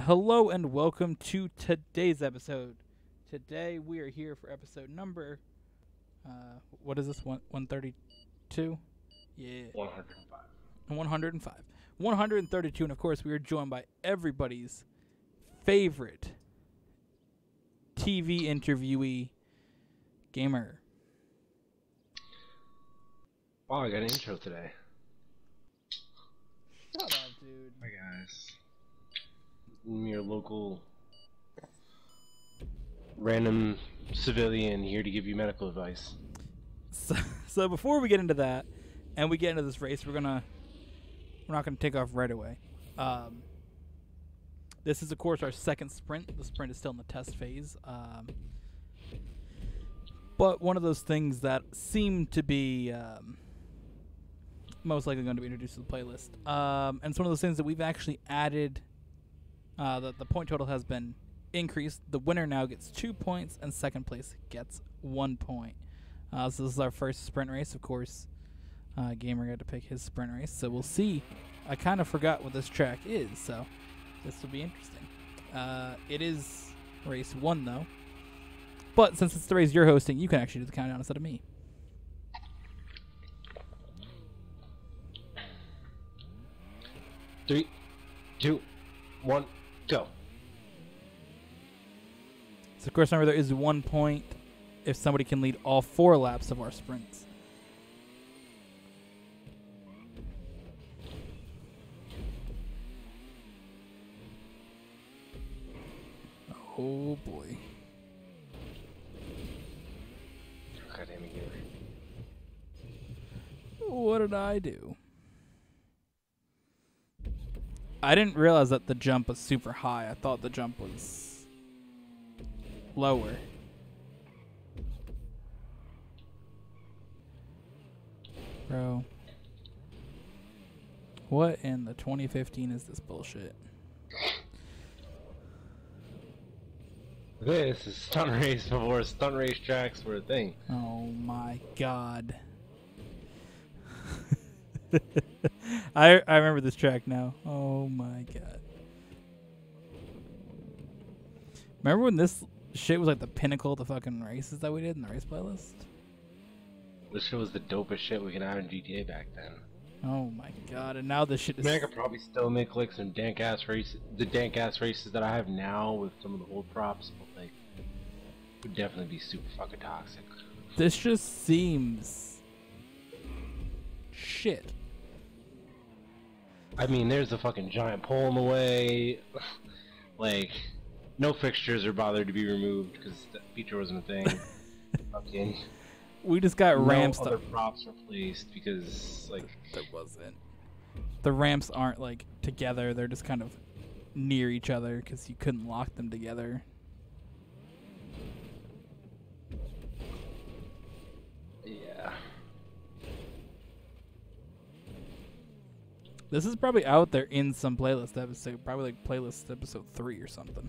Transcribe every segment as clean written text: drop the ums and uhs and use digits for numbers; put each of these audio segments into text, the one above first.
Hello and welcome to today's episode. Today we are here for episode number, what is this, 132? Yeah. 105. 105. 132, and of course we are joined by everybody's favorite TV interviewee, Gamer. Wow, I got an intro today. Shut up, dude. Hi guys. I'm your local random civilian here to give you medical advice. So before we get into that, and we get into this race, we're not gonna take off right away. This is of course our second sprint. The sprint is still in the test phase. But one of those things that seem to be most likely going to be introduced to the playlist. And it's one of those things that we've actually added. The point total has been increased. The winner now gets 2 points, and second place gets 1 point. So this is our first sprint race, of course. Gamer got to pick his sprint race, so we'll see. I kind of forgot what this track is, so this will be interesting. It is race 1, though. But since it's the race you're hosting, you can actually do the countdown instead of me. Three, two, one, go. So, of course, remember there is 1 point if somebody can lead all 4 laps of our sprints. Oh boy. God damn it, Gamer. What did I do? I didn't realize that the jump was super high. I thought the jump was lower. Bro. What in the 2015 is this bullshit? This is stunt race before stunt race tracks were a thing. Oh my god. I remember this track now. Oh my god. Remember when this shit was like the pinnacle of the fucking races that we did in the race playlist? This shit was the dopest shit we could have in GTA back then. Oh my god, and now this shit is... I could probably still make like some dank ass races, the dank ass races that I have now with some of the old props, but like, would definitely be super fucking toxic. This just seems... shit. I mean, there's a fucking giant pole in the way. Like, no fixtures are bothered to be removed because that feature wasn't a thing. Fucking. We just got ramps. No other props replaced because, like, there wasn't. The ramps aren't like together; they're just kind of near each other because you couldn't lock them together. Yeah. This is probably out there in some playlist episode, probably like playlist episode 3 or something.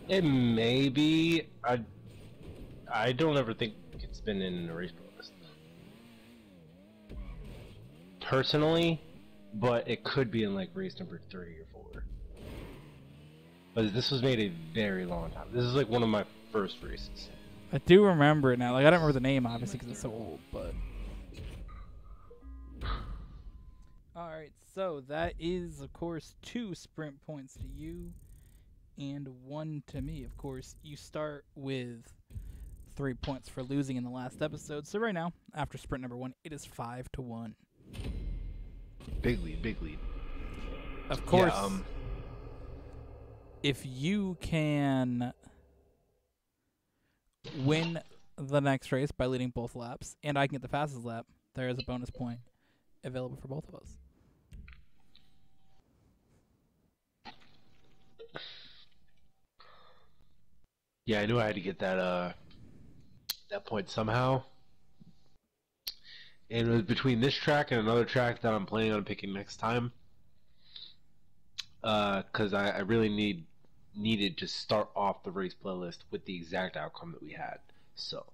It may be. I don't ever think it's been in a race playlist. Personally, but it could be in like race number 3 or 4. But this was made a very long time. This is like one of my first races. I do remember it now. Like I don't remember the name obviously because it's so old, but. Alright, so that is, of course, 2 sprint points to you and 1 to me. Of course, you start with 3 points for losing in the last episode. So right now, after sprint number 1, it is 5-1. Big lead, big lead. Of course, yeah, if you can win the next race by leading both laps, and I can get the fastest lap, there is a bonus point available for both of us. Yeah, I knew I had to get that that point somehow. And it was between this track and another track that I'm planning on picking next time. Because I really needed to start off the race playlist with the exact outcome that we had. So,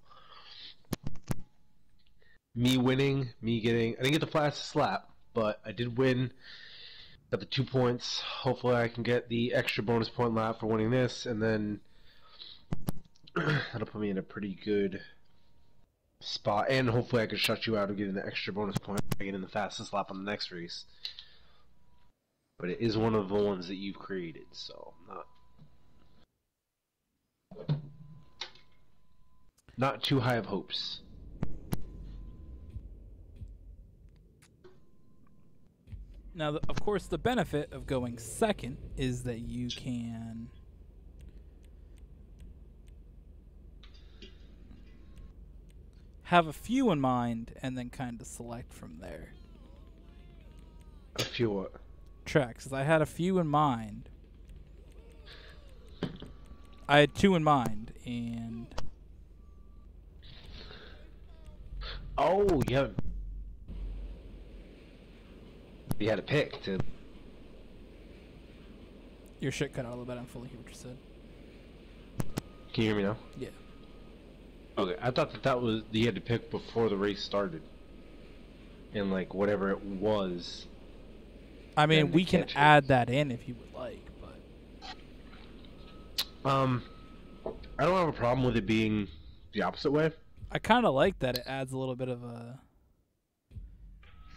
me winning, me getting... I didn't get the fastest lap, but I did win Got the 2 points. Hopefully I can get the extra bonus point lap for winning this, and then that'll put me in a pretty good spot. And hopefully I can shut you out of getting the extra bonus point by getting the fastest lap on the next race. But it is one of the ones that you've created, so not too high of hopes. Now, of course, the benefit of going second is that you can have a few in mind and then kind of select from there. A few what? Tracks. I had a few in mind. I had 2 in mind, and oh, you had a pick to. your shit cut out a little bit. I don't fully hear what you said. Can you hear me now? Yeah. Okay, I thought that was you had to pick before the race started, and like whatever it was. I mean, we can add that in if you would like, but I don't have a problem with it being the opposite way. I kind of like that it adds a little bit of a.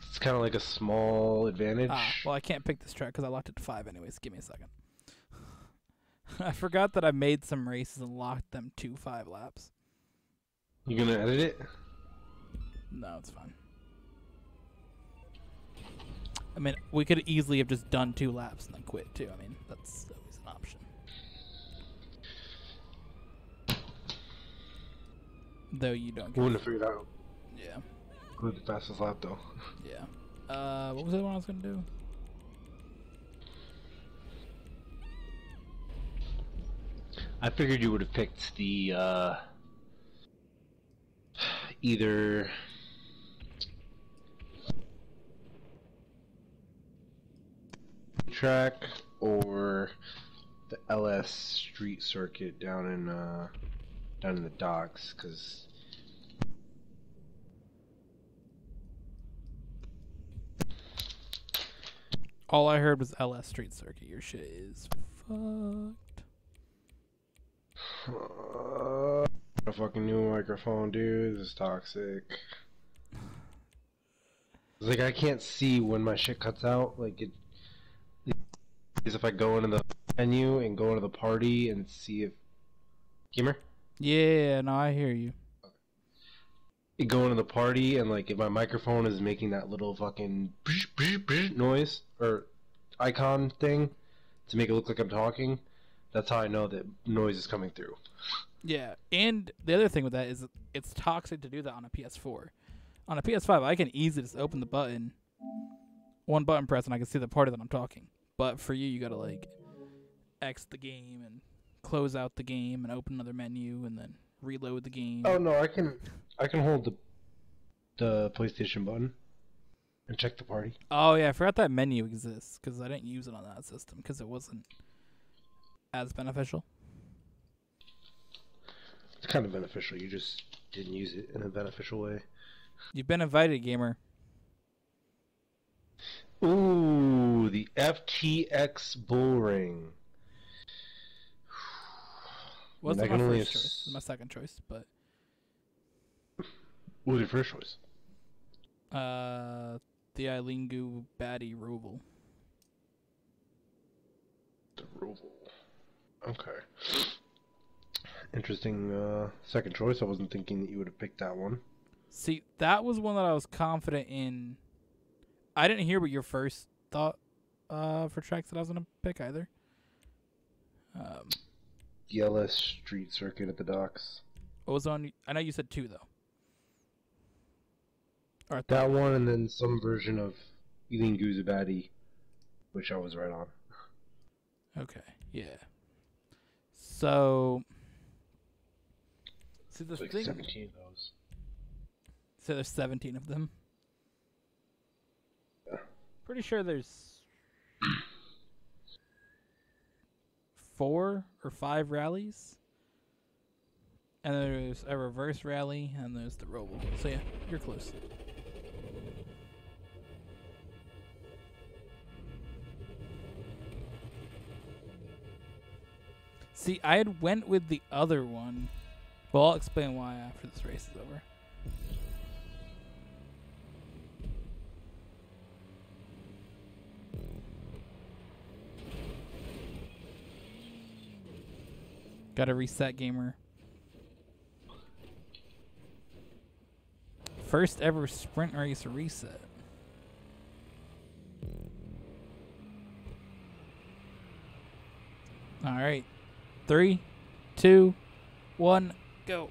It's kind of like a small advantage. Well, I can't pick this track because I locked it to 5 anyways. Give me a second. I forgot that I made some races and locked them to 5 laps. You gonna edit it? No, it's fine. I mean, we could easily have just done 2 laps and then quit too. I mean, that's always an option. Though you don't get. We wouldn't have figured out. Yeah. Who had the fastest lap though? Yeah. What was the other one I was gonna do? I figured you would have picked the either track or the LS street circuit down in the docks, because All I heard was LS Street Circuit. Your shit is fucked. A fucking new microphone, dude. This is toxic. It's like I can't see when my shit cuts out. Like it is if I go into the menu and go into the party and see if Gamer? Yeah, no, I hear you. You go into the party and like if my microphone is making that little fucking noise or icon thing to make it look like I'm talking, that's how I know that noise is coming through. Yeah, and the other thing with that is it's toxic to do that on a PS4. On a PS5, I can easily just open the button, one button press, and I can see the part that I'm talking. But for you, you gotta like X the game and close out the game and open another menu and then reload the game. Oh no, I can hold the PlayStation button and check the party. Oh yeah, I forgot that menu exists because I didn't use it on that system because it wasn't as beneficial. It's kind of beneficial. You just didn't use it in a beneficial way. You've been invited, gamer. Ooh, the FTX bull ring. Wasn't my first choice. It was my second choice, but what was your first choice? The Eilingu Baddie Roval. The Roval. Okay. Interesting second choice. I wasn't thinking that you would have picked that one. See, that was one that I was confident in. I didn't hear what your first thought for tracks that I was going to pick either. The LS Street Circuit at the docks. What was on? I know you said 2, though. Or that one and then some version of Eating Guzabadi, which I was right on. Okay, yeah. So, see the like thing. 17 of those. So there's 17 of them. Yeah. Pretty sure there's 4 or 5 rallies. And there's a reverse rally, and there's the roll. So yeah, you're close. See, I had went with the other one. Well, I'll explain why after this race is over. Gotta reset, gamer. First ever sprint race reset. All right. 3, 2, 1, go.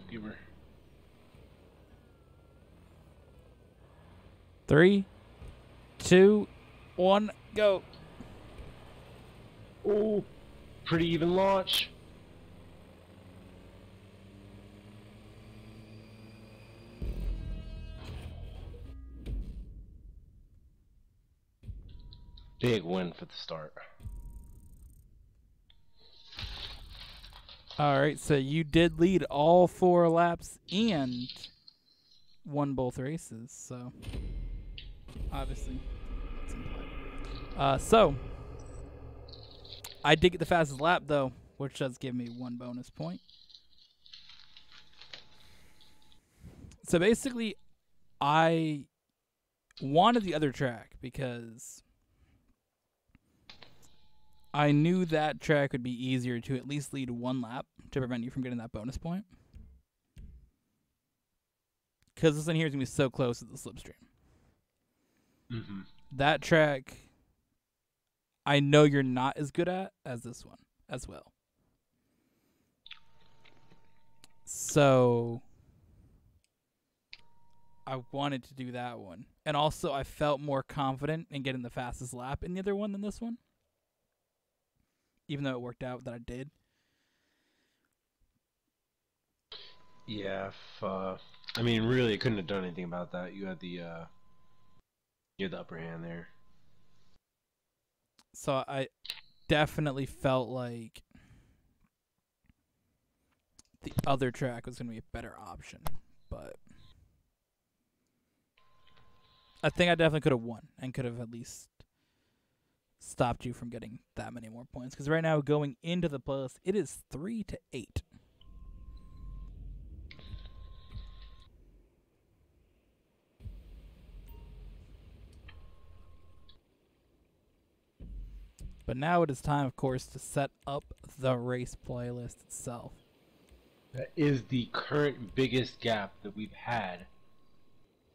Gamer. 3, 2, 1, go. Oh, pretty even launch. Big win for the start. Alright, so you did lead all 4 laps and won both races, so obviously that's implied. So I did get the fastest lap though, which does give me 1 bonus point. So basically I wanted the other track because I knew that track would be easier to at least lead 1 lap to prevent you from getting that bonus point. Because this one here is going to be so close to the slipstream. Mm-hmm. That track, I know you're not as good at as this one as well. So I wanted to do that one. And also I felt more confident in getting the fastest lap in the other one than this one. Even though it worked out that I did. Yeah, I mean, really, couldn't have done anything about that. You had the upper hand there. So I definitely felt like the other track was going to be a better option. But I think I definitely could have won and could have at least stopped you from getting that many more points. Because right now, going into the playoffs, it is 3-8. But now it is time, of course, to set up the race playlist itself. That is the current biggest gap that we've had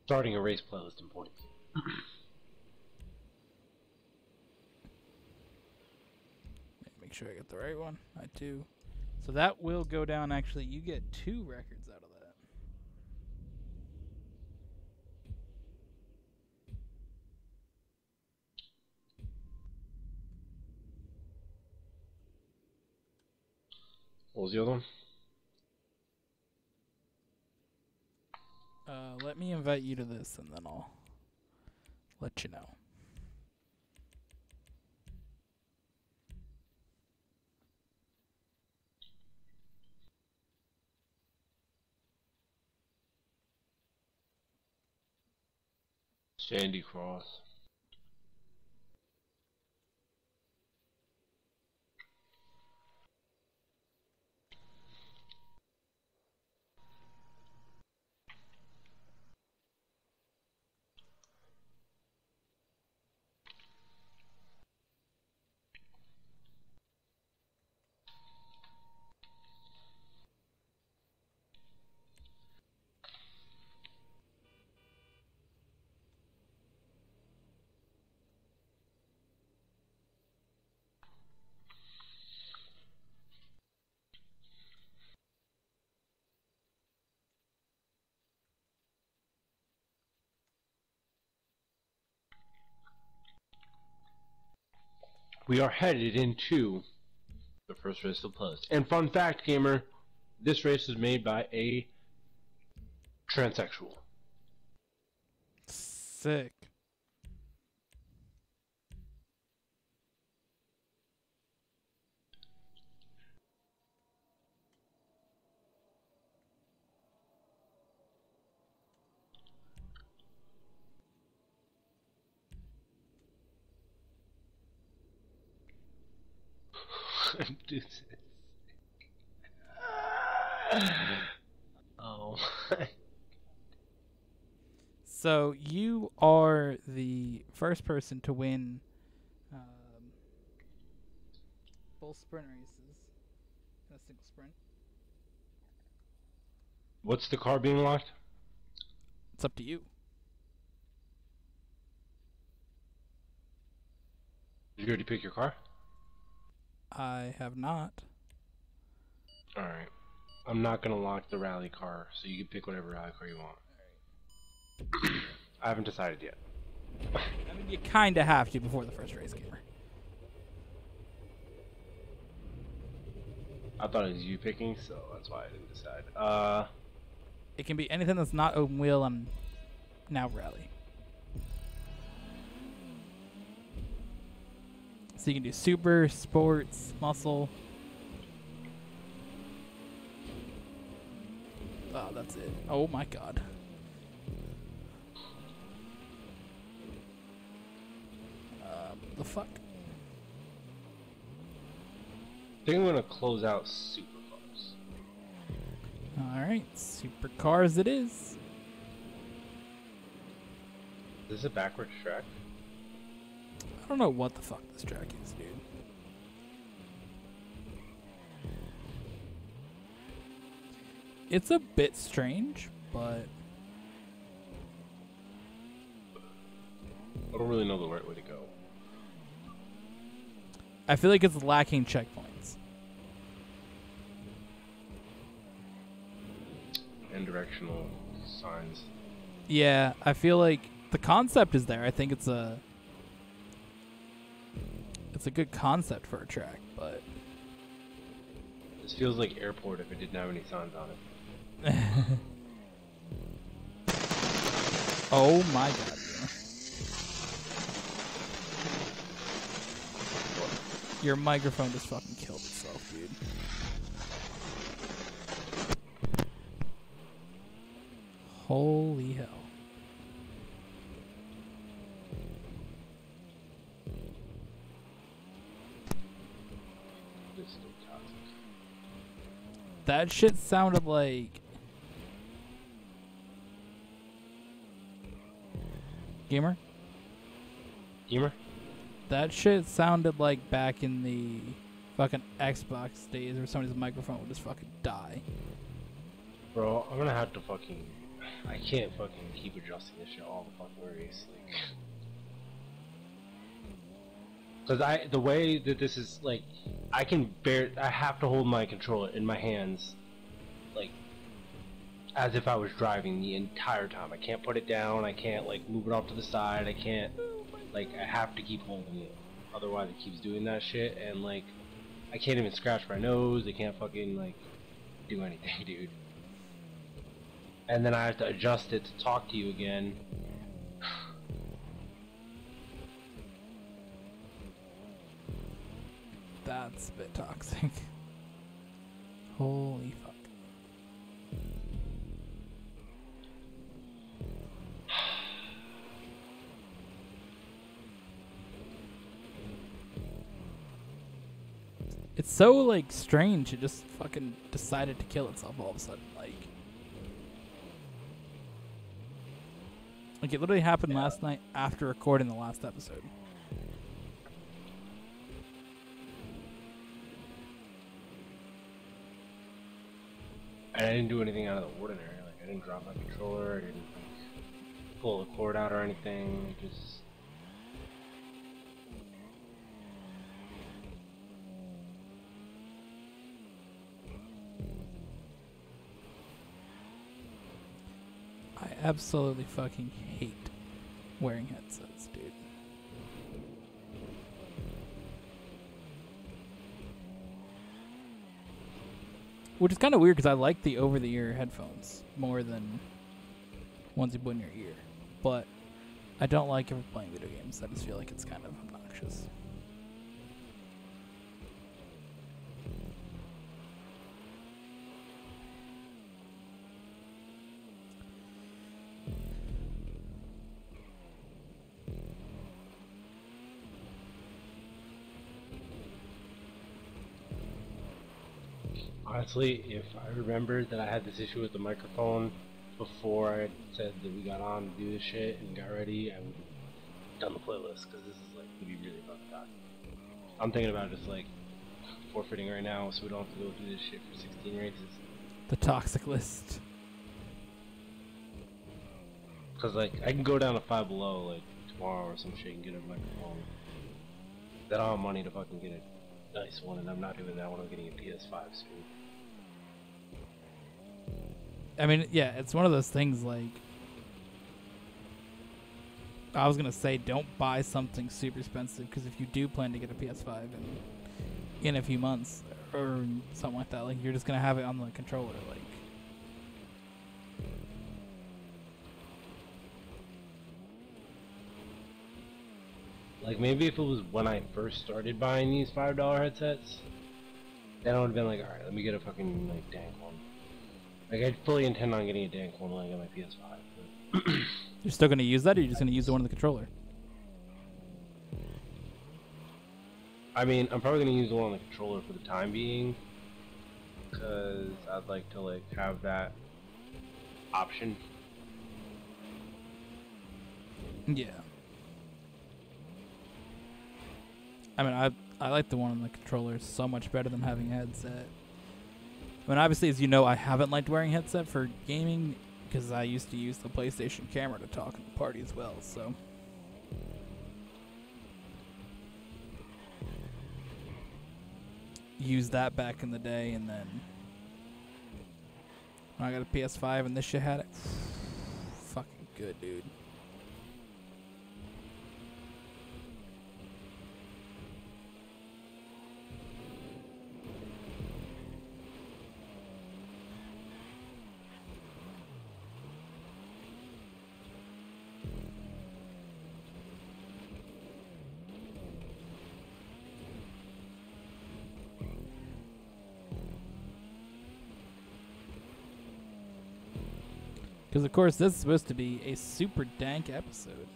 starting a race playlist in points. Make sure I get the right one. I do. So that will go down. Actually, you get 2 records out of that. What was the other one? Let me invite you to this, and then I'll let you know. Sandy Cross. we are headed into the first race of the playlist. And fun fact, gamer, this race was made by a transsexual. Sick. Oh. So you are the first person to win both sprint races in a single sprint. What's the car being locked? It's up to you. Did you already pick your car? I have not. Alright. I'm not gonna lock the rally car, so you can pick whatever rally car you want. I haven't decided yet. I mean, you kind of have to before the first race, gamer. I thought it was you picking, so that's why I didn't decide. It can be anything that's not open wheel and now rally. So you can do super, sports, muscle. Oh, that's it. Oh my god. The fuck? I think I'm gonna close out supercars. Alright, supercars it is. Is this a backwards track? I don't know what the fuck this track is, dude. It's a bit strange, but I don't really know the right way to go. I feel like it's lacking checkpoints. And directional signs. Yeah, I feel like the concept is there. I think it's a good concept for a track, but This feels like airport if it didn't have any signs on it. oh my god, yeah. Your microphone just fucking killed itself, dude. Holy hell. This is still toxic. That shit sounded like... Gamer? Gamer? That shit sounded like back in the fucking Xbox days where somebody's microphone would just fucking die. Bro, I'm gonna have to fucking... I can't fucking keep adjusting this shit all the fucking race. Because the way that this is, like, I have to hold my controller in my hands, like, as if I was driving the entire time. I can't put it down, I can't, like, move it off to the side, I can't, like, I have to keep holding it. Otherwise it keeps doing that shit, and, like, I can't even scratch my nose, I can't fucking, like, do anything, dude. And then I have to adjust it to talk to you again. That's a bit toxic. Holy fuck. It's so, like, strange. It just fucking decided to kill itself all of a sudden. Like it literally happened last night after recording the last episode. And I didn't do anything out of the ordinary. Like, I didn't drop my controller, I didn't, like, pull the cord out or anything. Just... I absolutely fucking hate wearing headsets, dude. Which is kind of weird because I like the over-the-ear headphones more than ones you put in your ear. But I don't like ever playing video games. I just feel like it's kind of obnoxious. Honestly, if I remembered that I had this issue with the microphone before I said that we got on to do this shit and got ready, I would have done the playlist, because this is like gonna be really fucking toxic. I'm thinking about just like forfeiting right now so we don't have to go through this shit for 16 races. The toxic list. Because like I can go down to Five Below like tomorrow or some shit and get a microphone. Then I'll have money to fucking get a nice one, and I'm not doing that when I'm getting a PS5 soon. I mean, yeah, it's one of those things like, I was going to say don't buy something super expensive, because if you do plan to get a PS5 in a few months or something like that, like you're just going to have it on the controller. Like maybe if it was when I first started buying these $5 headsets, then I would have been like, alright, let me get a fucking like dank one. Like I fully intend on getting a dank one when I get my PS5. But You're still going to use that, or you're just going to use the one on the controller? I mean, I'm probably gonna use the one on the controller for the time being, because I'd like to like have that option. Yeah. I mean, I like the one on the controller so much better than having a headset. I mean, obviously, as you know, I haven't liked wearing a headset for gaming because I used to use the PlayStation camera to talk at the party as well, so. Used that back in the day, and then when I got a PS5 and this shit had it, fucking good, dude. Because, of course, this is supposed to be a super dank episode.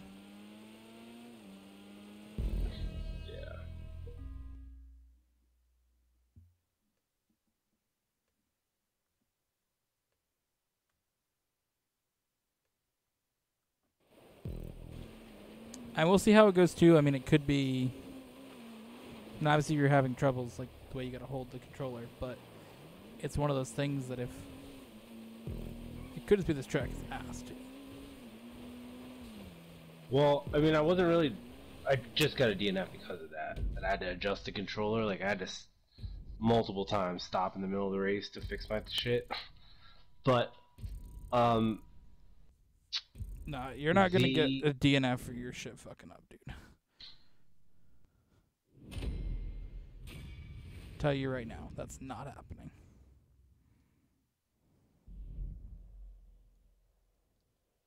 Yeah. And we'll see how it goes, too. I mean, it could be... And obviously, you're having troubles, like, the way you gotta hold the controller. But it's one of those things that if... It could just be this track is ass, too. Well, I mean, I just got a DNF because of that. And I had to adjust the controller. Like, I had to multiple times stop in the middle of the race to fix my shit. But, Nah, you're not gonna get a DNF for your shit fucking up, dude. Tell you right now, that's not happening.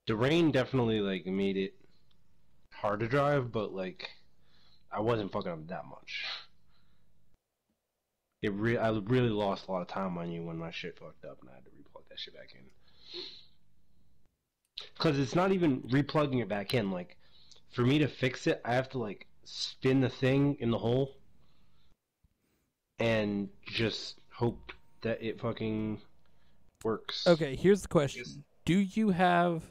the rain definitely, like, made it hard to drive, but, like, I wasn't fucking up that much. I really lost a lot of time on you when my shit fucked up and I had to replug that shit back in. Because it's not even replugging it back in. Like, for me to fix it, I have to, like, spin the thing in the hole and just hope that it fucking works. Okay, here's the question. Do you have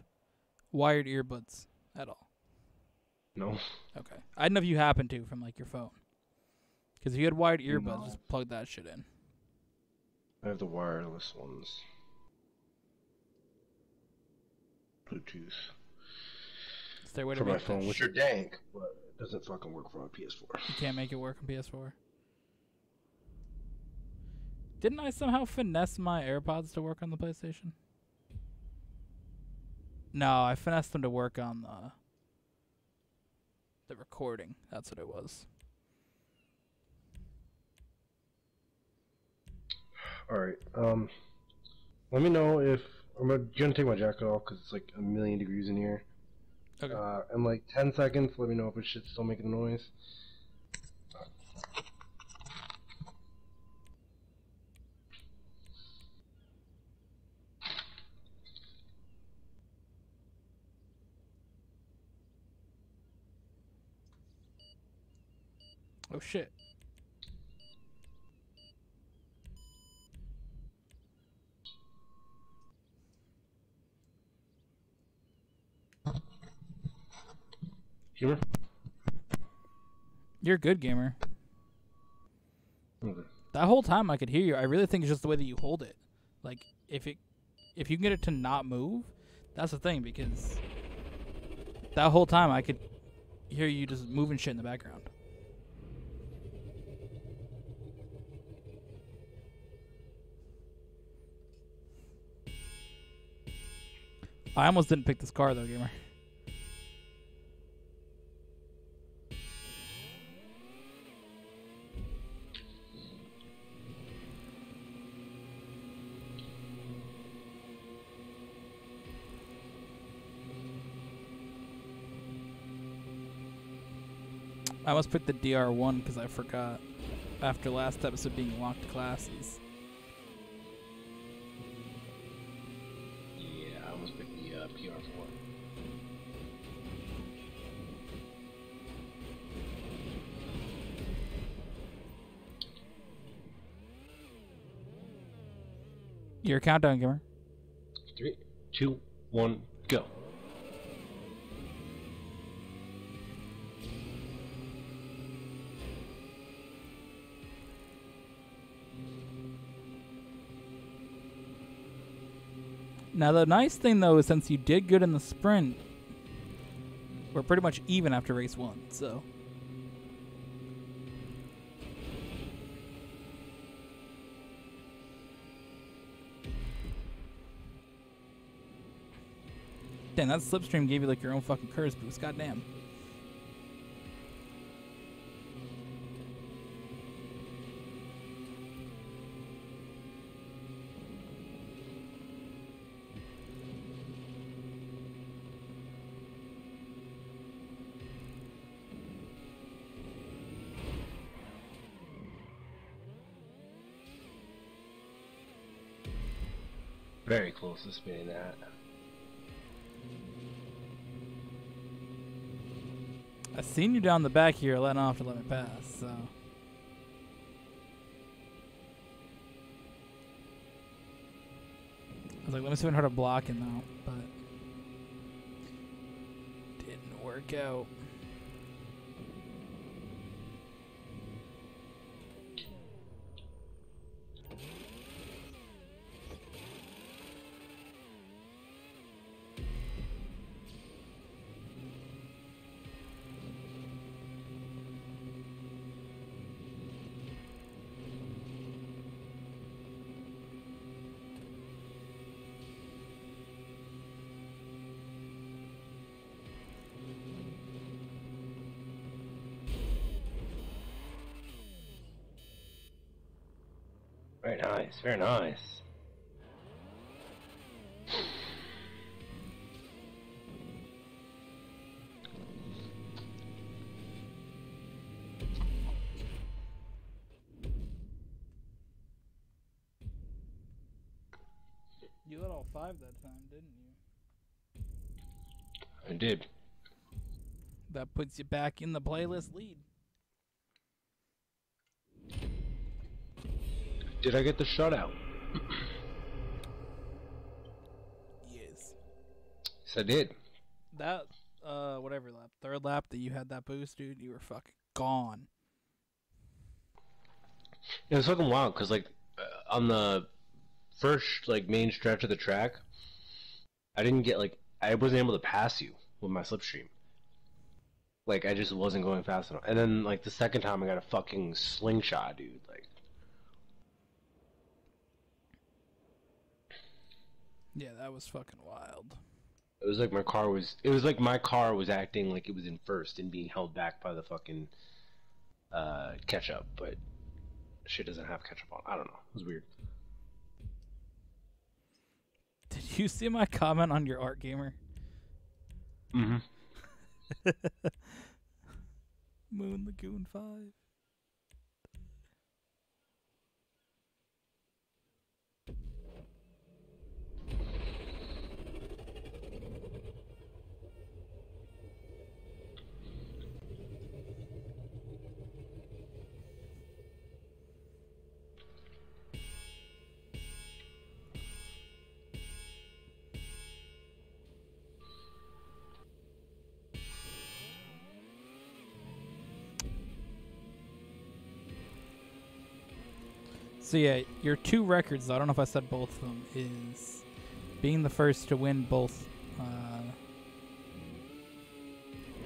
wired earbuds at all? No. Okay. I didn't know if you happen to from, like, your phone. Because if you had wired earbuds, No. just plug that shit in. I have the wireless ones. Bluetooth. Is there a way to For my make that phone, which are shit- dank, but it doesn't fucking work for my PS4. You can't make it work on PS4? Didn't I somehow finesse my AirPods to work on the PlayStation? No, I finessed them to work on the recording. That's what it was. Alright, let me know if... I'm gonna take my jacket off because it's like 1,000,000 degrees in here. Okay. In like 10 seconds, let me know if it shit's still making noise. Oh shit. Humor? You're a good gamer. Okay. That whole time I could hear you. I really think it's just the way that you hold it. Like if you can get it to not move, that's the thing, because that whole time I could hear you just moving shit in the background. I almost didn't pick this car though, gamer. I almost picked the DR1 because I forgot after last episode being locked classes. Yeah, I almost picked the PR4. Your countdown, gamer. 3, 2, 1, go. Now the nice thing though is since you did good in the sprint, we're pretty much even after race 1, so. Damn, that slipstream gave you like your own fucking curse boost, goddamn. Very close to spinning that. I seen you down the back here letting off to let me pass, so. I was like, let me see if I can hard a blocking though, but didn't work out. Very nice, very nice. You got all 5 that time, didn't you? I did. That puts you back in the playlist lead. Did I get the shutout? Yes. Yes, I did. That, whatever lap, 3rd lap that you had that boost, dude, you were fucking gone. It was fucking wild, because, like, on the first, like, main stretch of the track, I didn't get, like, I wasn't able to pass you with my slipstream. Like, I just wasn't going fast enough. And then, like, the second time I got a fucking slingshot, dude. Like, Yeah, that was fucking wild. it was like my car was... It was like my car was acting like it was in first and being held back by the fucking catch-up. But shit doesn't have catch-up on. I don't know. It was weird. You see my comment on your art, gamer? Mm-hmm. Moon Lagoon 5. So yeah, your 2 records, I don't know if I said both of them, is being the first to win both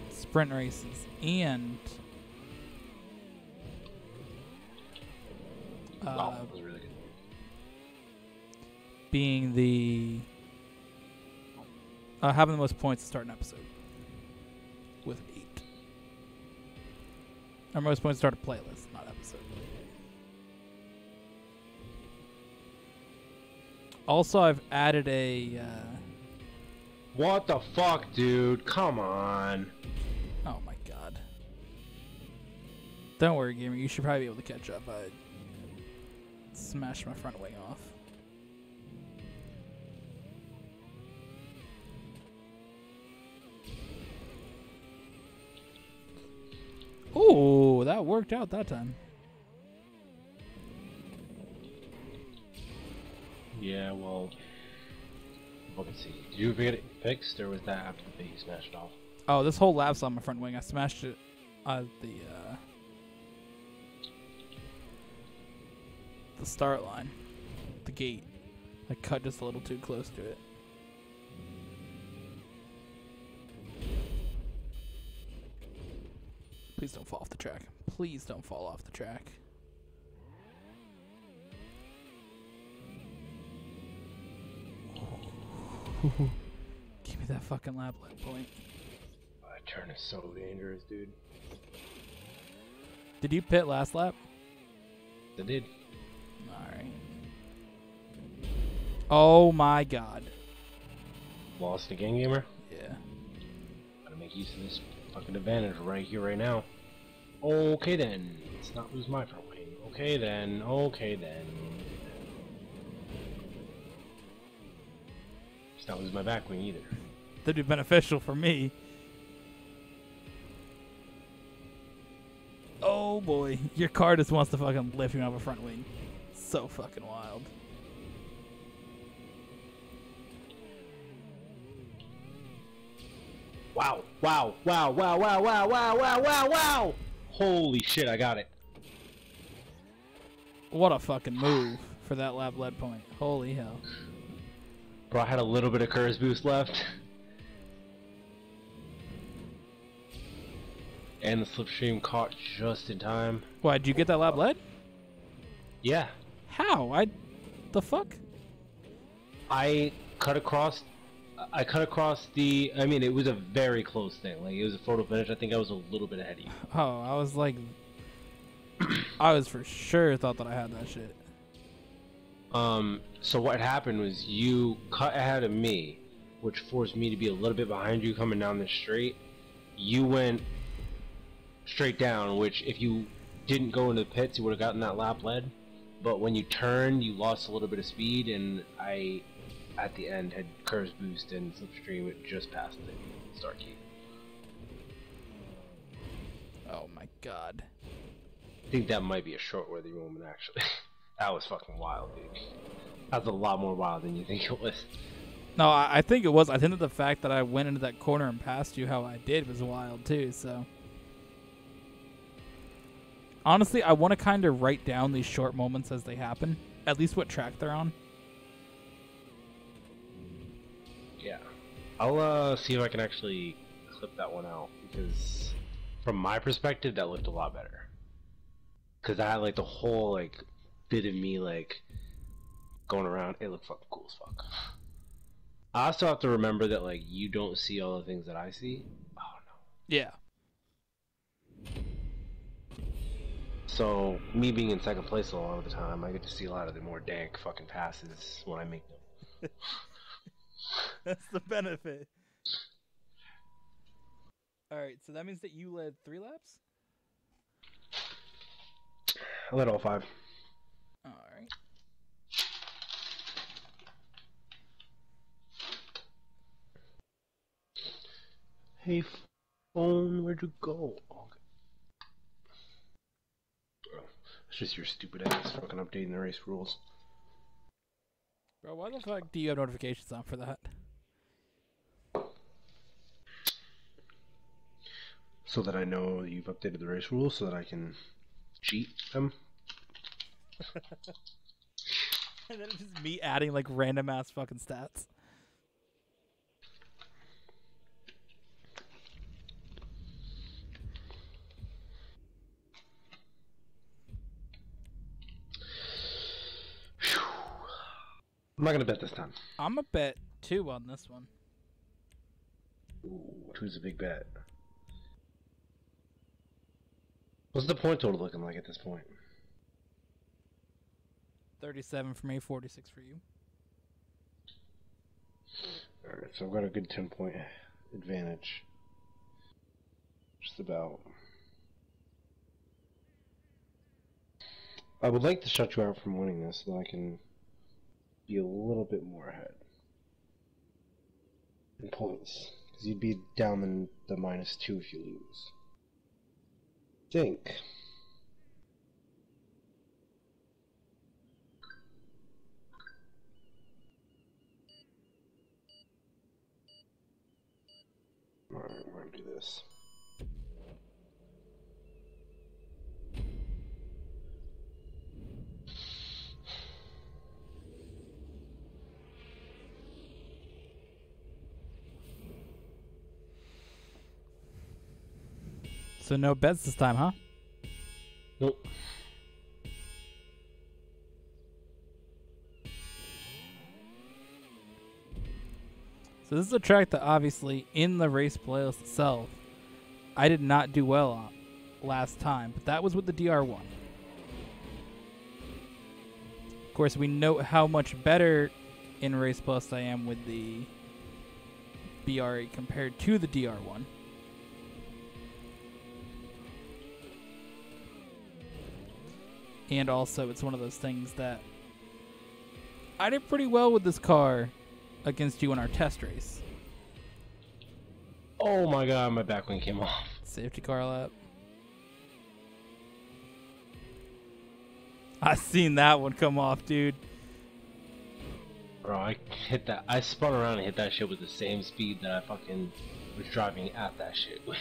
sprint races and Wow, that was really good. being the having the most points to start an episode with 8. Or most points to start a playlist, not episode. Also, I've added a What the fuck, dude? Come on. oh my god. Don't worry, gamer. You should probably be able to catch up. I smashed my front wing off. Ooh, that worked out that time. Yeah, well, let's see. Did you get it fixed, or was that after the bait you smashed off? Oh, this whole lap's on my front wing. I smashed it at the start line, the gate. I cut just a little too close to it. Please don't fall off the track. Please don't fall off the track. Give me that fucking lap light point. That turn is so dangerous, dude. Did you pit last lap? I did. Alright. Oh my god. Lost again, gamer? Yeah. Gotta make use of this fucking advantage right here, right now. Okay then. Let's not lose my front wing. Okay then. Okay then. Let's not lose my back wing either. That'd be beneficial for me. Oh boy. Your car just wants to fucking lift me off a front wing. So fucking wild. Wow. Wow. Wow. Wow. Wow. Wow. Wow. Wow. Wow. Wow. Holy shit, I got it. What a fucking move for that lap lead point. Holy hell. Bro, I had a little bit of curse boost left. And the slipstream caught just in time. Why, did you get that lap lead? Yeah. How? The fuck? I cut across the, I mean, it was a very close thing. Like, it was a photo finish. I think I was a little bit ahead of you. Oh, I was like... I was for sure thought that I had that shit. So what happened was you cut ahead of me, which forced me to be a little bit behind you coming down the straight. You went straight down, which if you didn't go into the pits, you would have gotten that lap lead. But when you turned, you lost a little bit of speed, and I, at the end, had curves boost and slipstream it just past the start key. Oh my god. I think that might be a short-worthy moment, actually. That was fucking wild, dude. That's a lot more wild than you think it was. No, I think it was. I think that the fact that I went into that corner and passed you how I did was wild too, so. Honestly, I want to kind of write down these short moments as they happen. At least what track they're on. Yeah. I'll see if I can actually clip that one out, because from my perspective, that looked a lot better. Because I had like the whole like bit of me like going around. It looked fucking cool as fuck. I also have to remember that like you don't see all the things that I see. Oh no. Yeah. So me being in second place a lot of the time, I get to see a lot of the more dank fucking passes when I make them. That's the benefit. All right, so that means that you led 3 laps? I led all 5. All right. Hey, phone, where'd you go? Okay. Oh, it's just your stupid ass fucking updating the race rules. Bro, why the fuck do you have notifications on for that? So that I know you've updated the race rules so that I can cheat them. And then it's just me adding like random ass fucking stats. I'm not gonna bet this time. I'm a bet 2 on this one. Ooh, 2's a big bet. What's the point total looking like at this point? 37 for me, 46 for you. Alright, so I've got a good 10-point advantage. Just about. I would like to shut you out from winning this so that I can be a little bit more ahead in points. Because you'd be down in the -2 if you lose. Think. Alright, we're gonna do this. So no bets this time, huh? Nope. So this is a track that obviously in the race playlist itself, I did not do well on last time, but that was with the DR1. Of course, we know how much better in Race Plus I am with the BR8 compared to the DR1. And also, it's one of those things that I did pretty well with this car against you in our test race. Oh my god, my back wing came off. Safety car lap. I seen that one come off, dude. Bro, I hit that. I spun around and hit that shit with the same speed that I fucking was driving at that shit with.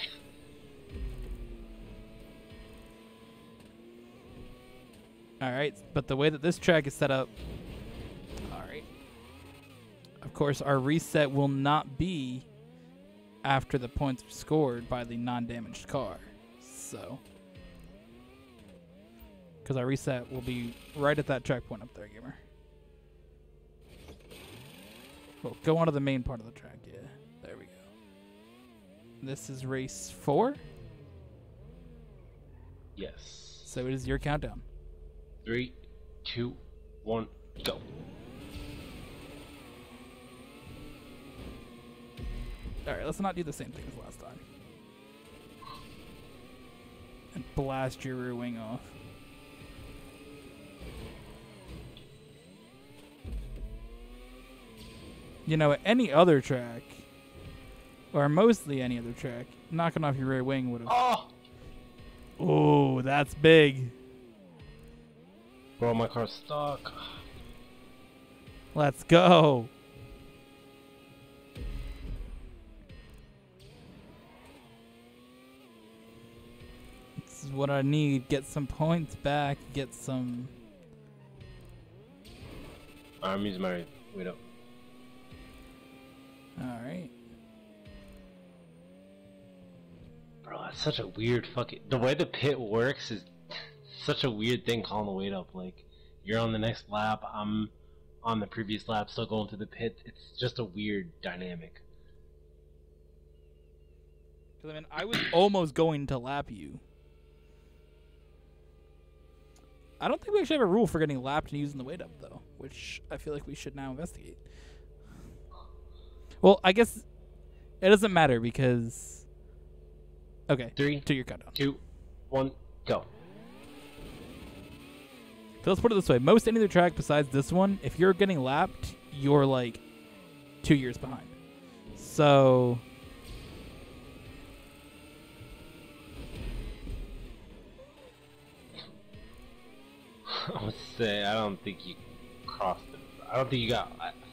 Alright, but the way that this track is set up, alright. Of course, our reset will not be after the points are scored by the non-damaged car. So, because our reset will be right at that checkpoint up there, gamer. Well, go on to the main part of the track, yeah. There we go. This is race 4? Yes. So it is your countdown. 3, 2, 1, go. Alright, let's not do the same thing as last time. And blast your rear wing off. You know, at any other track, or mostly any other track, knocking off your rear wing would have... Oh! Oh, that's big. Bro, my car's stuck. Let's go. This is what I need. Get some points back. Get some... I'm using my weight up. Alright. Bro, that's such a weird fucking... The way the pit works is such a weird thing calling the weight up. Like, you're on the next lap, I'm on the previous lap, still going to the pit. It's just a weird dynamic. Because, I mean, I was almost going to lap you. I don't think we actually have a rule for getting lapped and using the weight up, though, which I feel like we should now investigate. Well, I guess it doesn't matter because. Okay. 3, To your countdown. 2, 1, go. So let's put it this way: most any other track besides this one, if you're getting lapped, you're like 2 years behind. So. I would say I don't think you crossed it. I don't think you got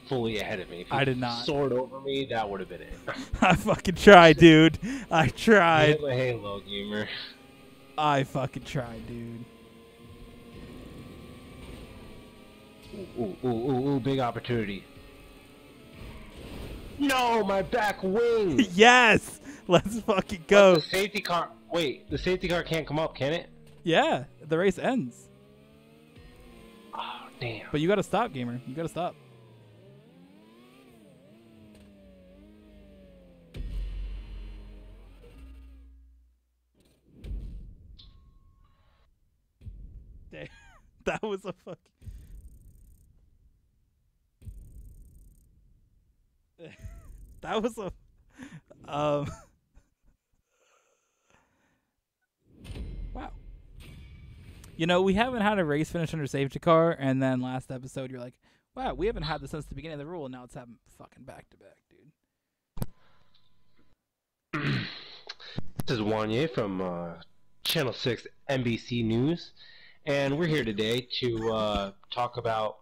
fully ahead of me. If you I did not. soared over me, that would have been it. I fucking tried, dude. I You tried. hit my halo, gamer. I fucking tried, dude. Ooh, big opportunity. No, my back wing! Yes! Let's fucking But go. the safety car... Wait, the safety car can't come up, can it? Yeah, the race ends. Oh, damn. But you gotta stop, gamer. You gotta stop. Damn. That was a fucking... That was a... Wow. You know, we haven't had a race finish under safety car, and then last episode you're like, wow, we haven't had this since the beginning of the rule, and now it's happening fucking back-to-back, dude. This is Wanyá from Channel 6 NBC News, and we're here today to talk about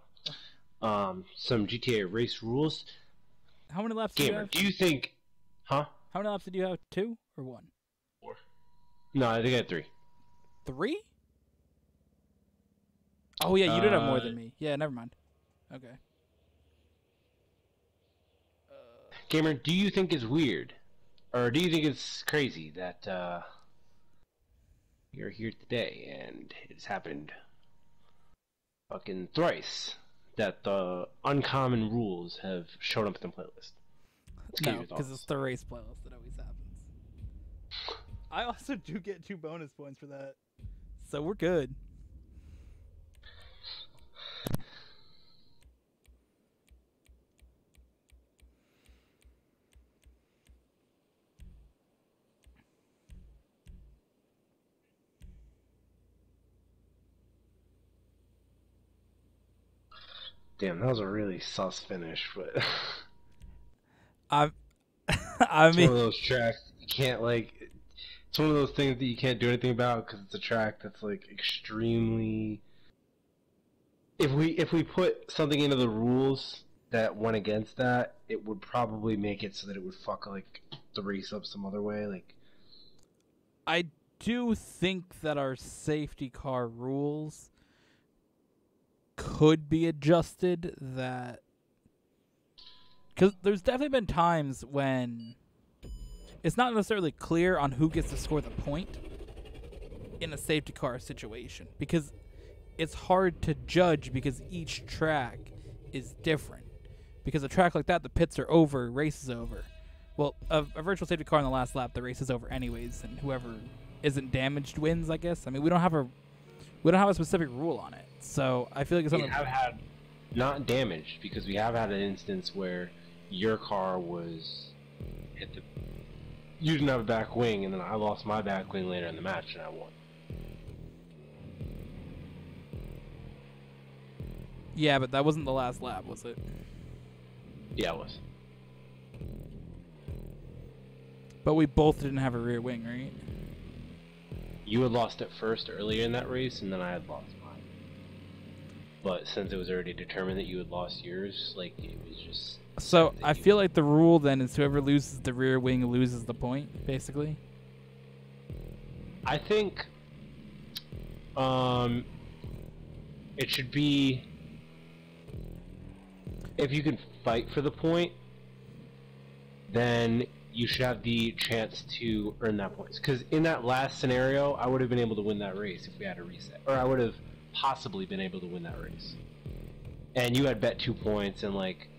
some GTA race rules. How many laps did you Gamer, have? do you think... Huh? How many laps did you have? 2 or 1? 4. No, I think I had 3. 3? Oh, yeah, you did have more than me. Yeah, never mind. Okay. Gamer, do you think it's weird? Or do you think it's crazy that you're here today and it's happened fucking thrice that the uncommon rules have shown up in the playlist? No, because it's the race playlist that always happens. I also do get 2 bonus points for that. So we're good. Damn, that was a really sus finish, but I it's mean, one of those tracks you can't like. It's one of those things that you can't do anything about because it's a track that's like extremely. If we put something into the rules that went against that, it would probably make it so that it would fuck like the race up some other way. Like, I do think that our safety car rules could be adjusted, that because there's definitely been times when it's not necessarily clear on who gets to score the point in a safety car situation, because it's hard to judge because each track is different. Because a track like that, the pits are over, race is over. Well, a virtual safety car in the last lap, the race is over anyways, and whoever isn't damaged wins, I guess. I mean, we don't have a specific rule on it, so I feel like it's we something. have had not damaged because we have had an instance where your car was hit the. You didn't have a back wing, and then I lost my back wing later in the match, and I won. Yeah, but that wasn't the last lap, was it? Yeah, it was. But we both didn't have a rear wing, right? You had lost it first earlier in that race, and then I had lost mine. But since it was already determined that you had lost yours, like, it was just... So I feel like the rule then is whoever loses the rear wing loses the point, basically. I think it should be, if you can fight for the point, then you should have the chance to earn that points. Because in that last scenario, I would have been able to win that race if we had a reset. Or I would have possibly been able to win that race. And you had bet 2 points, and like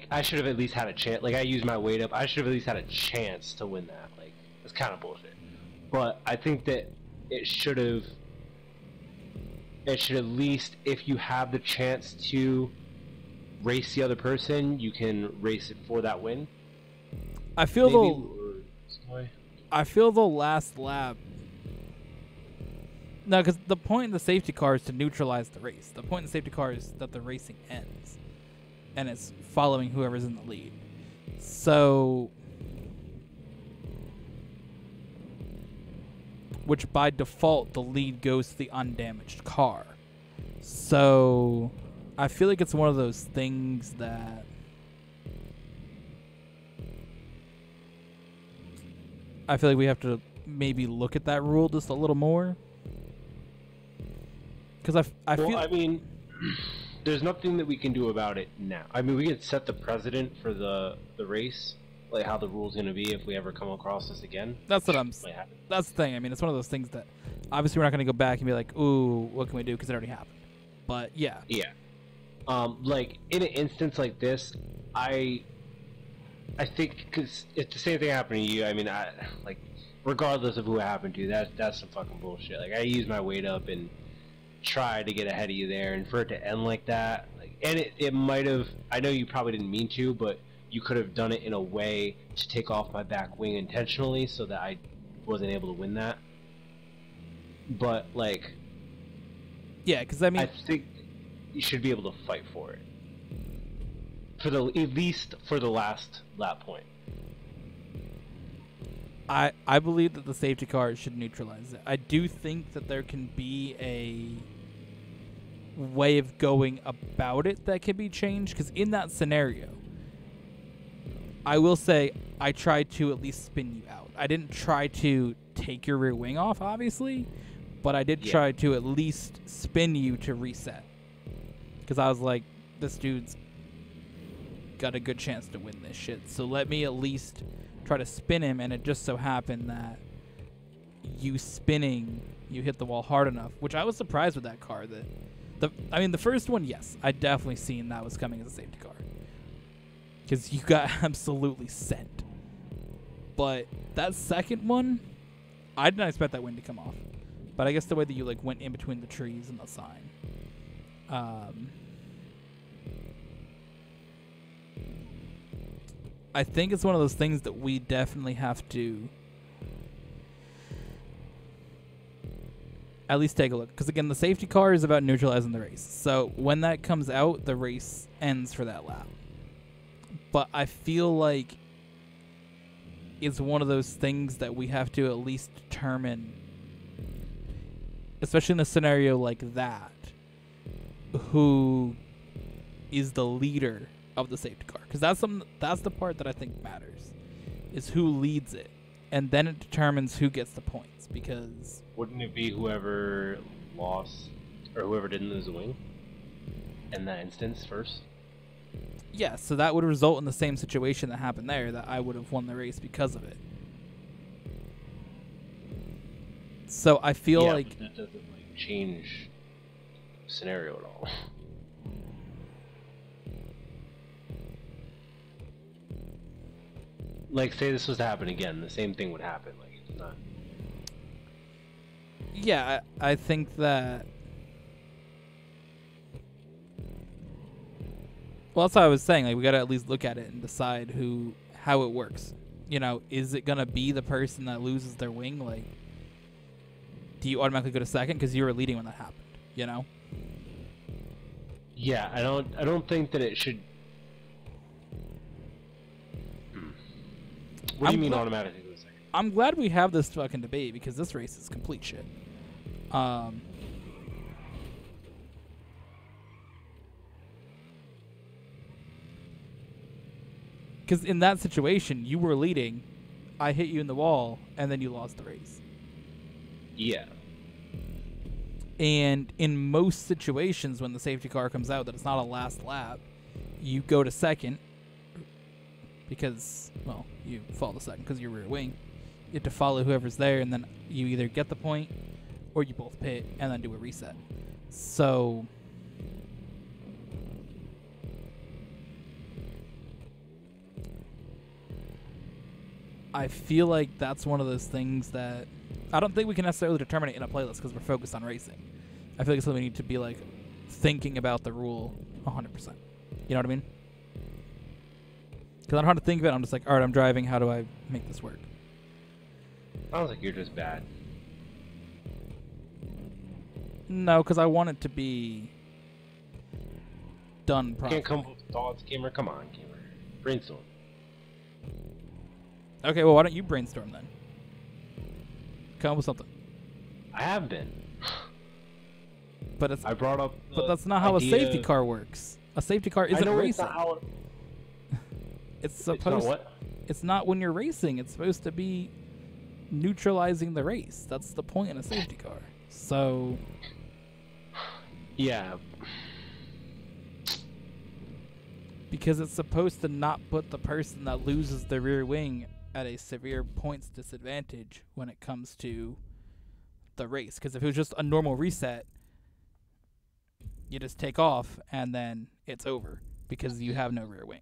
I should have at least had a chance. Like, I used my weight up. I should have at least had a chance to win that. Like, it's kind of bullshit. But I think that it should at least, if you have the chance to race the other person, you can race it for that win. I feel the last lap. No, because the point in the safety car is to neutralize the race. The point in the safety car is that the racing ends, and it's following whoever's in the lead. So, which by default, the lead goes to the undamaged car. So, I feel like it's one of those things that I feel like we have to maybe look at that rule just a little more. Because I mean, there's nothing that we can do about it now. I mean, we can set the precedent for the race, like how the rule's going to be if we ever come across this again. That's what that's the thing. I mean, it's one of those things that obviously we're not going to go back and be like, ooh, what can we do? Because it already happened. But yeah. Yeah. Like in an instance like this, I think because if the same thing happened to you, I mean, like regardless of who it happened to, that's some fucking bullshit. Like I used my weight up and try to get ahead of you there, and for it to end like that, like, and it might have, I know you probably didn't mean to, but you could have done it in a way to take off my back wing intentionally so that I wasn't able to win that. But like, yeah, because I mean, I think you should be able to fight for it, for the at least for the last lap point. I believe that the safety car should neutralize it. I do think that there can be a way of going about it that can be changed, because in that scenario, I will say I tried to at least spin you out. I didn't try to take your rear wing off, obviously, but I did try to at least spin you to reset, because I was like, this dude's got a good chance to win this shit, so let me at least try to spin him. And it just so happened that you spinning, you hit the wall hard enough, which I was surprised with that car. I mean, the first one, yes, I definitely seen that was coming as a safety car, because you got absolutely sent. But that second one, I did not expect that wing to come off. But I guess the way that you like went in between the trees and the sign. I think it's one of those things that we definitely have to at least take a look. Because again, the safety car is about neutralizing the race. So when that comes out, the race ends for that lap. But I feel like it's one of those things that we have to at least determine, especially in a scenario like that, who is the leader of the safety car. Because that's the part that I think matters, is who leads it. And then it determines who gets the points. Because wouldn't it be whoever lost or whoever didn't lose a wing in that instance first? Yeah, so that would result in the same situation that happened there, that I would have won the race because of it. So I feel like but that doesn't like change the scenario at all. Like, say this was to happen again, the same thing would happen. Like, it's not. Yeah, I think that. Well, that's what I was saying. Like, we gotta at least look at it and decide how it works. You know, is it gonna be the person that loses their wing? Like, do you automatically go to second because you were leading when that happened? You know. Yeah, I don't think that it should. What do you mean automatically go to second? I'm glad we have this fucking debate, because this race is complete shit. Because in that situation, you were leading, I hit you in the wall, and then you lost the race. Yeah. And in most situations when the safety car comes out that it's not a last lap, you go to second because, well, you fall to second because you're rear wing. You have to follow whoever's there, and then you either get the point or you both pit and then do a reset. So I feel like that's one of those things that I don't think we can necessarily determine it in a playlist because we're focused on racing. I feel like it's something we need to be like thinking about the rule 100%. You know what I mean? Because I don't know how to think of it. I'm just like, all right, I'm driving. How do I make this work? Sounds like you're just bad. No, because I want it to be done properly. Can't come up with thoughts, Gamer. Come on, Gamer. Brainstorm. Okay, well, why don't you brainstorm then? Come up with something. I have been. But it's. I brought up. But that's not how a safety car works. A safety car isn't racing. It's not how it's supposed. It's not what? It's not when you're racing. It's supposed to be neutralizing the race. That's the point in a safety car. So. Yeah. Because it's supposed to not put the person that loses the rear wing at a severe points disadvantage when it comes to the race. Because if it was just a normal reset, you just take off and then it's over because you have no rear wing.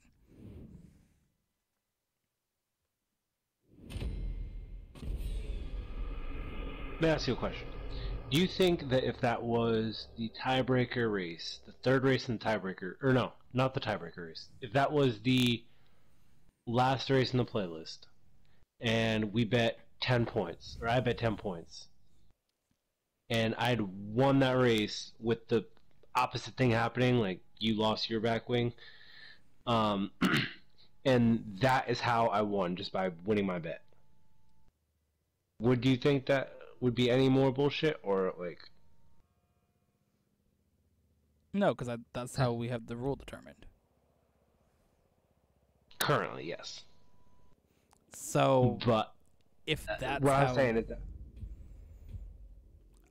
Let me ask you a question. Do you think that if that was the tiebreaker race, the third race in the tiebreaker, or no, not the tiebreaker race, if that was the last race in the playlist, and we bet 10 points, or I bet 10 points, and I'd won that race with the opposite thing happening, like you lost your back wing, and that is how I won, just by winning my bet. Would you think that would be any more bullshit, or like? No, because that's how we have the rule determined. Currently, yes. So, but if that's what how, I'm saying is that.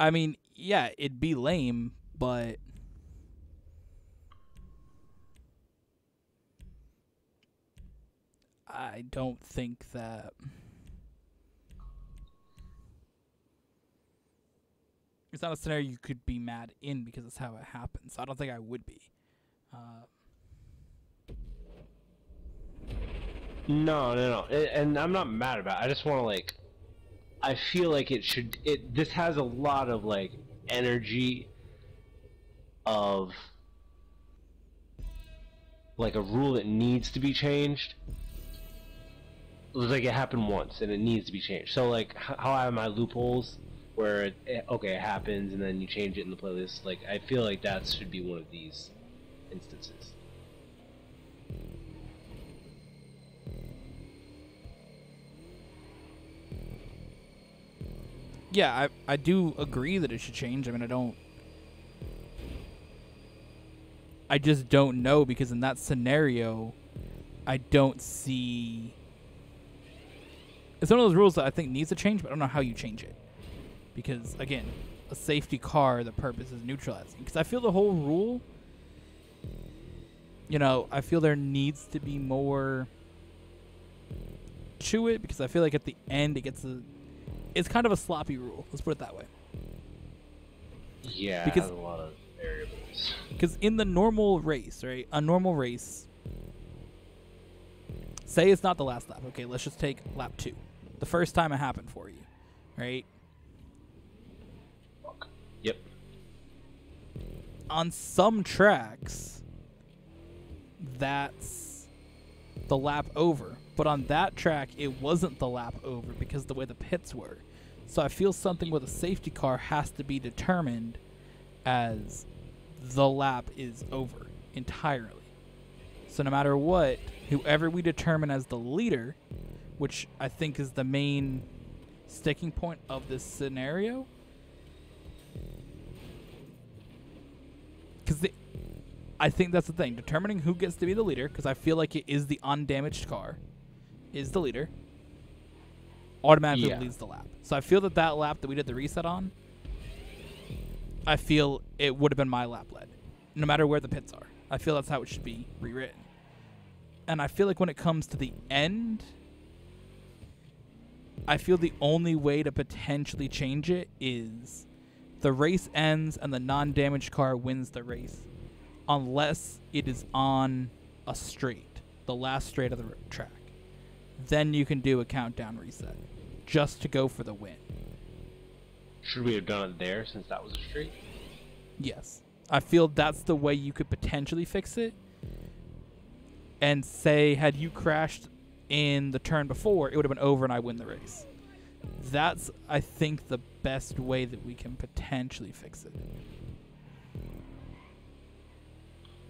I mean, yeah, it'd be lame, but I don't think that. It's not a scenario you could be mad in because it's how it happens. So I don't think I would be. No. And I'm not mad about it. I just want to, like... I feel like it should... This has a lot of, like, energy of... like, a rule that needs to be changed. It was like it happened once, and it needs to be changed. So, like, how I have my loopholes... where it happens and then you change it in the playlist. Like, I feel like that should be one of these instances. Yeah, I do agree that it should change. I mean, I just don't know, because in that scenario, I don't see. It's one of those rules that I think needs to change, but I don't know how you change it. Because, again, a safety car, the purpose is neutralizing. Because I feel the whole rule, I feel there needs to be more to it. Because I feel like at the end it's kind of a sloppy rule. Let's put it that way. Yeah, because, it has a lot of variables. Because in the normal race, right? A normal race, say it's not the last lap. Okay, let's just take lap 2. The first time it happened for you, right? Yep. On some tracks, that's the lap over. But on that track, it wasn't the lap over because of the way the pits were. So I feel something with a safety car has to be determined as the lap is over entirely. So no matter what, whoever we determine as the leader, which I think is the main sticking point of this scenario, because I think that's the thing. Determining who gets to be the leader, because I feel like it is the undamaged car, is the leader, automatically leads the lap. So I feel that lap that we did the reset on, I feel it would have been my lap led, no matter where the pits are. I feel that's how it should be rewritten. And I feel like when it comes to the end, I feel the only way to potentially change it is the race ends and the non-damaged car wins the race, unless it is on a straight, the last straight of the track. Then you can do a countdown reset, just to go for the win. Should we have done it there since that was a straight? Yes. I feel that's the way you could potentially fix it, and say had you crashed in the turn before, it would have been over and I win the race. That's, I think, the best way that we can potentially fix it.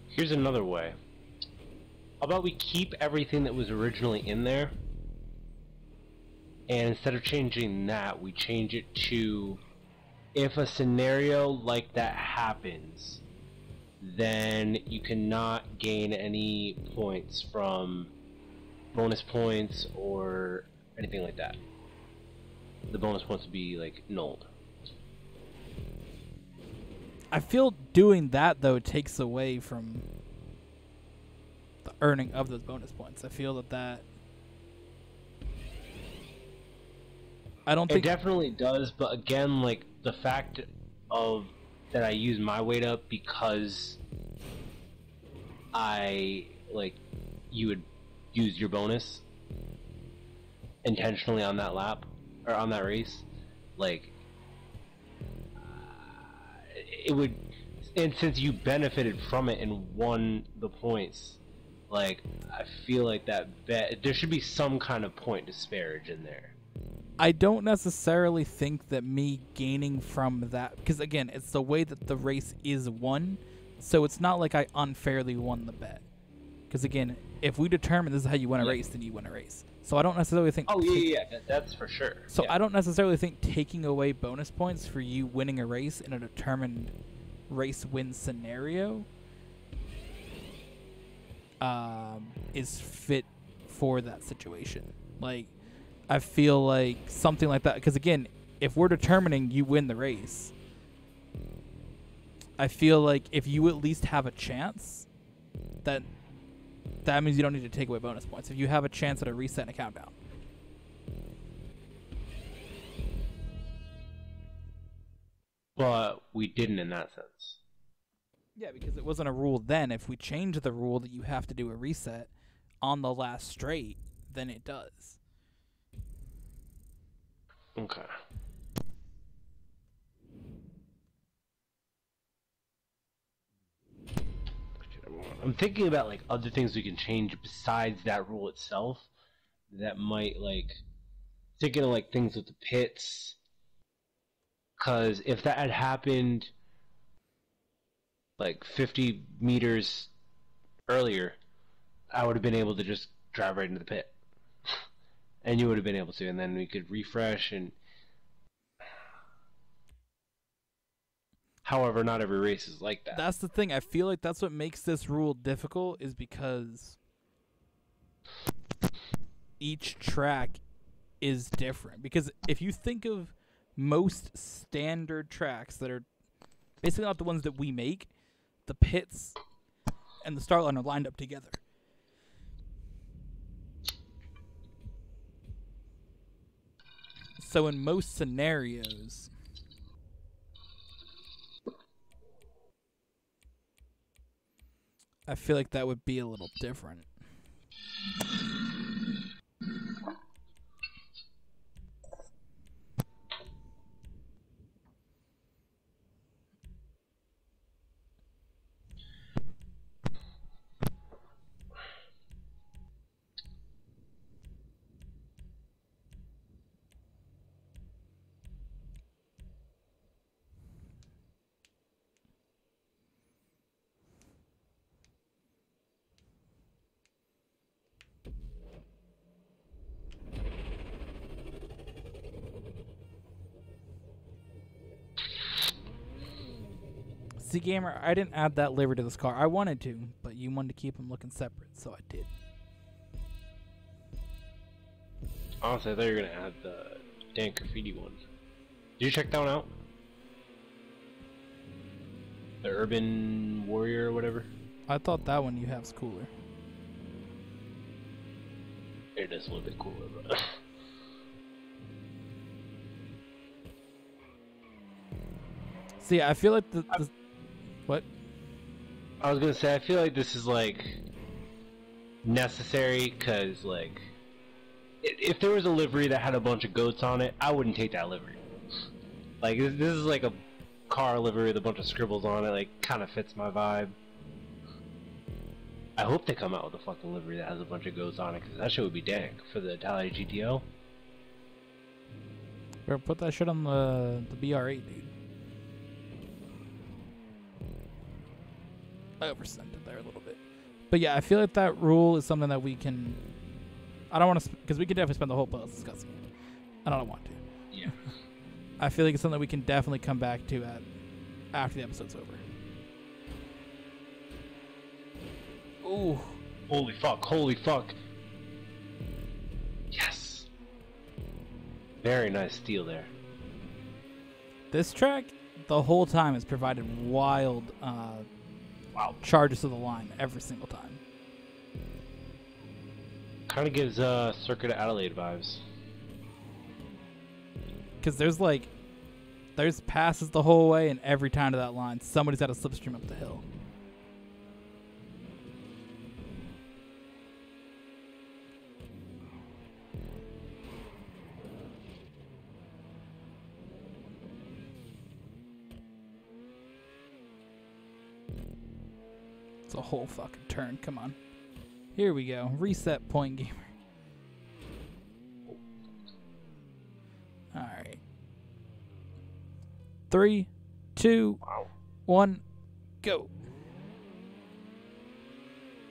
Here's another way. How about we keep everything that was originally in there, and instead of changing that, we change it to, if a scenario like that happens, then you cannot gain any points from bonus points or anything like that. The bonus points would be like nulled. I feel doing that though takes away from the earning of those bonus points. I feel that I don't think it definitely does, but again, like the fact of that I use my weight up because I like you would use your bonus intentionally on that lap or on that race, like it would, and since you benefited from it and won the points, like I feel like that there should be some kind of point disparage in there. I don't necessarily think that me gaining from that, because again, it's the way that the race is won, so it's not like I unfairly won the bet. Because again, if we determine this is how you win a race, then you win a race. So I don't necessarily think... Oh, yeah, that's for sure. So I don't necessarily think taking away bonus points for you winning a race in a determined race win scenario is fit for that situation. Like, I feel like something like that, because again, if we're determining you win the race, I feel like if you at least have a chance, that means you don't need to take away bonus points. If you have a chance at a reset and a countdown. But we didn't in that sense. Yeah, because it wasn't a rule then. If we change the rule that you have to do a reset on the last straight, then it does. Okay. I'm thinking about like other things we can change besides that rule itself that might, like, thinking of like things with the pits, because if that had happened like 50 meters earlier, I would have been able to just drive right into the pit. And you would have been able to, and then we could refresh. And however, not every race is like that. That's the thing. I feel like that's what makes this rule difficult, is because each track is different. Because if you think of most standard tracks that are basically not the ones that we make, the pits and the start line are lined up together. So in most scenarios, I feel like that would be a little different. See, Gamer, I didn't add that livery to this car. I wanted to, but you wanted to keep them looking separate, so I did. Honestly, I thought you were going to add the Dan Graffiti one. Did you check that one out? The Urban Warrior or whatever? I thought that one you have's cooler. It is a little bit cooler, but... See, I feel like the what? I was gonna say, I feel like this is, like, necessary, because, like, if there was a livery that had a bunch of goats on it, I wouldn't take that livery. Like, this is like a car livery with a bunch of scribbles on it, like, kind of fits my vibe. I hope they come out with a fucking livery that has a bunch of goats on it, because that shit would be dank for the Italian GTO. Bro, put that shit on the BR8, dude. I oversent it there a little bit. But yeah, I feel like that rule is something that we can... I don't want to... Because we could definitely spend the whole post discussing it. And I don't want to. Yeah. I feel like it's something we can definitely come back to after the episode's over. Ooh. Holy fuck, holy fuck. Yes. Very nice steal there. This track, the whole time, has provided wild charges to the line every single time. Kind of gives Circuit of Adelaide vibes. Because there's passes the whole way, and every time to that line, somebody's got a slipstream up the hill. It's a whole fucking turn. Come on. Here we go. Reset point gamer. Alright. 3, 2, 1, go.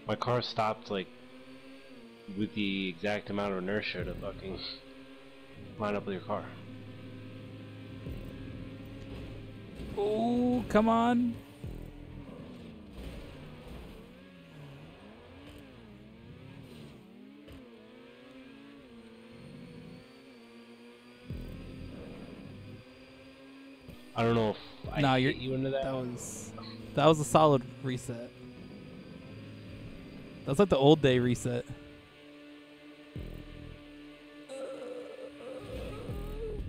My car stopped, like, with the exact amount of inertia to fucking line up with your car. Oh, come on. I don't know if I hit you into that. That was a solid reset. That's like the old day reset.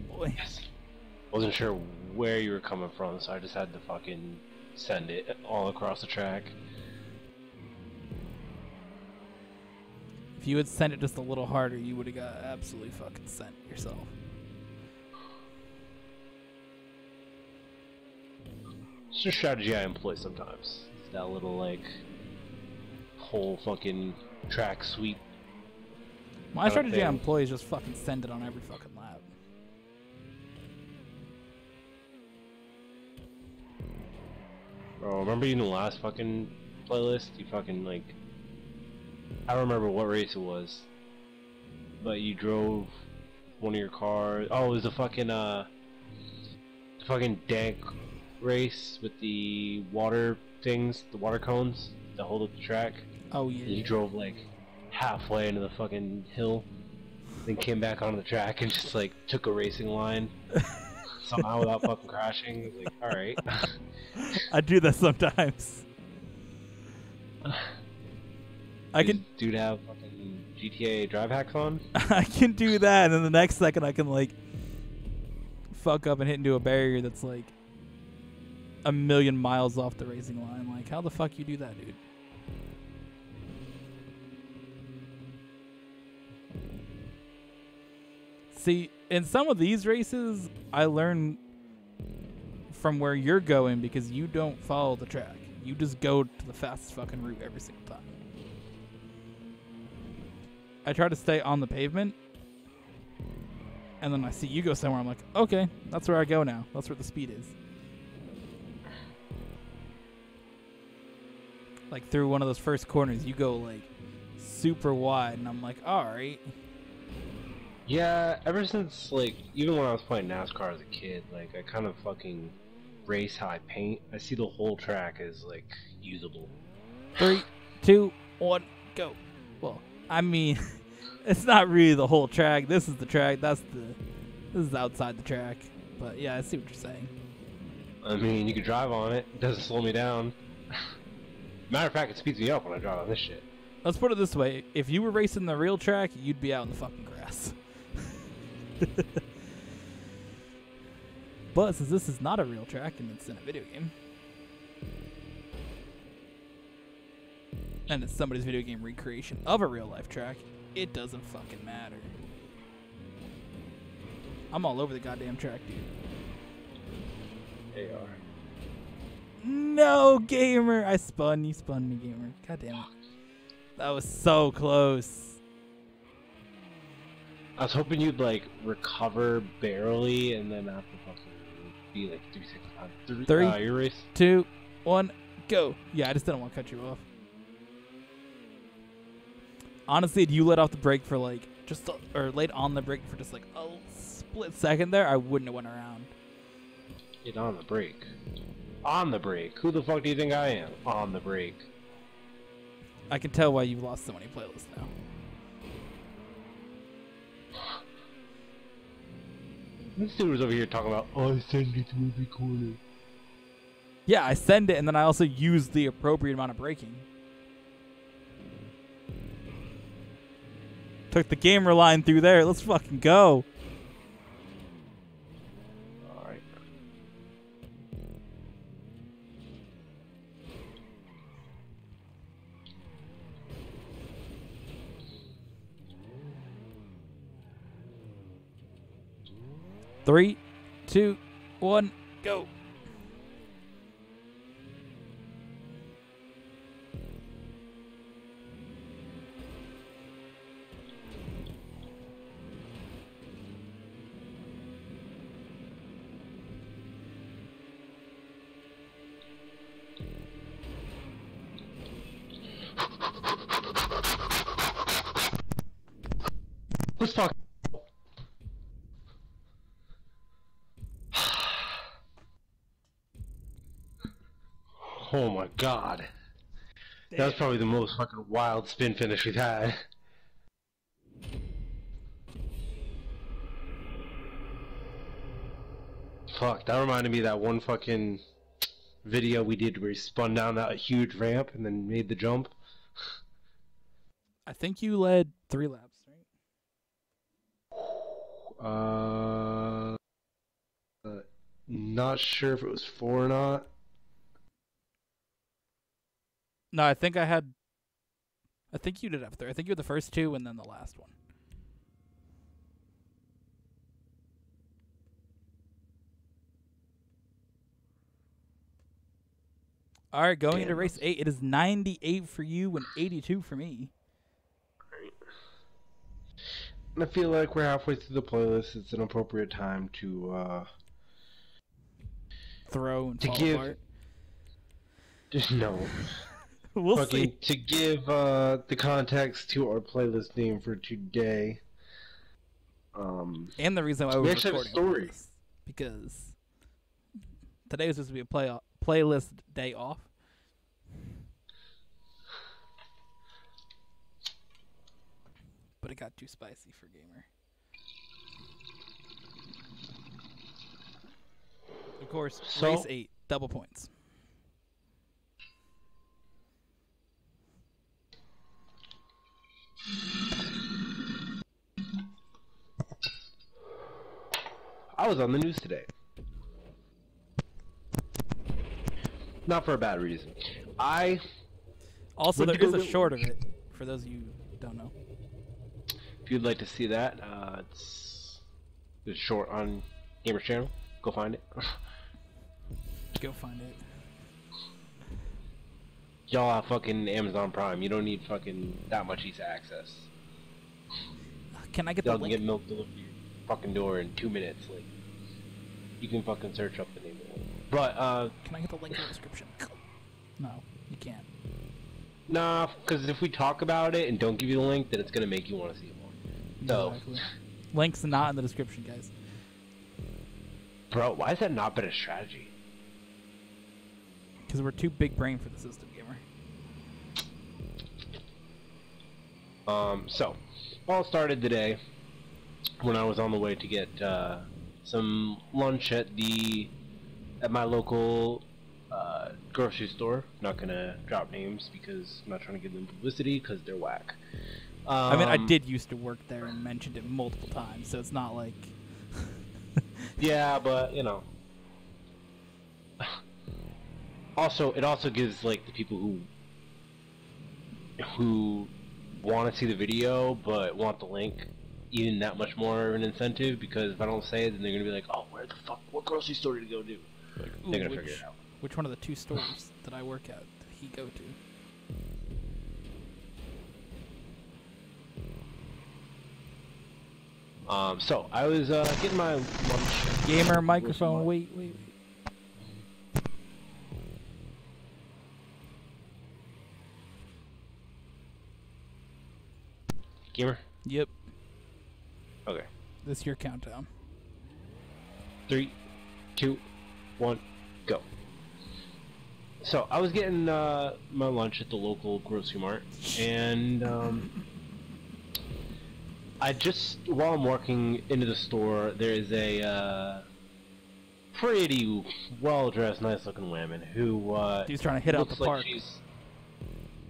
Boy. Yes. Wasn't sure where you were coming from, so I just had to fucking send it all across the track. If you had sent it just a little harder, you would have got absolutely fucking sent yourself. It's a strategy I employ sometimes. It's that little, like, whole fucking track sweep. My strategy I employ is just fucking send it on every fucking lap. Bro, remember in the last fucking playlist, you fucking, like, I don't remember what race it was, but you drove one of your cars. Oh, it was the fucking dank race with the water things, the water cones that hold up the track. Oh yeah. And you drove like halfway into the fucking hill, then came back onto the track and just like took a racing line somehow without fucking crashing. It was like, all right. I do that sometimes. I can. Dude have fucking GTA drive hacks on? I can do that, and then the next second I can like fuck up and hit into a barrier that's like a million miles off the racing line. Like, how the fuck you do that, dude? See, in some of these races, I learn from where you're going because you don't follow the track. You just go to the fastest fucking route every single time. I try to stay on the pavement, and then I see you go somewhere. I'm like, okay, that's where I go now. That's where the speed is. Like through one of those first corners, you go like super wide, and I'm like, all right. Yeah, ever since like even when I was playing NASCAR as a kid, like I kind of fucking race how I paint. I see the whole track as like usable. 3, 2, 1, go. Well, I mean, it's not really the whole track. This is the track. This is outside the track. But yeah, I see what you're saying. I mean, you can drive on it. It doesn't slow me down. Matter of fact, it speeds me up when I drive on this shit. Let's put it this way. If you were racing the real track, you'd be out in the fucking grass. But since this is not a real track and it's in a video game, and it's somebody's video game recreation of a real life track, it doesn't fucking matter. I'm all over the goddamn track, dude. They are. No, gamer! I spun. You spun me, gamer. God damn it. That was so close. I was hoping you'd like recover barely and then have to fucking be like 365. Three, Your race. 2, 1, go. Yeah, I just didn't want to cut you off. Honestly, if you let off the brake for like or laid on the brake for just like a split second there, I wouldn't have went around. Get on the brake. On the brake. Who the fuck do you think I am? On the brake. I can tell why you've lost so many playlists now. This dude was over here talking about, oh, I send it to every corner. Yeah, I send it, and then I also use the appropriate amount of braking. Took the gamer line through there. Let's fucking go. Alright. Three, 2, 1, go. Let's fuck. Oh my god. That was probably the most fucking wild spin finish we've had. Fuck, that reminded me of that one fucking video we did where he spun down that huge ramp and then made the jump. I think you led 3 laps, right? Not sure if it was 4 or not. No, I think you did have 3. I think you were the first 2 and then the last one. All right, going into race 8, it is 98 for you and 82 for me. I feel like we're halfway through the playlist. It's an appropriate time to throw and fall apart. No. We'll see. To give the context to our playlist name for today. And the reason why we're actually have a story. This, because today was supposed to be a playlist day off. But it got too spicy for Gamer. Of course, race 8, double points. I was on the news today. Not for a bad reason. Also, there is a short of it, for those of you who don't know. If you'd like to see that, it's short on Gamer's channel. Go find it. Go find it. Y'all have fucking Amazon Prime. You don't need fucking that much easy access. Can I get the link? Y'all can get milk delivered to your fucking door in 2 minutes. Like, you can fucking search up the name of it. But, can I get the link in the description? No, you can't. Nah, because if we talk about it and don't give you the link, then it's gonna make you want to see it more. So, exactly. Link's not in the description, guys. Bro, why has that not been a strategy? Because we're too big brain for the system, Gamer. So, all started today when I was on the way to get some lunch at my local grocery store. Not gonna drop names because I'm not trying to give them publicity because they're whack. I mean, I did used to work there and mentioned it multiple times, so it's not like... Yeah, but, you know. Also, it also gives, like, the people who want to see the video but want the link even that much more of an incentive, because if I don't say it, then they're going to be like, oh, where the fuck, what grocery store did he go to? Like, they're going to figure it out. Which one of the 2 stores that I work at did he go to? So I was getting my lunch. Gamer microphone. Wait. Gamer? Yep. Okay. This is your countdown. 3, 2, 1, go. So I was getting my lunch at the local grocery mart, and I just, while I'm walking into the store, there is a pretty well-dressed, nice-looking woman who She's trying to hit out the park.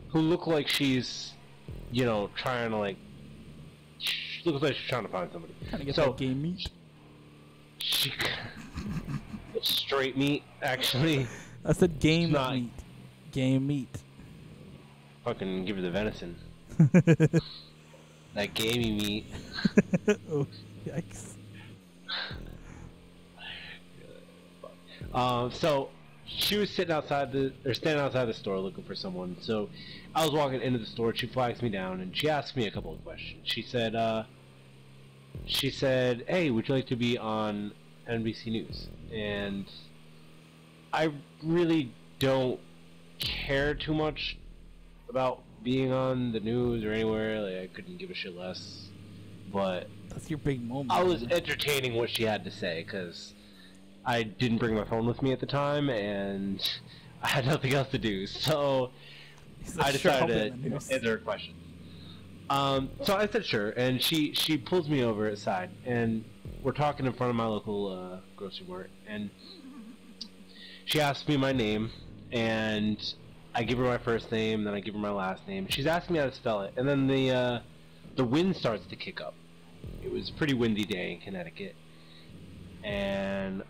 Who look like she's, you know, trying to like. Looks like she's trying to find somebody. Trying to get that game meat. She straight meat, actually. I said game not, meat. Game meat. Fucking give her the venison. That gamey meat. Oh, yikes. So she was standing outside the store looking for someone. So I was walking into the store. She flags me down and she asked me a couple of questions. She said, "Hey, would you like to be on NBC News?" And I really don't care too much about being on the news or anywhere. Like, I couldn't give a shit less. But that's your big moment. I was entertaining what she had to say because I didn't bring my phone with me at the time and I had nothing else to do. So I decided to answer her questions. So I said sure, and she pulls me over aside, and we're talking in front of my local grocery mart, and she asks me my name, and I give her my first name, then I give her my last name. She's asking me how to spell it, and then the wind starts to kick up. It was a pretty windy day in Connecticut, and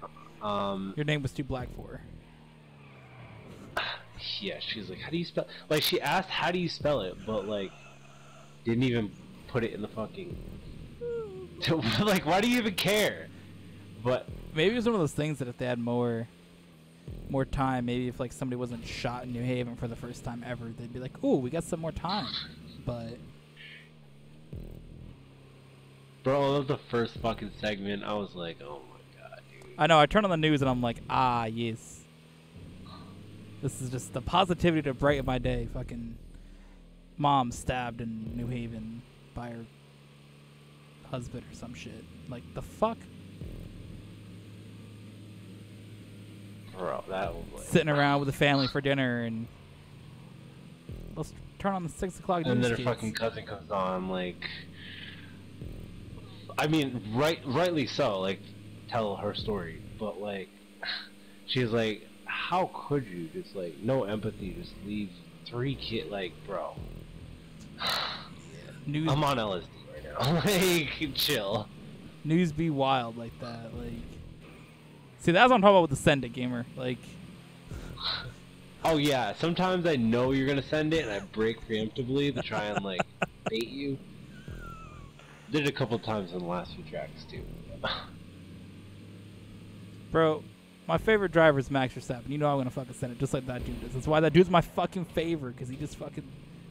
your name was too black for her. Yeah, she's like, how do you spell? Like, she asked, how do you spell it, but like, didn't even put it in the fucking. Like, why do you even care? But maybe it was one of those things that if they had more time, maybe if like somebody wasn't shot in New Haven for the first time ever, they'd be like, "Oh, we got some more time." But bro, that was the first fucking segment. I was like, oh my god, dude. I know. I turn on the news and I'm like, ah, yes. This is just the positivity to brighten my day. Fucking mom stabbed in New Haven by her husband or some shit. Like, the fuck? Bro, that was like... Sitting around with the family for dinner and... Let's turn on the 6 o'clock news. And then her kids. fucking cousin comes on, like... I mean, rightly so, like, tell her story. But, like, she's like, how could you just, like, no empathy, just leave 3 kids, like, bro. News I'm on LSD right now. Like, chill. News be wild like that. Like, see, that's what I'm talking about with the Send It Gamer. Like, oh yeah, sometimes I know you're gonna send it and I break preemptively to try and, like, bait you. Did it a couple times in the last few tracks, too. bro, my favorite driver is Max Verstappen. You know I'm gonna fucking send it just like that dude does. That's why that dude's my fucking favorite, because he just fucking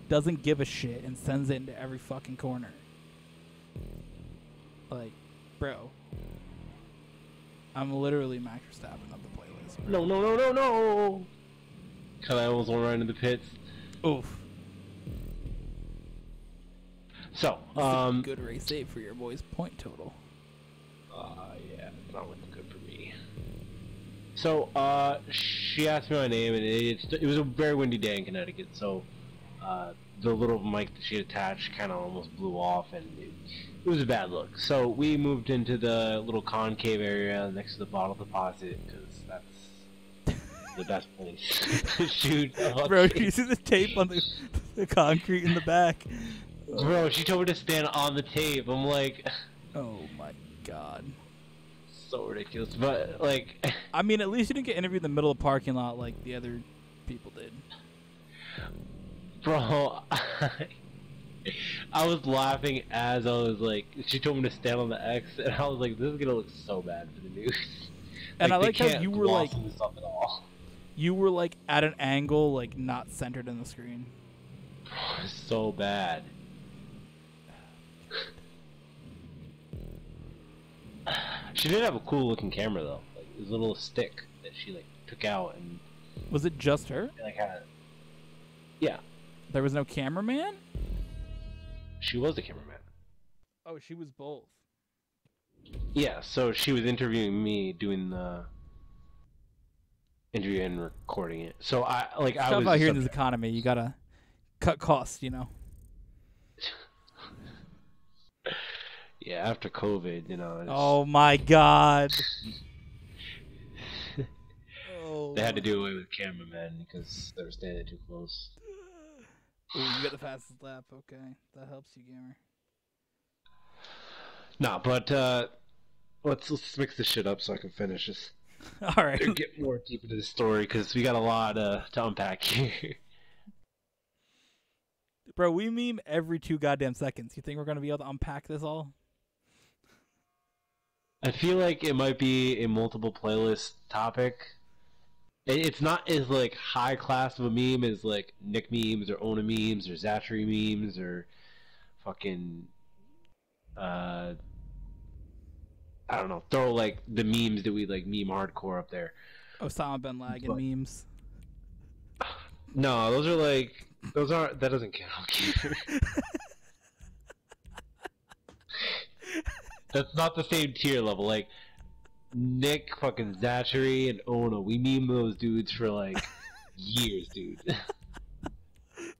doesn't give a shit and sends it into every fucking corner. Like, bro, I'm literally Max Verstappen of the playlist. Bro. No! Cause I almost went right into the pits. Oof. So, good race save for your boy's point total. Yeah, it's not looking good for me. So, she asked me my name, and it was a very windy day in Connecticut, so, the little mic that she attached kind of almost blew off, and it was a bad look. So, we moved into the little concave area next to the bottle deposit, because that's the best place to shoot. Bro, do you see the tape on the concrete in the back? Bro, she told me to stand on the tape. I'm like... Oh my god. So ridiculous, but, like... I mean, at least you didn't get interviewed in the middle of the parking lot like the other people did. Bro, I was laughing as I was like... She told me to stand on the X, and I was like, this is gonna look so bad for the news. And like, I like how you were like... this up at all. You were like at an angle, like not centered in the screen. Bro, it's so bad. She did have a cool looking camera though. Like it was a little stick that she like took out and Was it just her? like had. Yeah, There was no cameraman? she was the cameraman. Oh, she was both. Yeah, so she was interviewing me, doing the interview and recording it. So I was Stuff out here in this subject. economy, you gotta cut costs, you know. Yeah, after COVID, you know. Oh my god. Oh. They had to do away with cameramen because they were standing too close. Ooh, you got the fastest lap. Okay, that helps you, gamer. Nah, but let's mix this shit up so I can finish this. All right. And get more deep into the story because we got a lot to unpack here. Bro, we meme every 2 goddamn seconds. You think we're gonna be able to unpack this all? I feel like it might be a multiple playlist topic. It's not as like high class of a meme as like Nick memes or Ona memes or Zachary memes or fucking I don't know, throw like the memes that we like meme hardcore up there. Osama bin Laden But- memes. No, that doesn't count. That's not the same tier level. Like Nick, fucking Zachary, and Ona, we meme those dudes for like years, dude.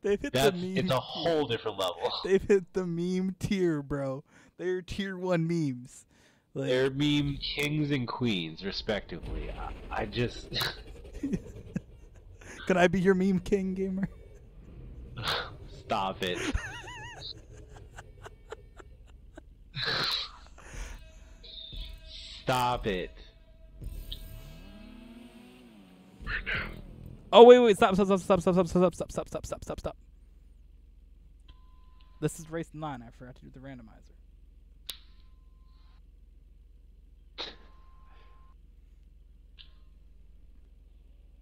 They've hit That's the meme. it's a whole different level. They've hit the meme tier, bro. They're tier 1 memes. Like, They're meme kings and queens, respectively. I just can I be your meme king, gamer? stop it. Stop it. Oh wait, stop. This is race 9. I forgot to do the randomizer.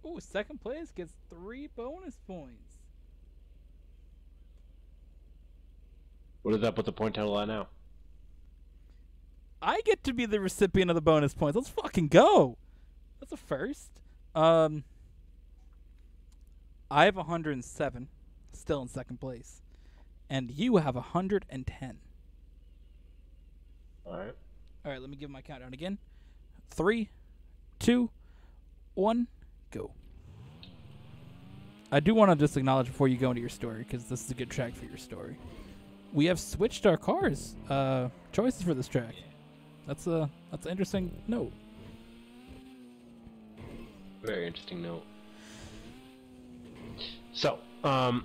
Ooh, second place gets 3 bonus points. What is up with the point total at now? I get to be the recipient of the bonus points. Let's fucking go. That's a first. I have 107, still in second place, and you have 110. All right. All right, let me give my countdown again. 3, 2, 1, go. I do want to just acknowledge before you go into your story, because this is a good track for your story. We have switched our cars choices for this track. That's an interesting note. Very interesting note. So, what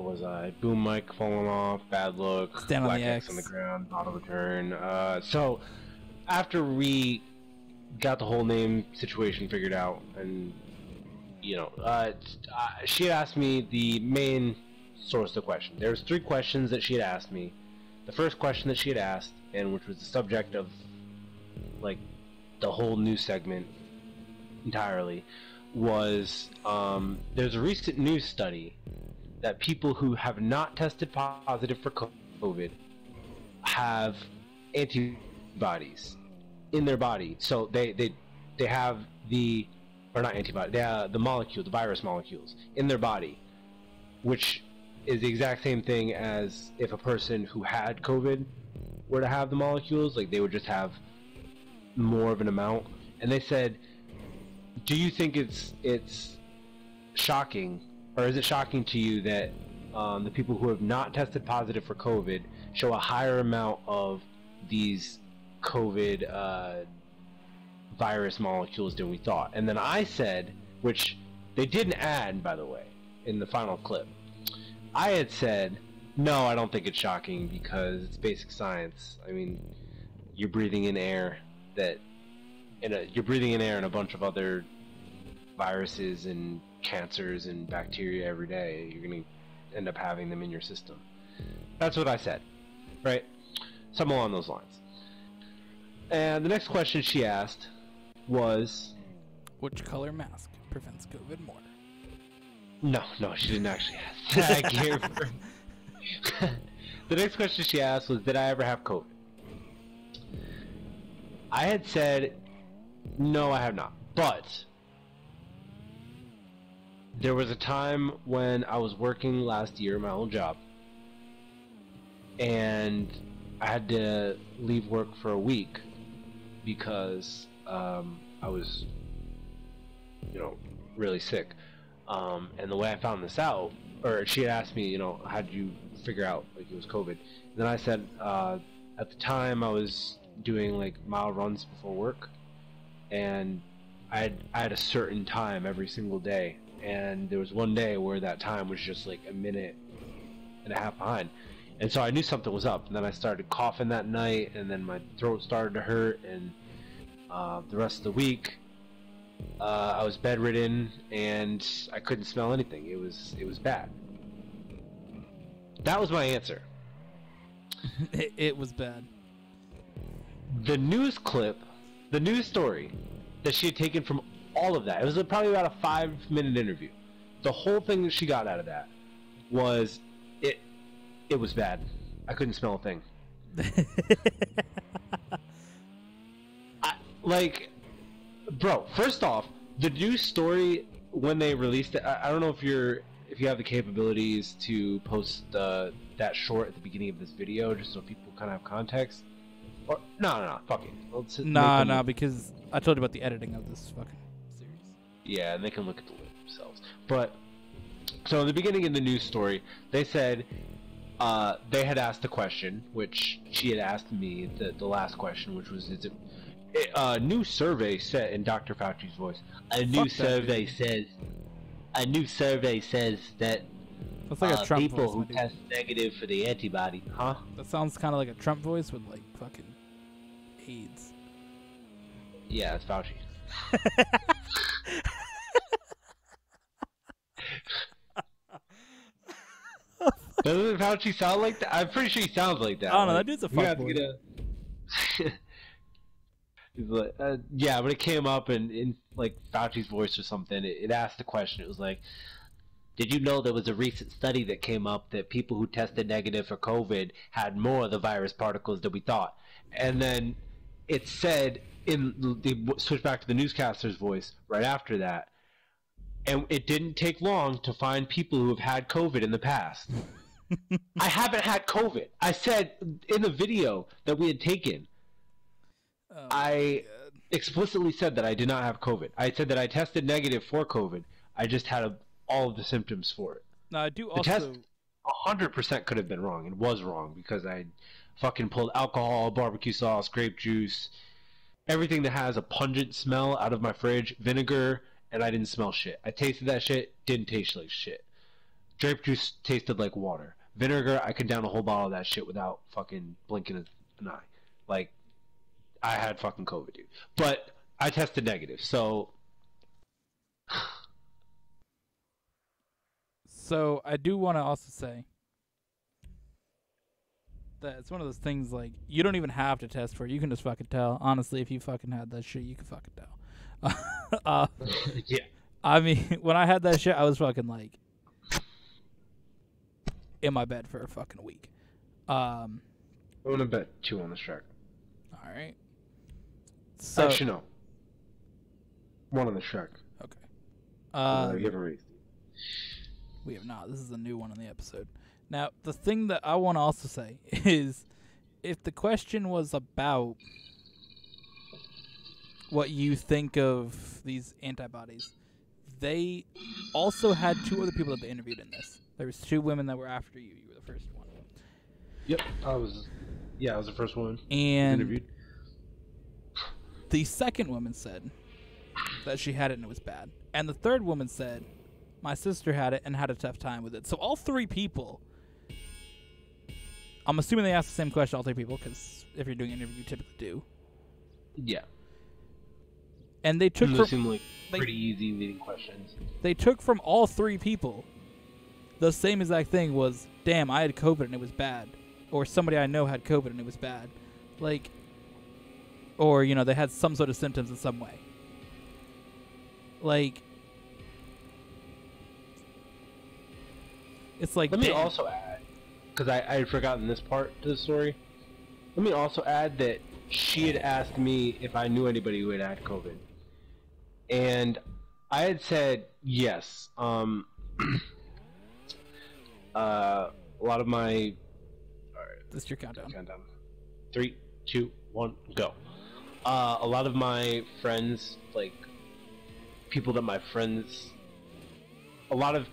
was I? Boom mic falling off, bad look, Stand on black the X X. on the ground, auto return. So, after we got the whole name situation figured out, and you know, she had asked me the main source of the question. There was 3 questions that she had asked me. The first question that she had asked, and which was the subject of like the whole news segment entirely, was there's a recent news study that people who have not tested positive for COVID have antibodies in their body. So they have the, or not antibody, they have the molecule, the virus molecules in their body, which is the exact same thing as if a person who had COVID were to have the molecules. Like they would just have more of an amount. And they said, do you think it's shocking, or is it shocking to you that the people who have not tested positive for COVID show a higher amount of these COVID virus molecules than we thought? And then I said, which they didn't add, by the way, in the final clip, I had said, no, I don't think it's shocking because it's basic science. I mean, you're breathing in air that, you're breathing in air and a bunch of other viruses and cancers and bacteria every day. You're going to end up having them in your system. That's what I said, right? Something along those lines. And the next question she asked was, Which color mask prevents COVID more? No, she didn't actually ask that. I can't remember. The next question she asked was, did I ever have COVID? I had said, no, I have not. But there was a time when I was working last year, my old job, and I had to leave work for a week because I was, really sick. And the way I found this out, or she had asked me, how did you figure out like it was COVID? And then I said, at the time I was doing like mile runs before work, and I had a certain time every single day, and there was one day where that time was just like a minute and a half behind, and so I knew something was up. And then I started coughing that night, and then my throat started to hurt, and the rest of the week I was bedridden and I couldn't smell anything. It was bad. That was my answer. It was bad. The news clip, the news story that she had taken from all of that, it was probably about a 5-minute interview. The whole thing that she got out of that was it was bad. I couldn't smell a thing. Bro, first off, the news story when they released it, I don't know if you have the capabilities to post that short at the beginning of this video, just so people kind of have context. Or no, fuck it. Nah, because I told you about the editing of this fucking series. Yeah, and they can look at the link themselves. But so in the beginning of the news story, they said they had asked the question, which she had asked me the last question, which was, is it a new survey said in Dr. Fauci's voice? A new survey says that that's like a Trump people voice, who test negative for the antibody, huh? That sounds kind of like a Trump voice with like fucking AIDS. Yeah, it's Fauci. Doesn't Fauci sound like that? I'm pretty sure he sounds like that. I don't know. That dude's a fuck boy. He's like, yeah, but it came up in like Fauci's voice or something. It asked a question. It was like, did you know there was a recent study that came up that people who tested negative for COVID had more of the virus particles than we thought? And then it said, they switched back to the newscaster's voice right after that. And it didn't take long to find people who have had COVID in the past. I haven't had COVID. I said in the video that we had taken, I explicitly said that I did not have COVID. I said that I tested negative for COVID. I just had all of the symptoms for it. Now, I do the test 100% could have been wrong, and was wrong, because I fucking pulled alcohol, barbecue sauce, grape juice, everything that has a pungent smell out of my fridge, vinegar, and I didn't smell shit. I tasted that shit, didn't taste like shit. Grape juice tasted like water. Vinegar, I could down a whole bottle of that shit without fucking blinking an eye. Like, I had fucking COVID, dude. But I tested negative, so... So, I do want to also say that it's one of those things, like, you don't even have to test for it. You can just fucking tell. Honestly, if you fucking had that shit, you can fucking tell. Yeah. I mean, when I had that shit, I was fucking, like, in my bed for a fucking week. I'm gonna bet 2 on this track. Alright. So, actually, no. 1 on the track. Okay. You haven't raised. We have not. This is a new one on the episode. Now, the thing that I want to also say is, if the question was about what you think of these antibodies, they also had 2 other people that they interviewed in this. There was 2 women that were after you. You were the first one. Yep, I was the first one and interviewed. The second woman said that she had it and it was bad. And the third woman said, my sister had it and had a tough time with it. So all 3 people, I'm assuming they asked the same question, all 3 people, because if you're doing an interview, you typically do. Yeah. And they took seem like pretty easy leading questions. They took from all 3 people the same exact thing was, damn, I had COVID and it was bad. Or somebody I know had COVID and it was bad. Like, or, they had some sort of symptoms in some way. Like, it's like... Let me also add, because I had forgotten this part to the story. Let me also add that she had asked me if I knew anybody who had had COVID, and I had said yes. A lot of my. This is your countdown. 3, 2, 1, go. A lot of my friends, like people that my friends, a lot of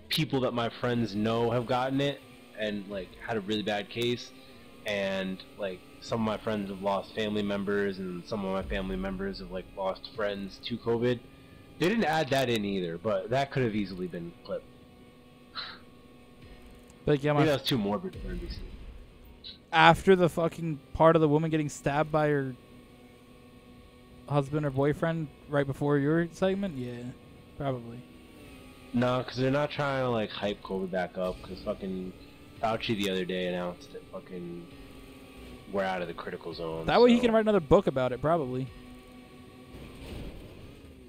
people that my friends know have gotten it and like had a really bad case, and like some of my friends have lost family members, and some of my family members have like lost friends to COVID. They didn't add that in either, but that could have easily been clipped. But yeah, Maybe that's too morbid for NBC. After the fucking part of the woman getting stabbed by her husband or boyfriend right before your segment, yeah, probably. No, because they're not trying to like hype COVID back up. Because fucking Fauci the other day announced that fucking we're out of the critical zone. That way he can write another book about it, probably.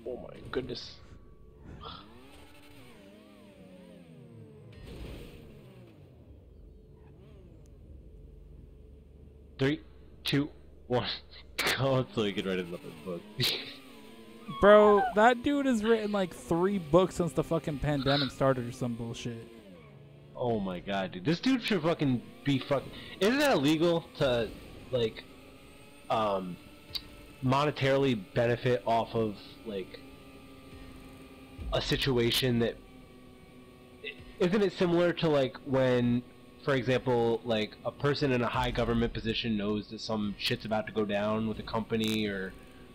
Oh my goodness. Three, 2, 1, go until he can write another book. Bro, that dude has written like 3 books since the fucking pandemic started or some bullshit. Oh my god, dude. This dude should fucking be Isn't that illegal to, like, monetarily benefit off of, like, a situation that... Isn't it similar to, like, when, for example, like, a person in a high government position knows that some shit's about to go down with a company, or,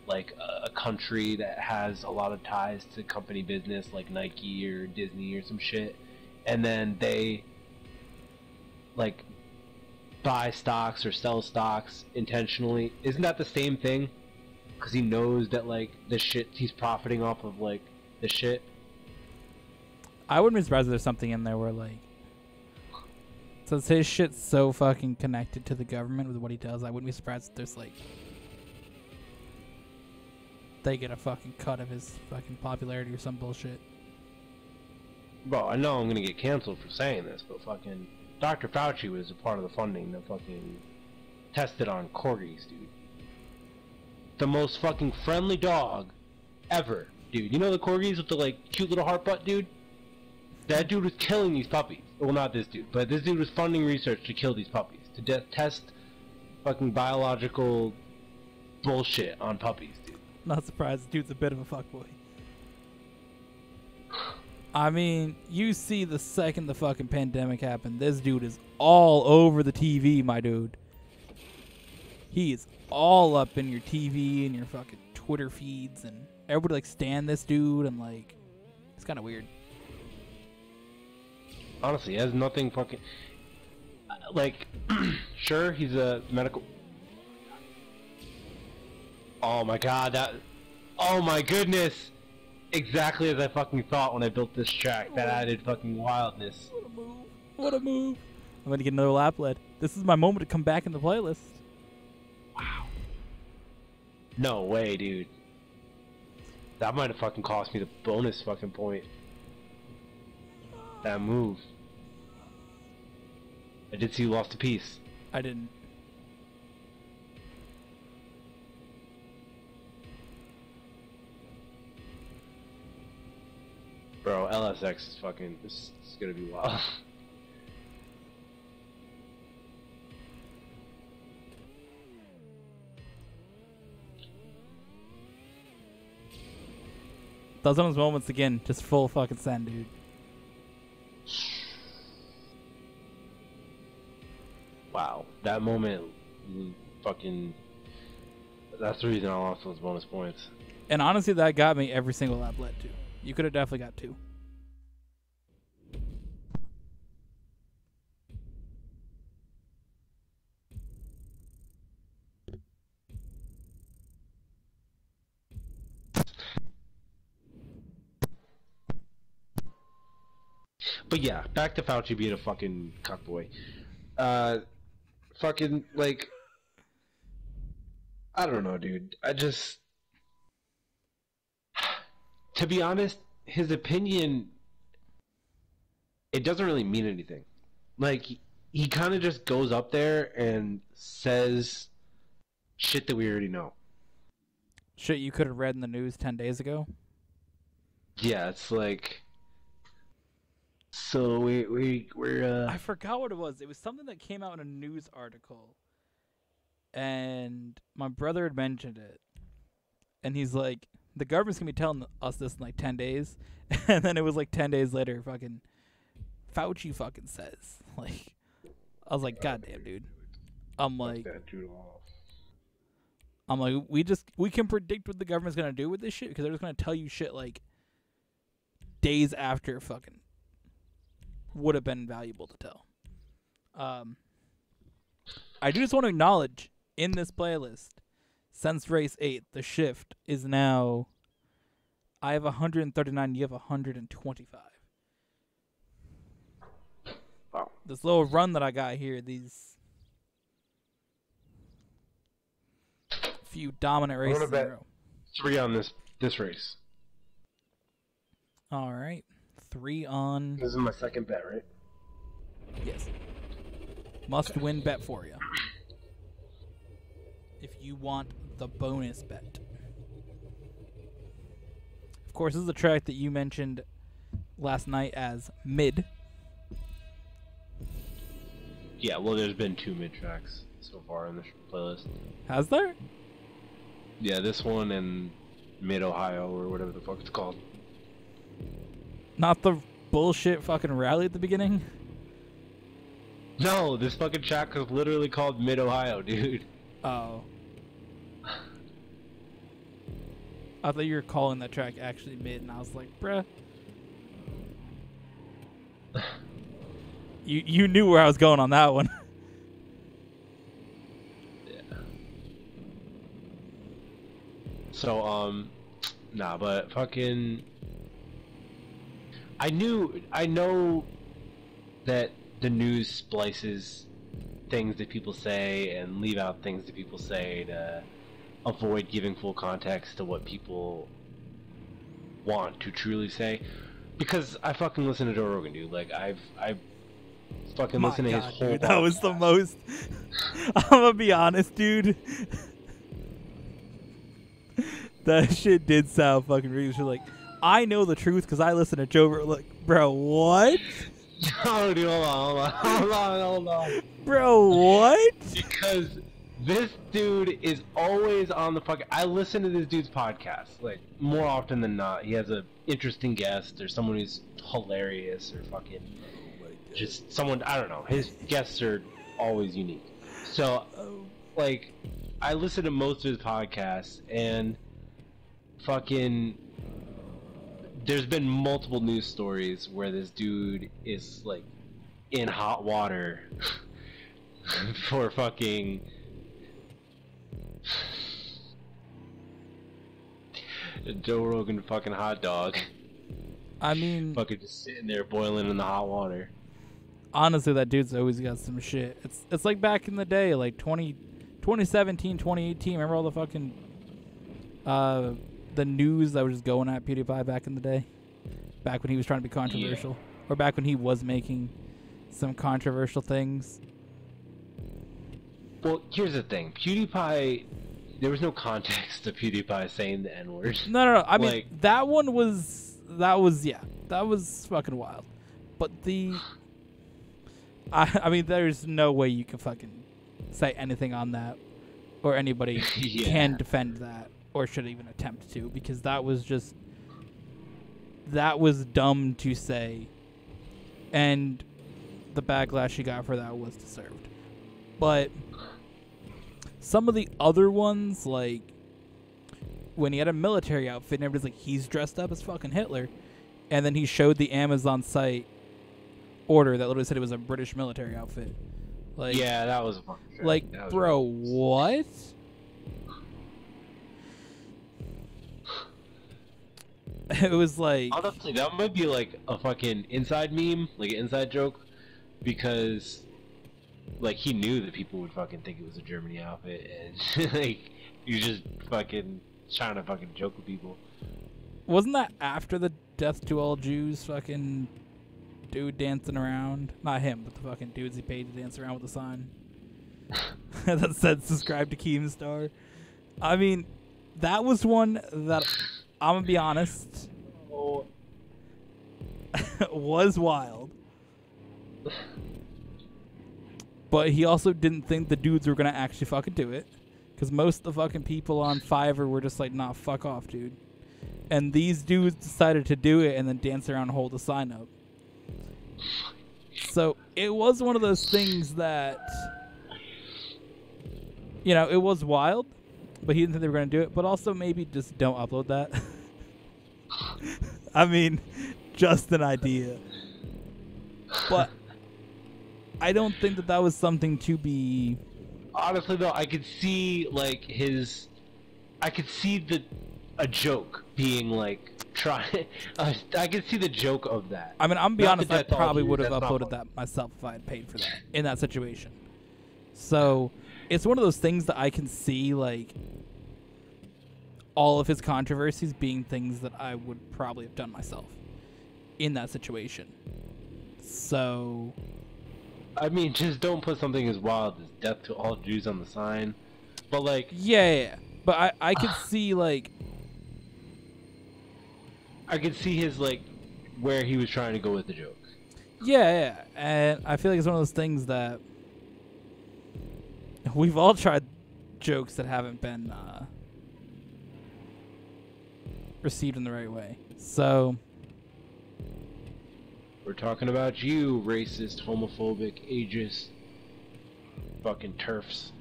like, a country that has a lot of ties to company business, like Nike or Disney or some shit, and then they, like, buy stocks or sell stocks intentionally? Isn't that the same thing? Because he knows that, like, the shit, he's profiting off of, like, the shit. I wouldn't be surprised if there's something in there where, like, since his shit's so fucking connected to the government with what he does, I wouldn't be surprised if there's, like, they get a fucking cut of his fucking popularity or some bullshit. Bro, I know I'm gonna get canceled for saying this, but fucking Dr. Fauci was a part of the funding that fucking tested on corgis, dude. The most fucking friendly dog ever, dude. You know the corgis with the, like, cute little heart butt, dude? That dude was killing these puppies. Well, not this dude, but this dude was funding research to kill these puppies, to test fucking biological bullshit on puppies, dude. Not surprised, the dude's a bit of a fuckboy. I mean, you see the second the fucking pandemic happened, this dude is all over the TV, my dude. He is all up in your TV and your fucking Twitter feeds, and everybody, like, stan this dude, and, like, it's kind of weird. Honestly, he has nothing fucking... Like, sure, he's a medical... Oh my god, that... Oh my goodness! Exactly as I fucking thought when I built this track. That added fucking wildness. What a move. What a move. I'm going to get another lap lead. This is my moment to come back in the playlist. Wow. No way, dude. That might have fucking cost me the bonus fucking point. That move. I did see you lost a piece. I didn't. Bro, LSX is fucking... This is gonna be wild. Those are those moments again, just full fucking send, dude. Wow, that moment, fucking... That's the reason I lost those bonus points. And honestly, that got me every single lap lead, too. You could have definitely got 2. But yeah, back to Fauci being a fucking cockboy. Fucking, like... I don't know, dude. I just... To be honest, his opinion... It doesn't really mean anything. Like, he kind of just goes up there and says shit that we already know. Shit you could have read in the news 10 days ago. Yeah, it's like. So we're. I forgot what it was. It was something that came out in a news article, and my brother had mentioned it, and he's like, "The government's gonna be telling us this in like 10 days," and then it was like 10 days later, fucking Fauci fucking says, like, I was like, "God damn, dude." I'm like, we can predict what the government's gonna do with this shit because they're just gonna tell you shit like days after fucking would have been valuable to tell. I do just want to acknowledge in this playlist, since race 8, the shift is now. I have 139. You have 125. Wow. This little run that I got here, these few dominant races in a row. 3 on this race. All right, 3 on. This is my second bet, right? Yes. Must win bet for you. If you want the bonus bet. Of course, this is a track that you mentioned last night as mid. Yeah, well, there's been 2 mid tracks so far in the playlist. Has there? Yeah, this one and Mid Ohio or whatever the fuck it's called. Not the bullshit fucking rally at the beginning? No, this fucking track is literally called Mid Ohio, dude. Oh. I thought you were calling that track actually mid, and I was like, bruh. You knew where I was going on that one. Yeah. So, nah, but fucking... I know that the news splices things that people say and leave out things that people say to avoid giving full context to what people want to truly say. Because I fucking listen to Joe Rogan, dude. Like, I've fucking listened to his whole dude, that was podcast. the most... I'm gonna be honest, dude. That shit did sound fucking really like... I know the truth because I listen to Joe Rogan. Like, bro, what? No, dude, hold on. Bro, what? Because this dude is always on the fucking... I listen to this dude's podcast, like, more often than not. He has a interesting guest or someone who's hilarious or fucking... just someone... I don't know. His guests are always unique. So, like, I listen to most of his podcasts, and fucking... There's been multiple news stories where this dude is, like, in hot water for fucking... Joe Rogan fucking hot dog. I mean... Fucking just sitting there boiling in the hot water. Honestly, that dude's always got some shit. It's like back in the day, like 2017, 2018. Remember all the fucking... the news that was just going at PewDiePie back in the day? Back when he was trying to be controversial. Yeah. Or back when he was making some controversial things. Well, here's the thing. PewDiePie... There was no context to PewDiePie saying the N-word. No. I mean, that one was... That was fucking wild. But the... I mean, there's no way you can fucking say anything on that. Or anybody can defend that. Or should even attempt to, because that was dumb to say, and the backlash she got for that was deserved. But some of the other ones, like when he had a military outfit and everybody's like, he's dressed up as fucking Hitler, and then he showed the Amazon site order that literally said it was a British military outfit. Like, yeah, that was a fucking like, bro, what? It was like... Honestly, that might be like a fucking inside meme, like an inside joke, because like he knew that people would fucking think it was a Germany outfit, and like he was just fucking trying to fucking joke with people. Wasn't that after the Death to All Jews fucking dude dancing around? Not him, but the fucking dudes he paid to dance around with the sign. that said subscribe to Keemstar. I mean, that was one that I'm gonna be honest was wild. But he also didn't think the dudes were gonna actually fucking do it, because most of the fucking people on Fiverr were just like, nah, fuck off, dude. And these dudes decided to do it and then dance around and hold a sign up. So it was one of those things that, you know, it was wild, but he didn't think they were going to do it. But also maybe just don't upload that. I mean, just an idea. But I don't think that that was something to be... Honestly, though, I could see, like, his... I could see a joke being, like, I could see the joke of that. I mean, I'm gonna be honest, I probably would have that's uploaded that myself if I had paid for that in that situation. So, it's one of those things that I can see, like, all of his controversies being things that I would probably have done myself in that situation. So... I mean, just don't put something as wild as death to all Jews on the sign. But, like... Yeah. But I could see, like... I could see his, like, where he was trying to go with the joke. Yeah. And I feel like it's one of those things that... We've all tried jokes that haven't been received in the right way. So... We're talking about you, racist, homophobic, ageist, fucking turfs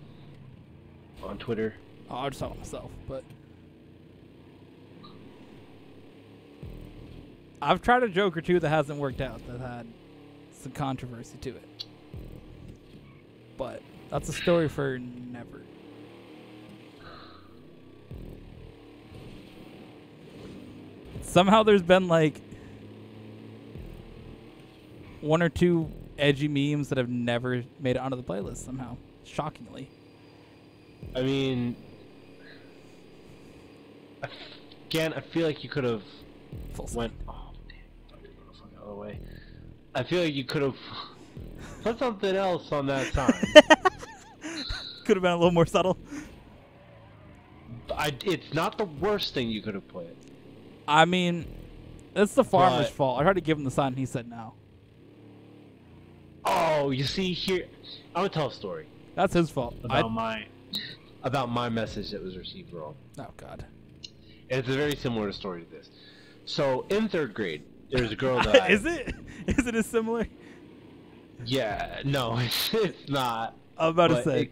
on Twitter. Oh, I'll just talk myself, but... I've tried a joke or two that hasn't worked out, that had some controversy to it. But that's a story for never. Somehow there's been, like, one or two edgy memes that have never made it onto the playlist somehow. Shockingly. I mean... Again, I feel like you could have went... Oh, damn. I'm gonna fuck out of the way. I feel like you could have put something else on that sign. Could have been a little more subtle. It's not the worst thing you could have put. I mean, it's the farmer's fault. I tried to give him the sign and he said no. Oh, you see here... I'm gonna tell a story. That's his fault. About my message that was received wrong. Oh, God. And it's a very similar story to this. So, in 3rd grade, there's a girl that Is it? Is it as similar? Yeah, no, it's not. I'm about to say.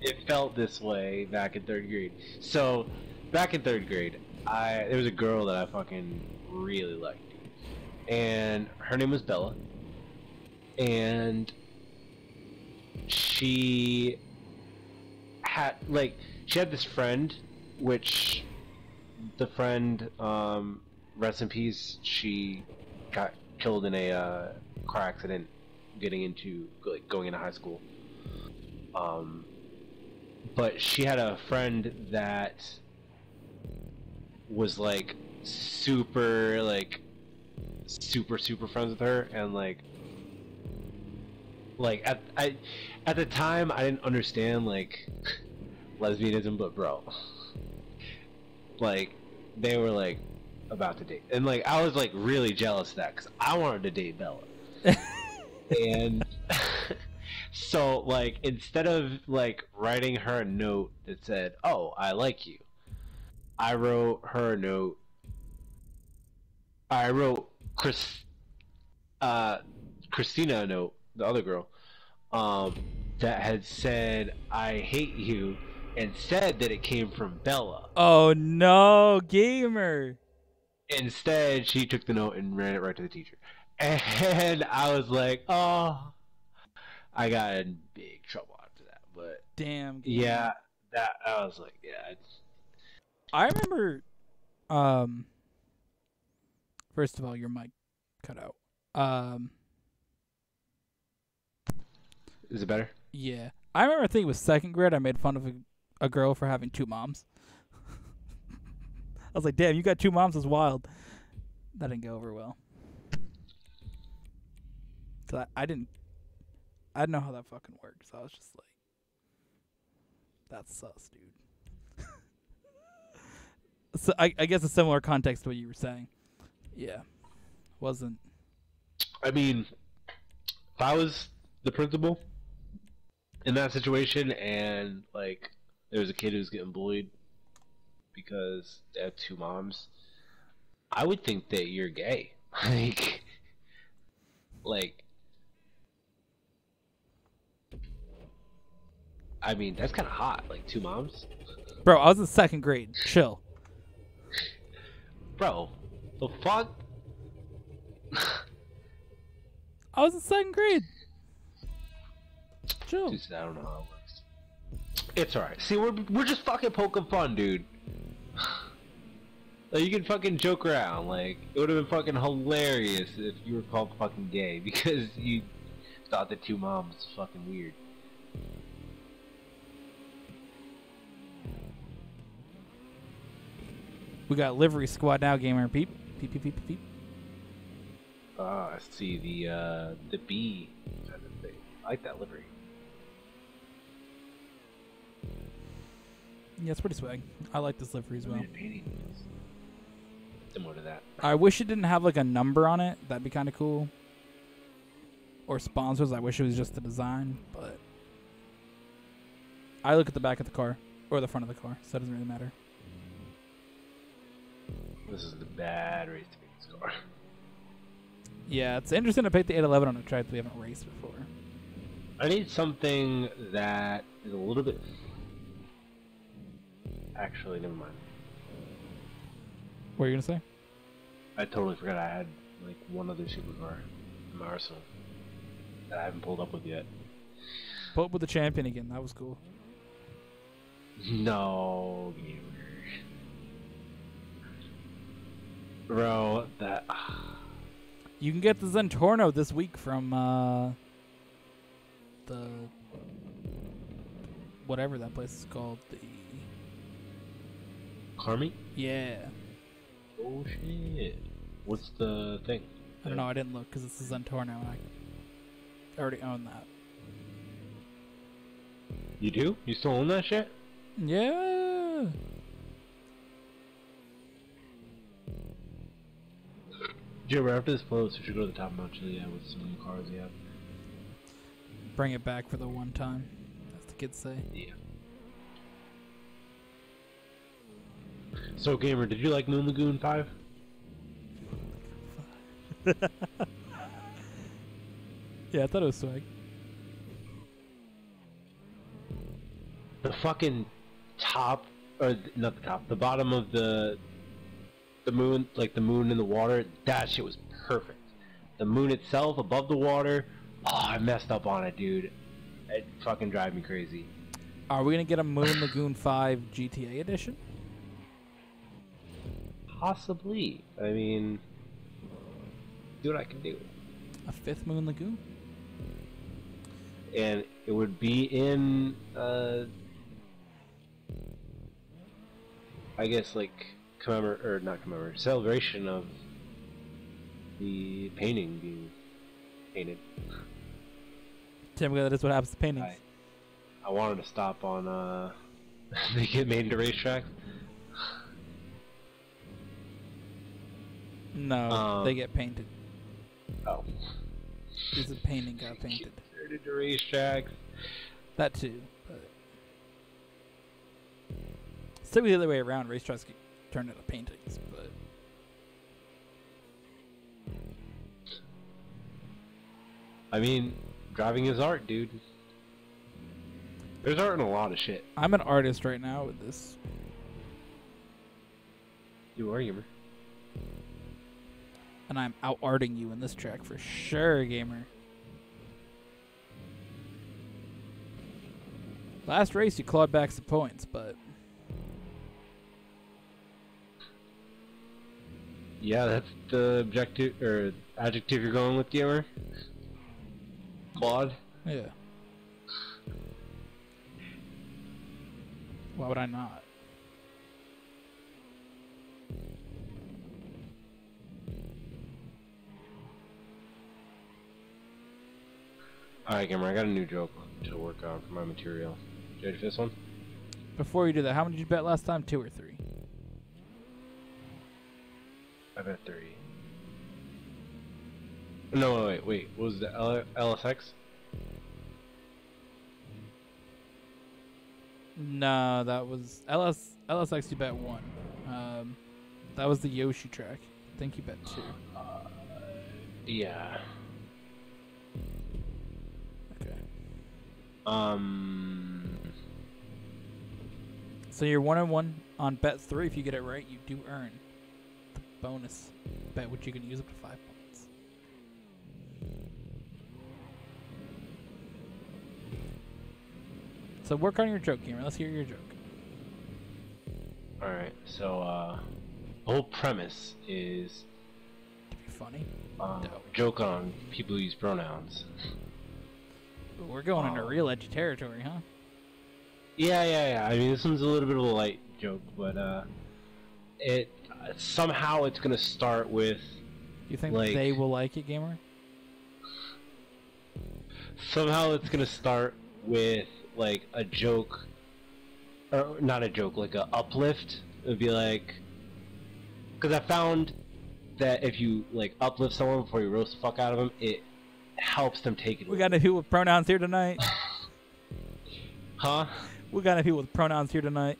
It felt this way back in 3rd grade. So, back in 3rd grade, there was a girl that I fucking really liked. And her name was Bella. And she had this friend, which the friend, rest in peace, she got killed in a car accident going into high school. But she had a friend that was like super friends with her, and at the time I didn't understand like lesbianism, but bro, like they were like about to date, and like I was like really jealous of that because I wanted to date Bella. And so like instead of like writing her a note that said, "Oh, I like you," I wrote her a note. I wrote Christina a note, the other girl, that had said, "I hate you," and said that it came from Bella. Oh no, gamer! Instead, she took the note and ran it right to the teacher. And I was like, oh, I got in big trouble after that. But damn, gamer. Yeah, that I was like, yeah. I remember, first of all, your mic cut out. Is it better? Yeah. I remember, I think it was 2nd grade, I made fun of a girl for having 2 moms. I was like, damn, you got 2 moms, that's wild. That didn't go over well. Cause I didn't know how that fucking worked, so I was just like, That's sus, dude. So I guess a similar context to what you were saying. Yeah. Wasn't. I mean, if I was the principal in that situation and, like, there was a kid who was getting bullied because they have two moms, I would think that you're gay. Like, I mean, that's kind of hot. Like, two moms? Bro, I was in 2nd grade. Chill. Bro, the fuck? I was in 2nd grade. Chill. Dude, I don't know how it works. It's alright. See, we're just fucking poking fun, dude. Like, you can fucking joke around. Like, it would have been fucking hilarious if you were called fucking gay because you thought the two moms was fucking weird. We got livery squad now, gamer. Peep. Peep, peep, peep, peep. I see the bee kind of thing. I like that livery. Yeah, it's pretty swag. I like this livery as well. Similar to that. I wish it didn't have like a number on it. That'd be kind of cool. Or sponsors. I wish it was just the design, but I look at the back of the car or the front of the car, so it doesn't really matter. This is the bad race to make this car. Yeah, it's interesting to pick the 811 on a track that we haven't raced before. I need something that is a little bit. Actually, never mind. What are you gonna say? I totally forgot I had like one other supercar in my arsenal that I haven't pulled up with yet. Pull up with the champion again. That was cool. No, gamer. Bro, that. You can get the Zentorno this week from the whatever that place is called. The Carmi? yeah. Oh shit! What's the thing? I don't know. I didn't look because it's the Zentorno, and I already own that. You do? You still own that shit? Yeah. Jimmer, after this floats, we should go to the top of Mount Chiliad with some new cars you have. Bring it back for the one time, as the kids say. Yeah. So, gamer, did you like Moon Lagoon 5? Yeah, I thought it was swag. The fucking top, or not the top, the bottom of the moon, like the moon in the water, that shit was perfect. The moon itself above the water, oh, I messed up on it, dude. It fucking drive me crazy. Are we gonna get a Moon Lagoon 5 GTA edition? Possibly. I mean, do what I can do. A 5th Moon Lagoon? And it would be in, I guess, like, celebration of the painting being painted. Typically, that is what happens to paintings. I wanted to stop on, they get made into racetracks. No, they get painted. Oh. Is a painting got painted? They're into racetracks. That too, but it's typically the other way around. Racetracks get turned into paintings, but I mean, driving is art, dude. There's art in a lot of shit. I'm an artist right now with this. You are, gamer. And I'm out-arting you in this track for sure, gamer. Last race, you clawed back some points, but Yeah, that's the objective or adjective you're going with, gamer. Clawed. yeah. Why would I not? Alright, gamer, I got a new joke to work on for my material. You ready for this one? Before you do that, how many did you bet last time? 2 or 3? I bet 3. No, wait. What was the LSX? No, that was LSX. You bet 1. That was the Yoshi track. I think you bet 2. Yeah. Okay. So you're 1-1 on bet 3. If you get it right, you do earn the bonus bet, which you can use up to 5 points. So work on your joke, gamer. Let's hear your joke. Alright, so, the whole premise is To be funny. joke on people who use pronouns. Ooh, we're going into real edgy territory, huh? Yeah. I mean, this one's a little bit of a light joke, but somehow it's gonna start with. You think like, they will like it, gamer? Somehow it's gonna start with like a joke, or not a joke, like a uplift. It'd be like, because I found that if you like uplift someone before you roast the fuck out of them, it helps them take it. We got a few with pronouns here tonight. Huh? We got a few with pronouns here tonight.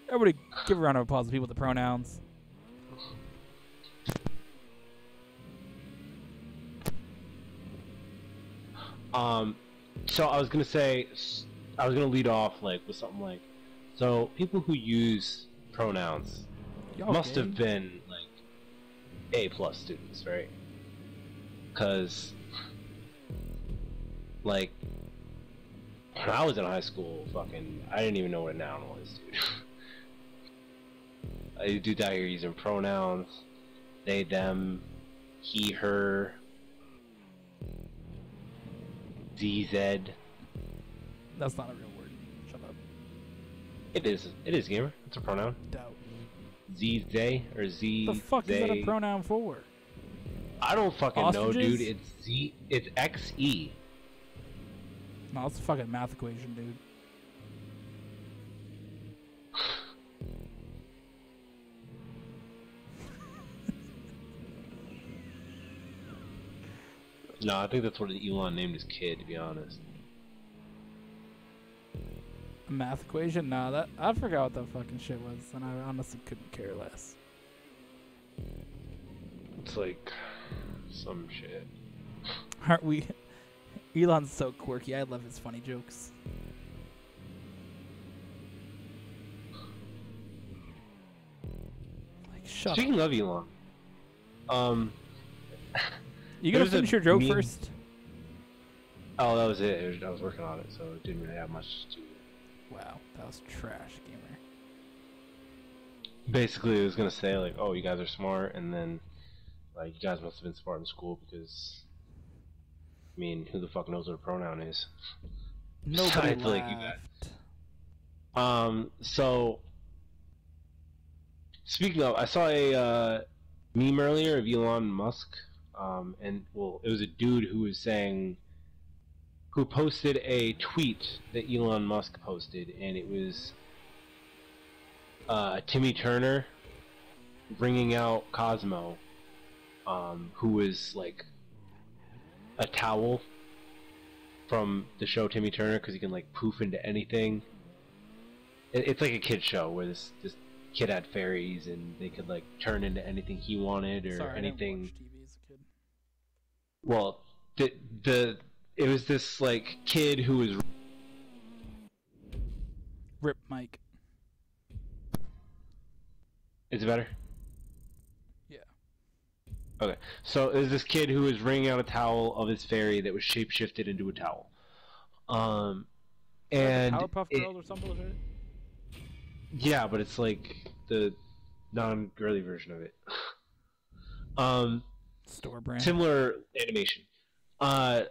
Everybody, give a round of applause to people with the pronouns. So I was gonna lead off like with something like, so people who use pronouns must have been like A+ students, right? Because like when I was in high school, I didn't even know what a noun was, dude. I do out here using pronouns, they, them, he, her, ZZ. That's not a real word. Shut up. It is, gamer. It's a pronoun. Doubt. ZZ or Z. The fuck is that a pronoun for? I don't fucking know, Ostriches? dude. It's XE. No, it's a fucking math equation, dude. No, I think that's what Elon named his kid, to be honest. A math equation? Nah, that I forgot what that fucking shit was, and I honestly couldn't care less. It's like some shit. Aren't we? Elon's so quirky. I love his funny jokes. Like, shut up. Speaking of Elon, You gonna there's finish a your joke meme- first? Oh, that was it. I was working on it, so it didn't really have much to. Wow, that was trash, gamer. Basically, it was gonna say like, "Oh, you guys are smart," and then like, "You guys must have been smart in school because." I mean, who the fuck knows what a pronoun is? Nobody Besides, laughed. like, you guys. So speaking of, I saw a meme earlier of Elon Musk, and well, it was a dude who posted a tweet that Elon Musk posted, and it was Timmy Turner bringing out Cosmo, who was like a towel from the show Timmy Turner, because he can like poof into anything. It's like a kid's show where this kid had fairies and they could like turn into anything he wanted or Sorry, anything. I didn't watch TV as a kid. Well, it was this like kid who was. Rip Mike. Is it better? Yeah. Okay, so there's this kid who was wringing out a towel of his fairy that was shapeshifted into a towel. And Like Powerpuff Girls or something like that? yeah, but it's like the non-girly version of it. Store brand. Similar animation. I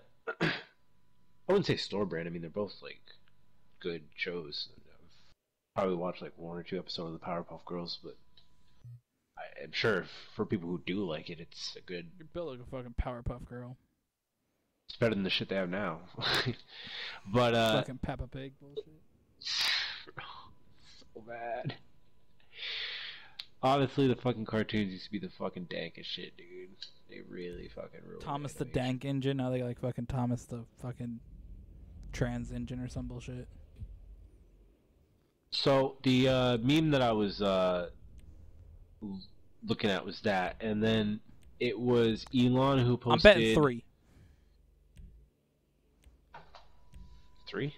wouldn't say store brand. I mean, they're both like good shows. I've probably watched like 1 or 2 episodes of the Powerpuff Girls, but I'm sure for people who do like it, it's a good. You're built like a fucking Powerpuff Girl. It's better than the shit they have now. But Fucking Peppa Pig bullshit. bad. Honestly, the fucking cartoons used to be the fucking dankest shit, dude. They really fucking ruined Thomas the animation. Dank Engine. Now they got like fucking Thomas the fucking Trans Engine or some bullshit. So the meme that I was looking at was that, and then it was Elon who posted. I'm betting 3. 3?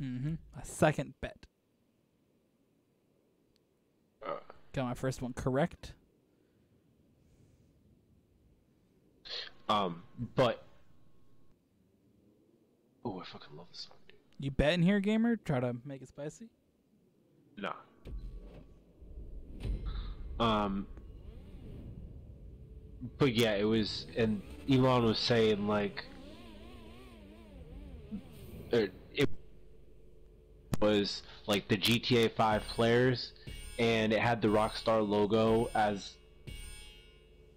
A second bet. Got my first one correct. But oh, I fucking love this song, dude. You betting here, gamer? Try to make it spicy. Nah. But yeah, it was, and Elon was saying like, it was like the GTA 5 players, and it had the Rockstar logo as,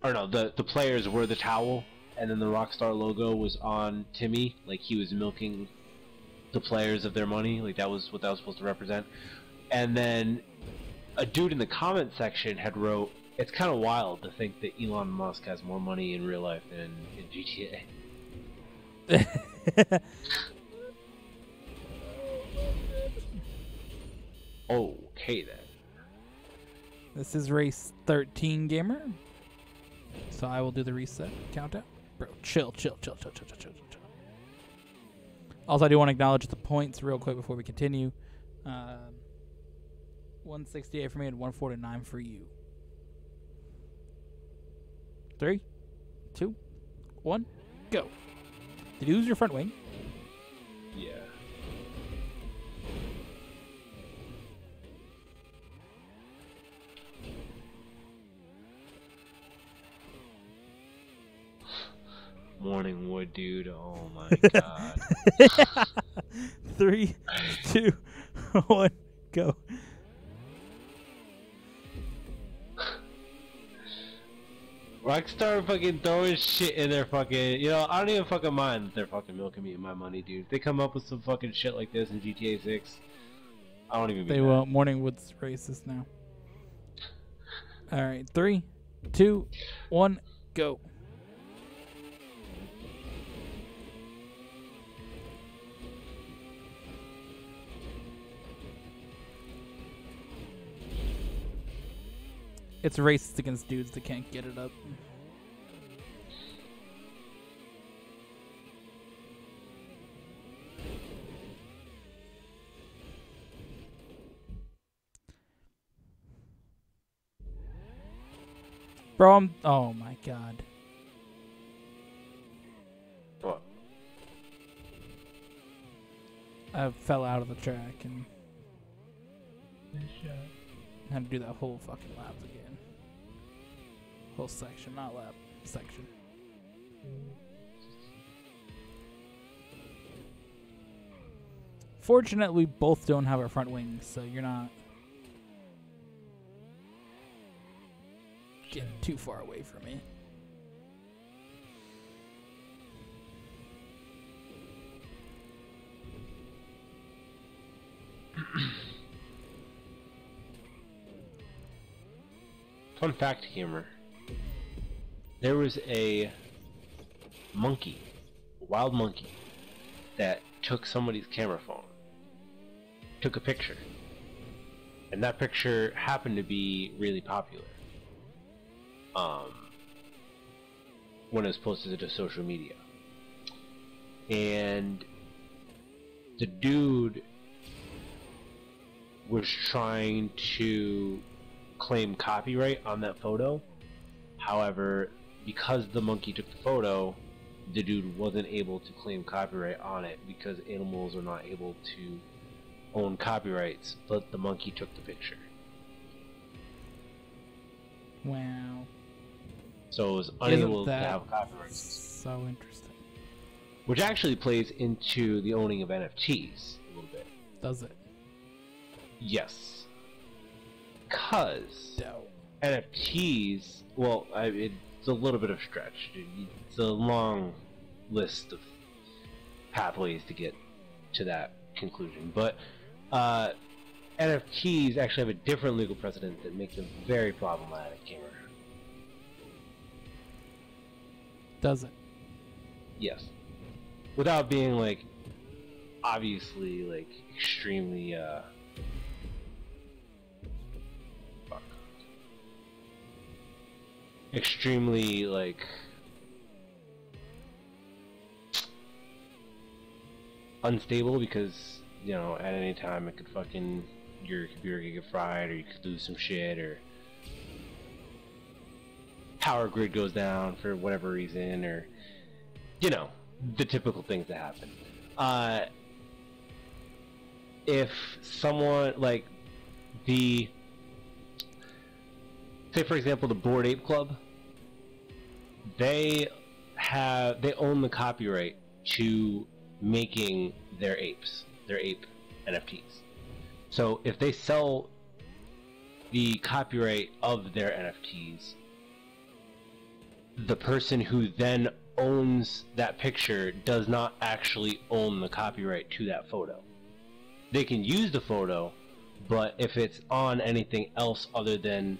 or no, the players were the towel, and then the Rockstar logo was on Timmy, like he was milking the players of their money, like that was what that was supposed to represent. And then a dude in the comment section had wrote, "It's kind of wild to think that Elon Musk has more money in real life than in GTA." Okay then. This is race 13, gamer. So I will do the reset countdown. Bro, chill. Also, I do want to acknowledge the points real quick before we continue. 168 for me and 149 for you. 3, 2, 1, go. Did you lose your front wing? Yeah. Morning wood, dude. Oh my god. 3, 2, 1, go. Rockstar fucking throwing shit in their fucking, you know, I don't even fucking mind that they're fucking milking me and my money, dude. If they come up with some fucking shit like this in GTA 6, I don't even be They mad. will. Morningwood's racist now. Alright, 3, 2, 1, go. It's racist against dudes that can't get it up. Bro, oh my god. What? I fell out of the track and had to do that whole fucking lap again. Whole section, not lap, section. Fortunately, we both don't have our front wings, so you're not getting too far away from me. Fun fact, gamer. There was a monkey, a wild monkey, that took somebody's camera phone, took a picture, and that picture happened to be really popular when it was posted to social media. And the dude was trying to claim copyright on that photo. However, because the monkey took the photo, the dude wasn't able to claim copyright on it because animals are not able to own copyrights, but the monkey took the picture. Wow. So it was unable Isn't to that have copyrights. so interesting? Which actually plays into the owning of NFTs a little bit. Does it? Yes. Because Dope. NFTs, well, it's a little bit of a stretch. It's a long list of pathways to get to that conclusion. But NFTs actually have a different legal precedent that makes them very problematic, gamer. Does it? Yes. Without being, like, obviously, like, extremely, fuck. Extremely, like, unstable, because, you know, at any time it could fucking, your computer could get fried, or you could lose some shit, or power grid goes down for whatever reason, or, you know, the typical things that happen. If someone, like, say for example the Bored Ape Club, they own the copyright to making their ape NFTs. So if they sell the copyright of their NFTs, the person who then owns that picture does not actually own the copyright to that photo. They can use the photo, but if it's on anything else other than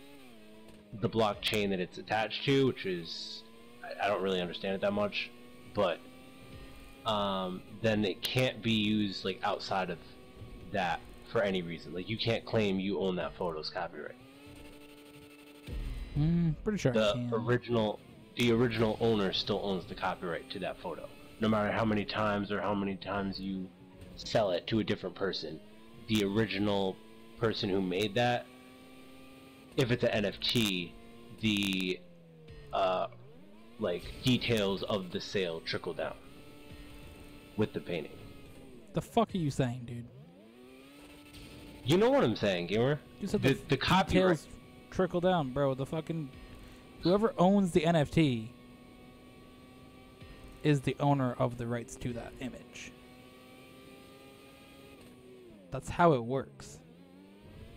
the blockchain that it's attached to, which is, I don't really understand it that much, but then it can't be used, like, outside of that for any reason. Like, you can't claim you own that photo's copyright. Pretty sure The original owner still owns the copyright to that photo, no matter how many times you sell it to a different person. The original person who made that, if it's an NFT, the like, details of the sale trickle down with the painting. The fuck are you saying, dude? You know what I'm saying, gamer? You said the copyright details trickle down, bro. The fucking whoever owns the NFT is the owner of the rights to that image. That's how it works.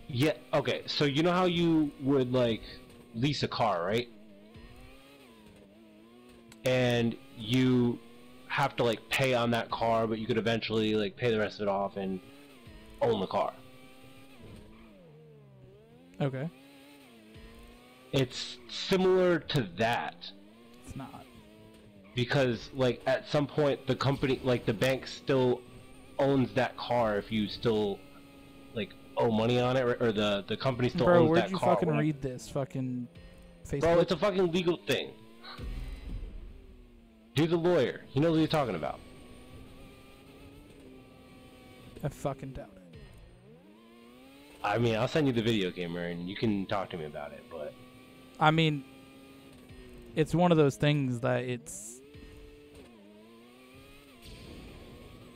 Yeah, okay, so you know how you would, like, lease a car, right? And you have to, like, pay on that car, but you could eventually, like, pay the rest of it off and own the car. Okay. It's similar to that. It's not. Because, like, at some point, the company, like, the bank still owns that car if you still, like, owe money on it, or the company still owns that car. Bro, where'd you fucking read this? Fucking Facebook? Bro, it's a fucking legal thing. Dude's a lawyer. He knows what he's talking about. I fucking doubt it. I mean, I'll send you the video, gamer, and you can talk to me about it, but... I mean, it's one of those things that it's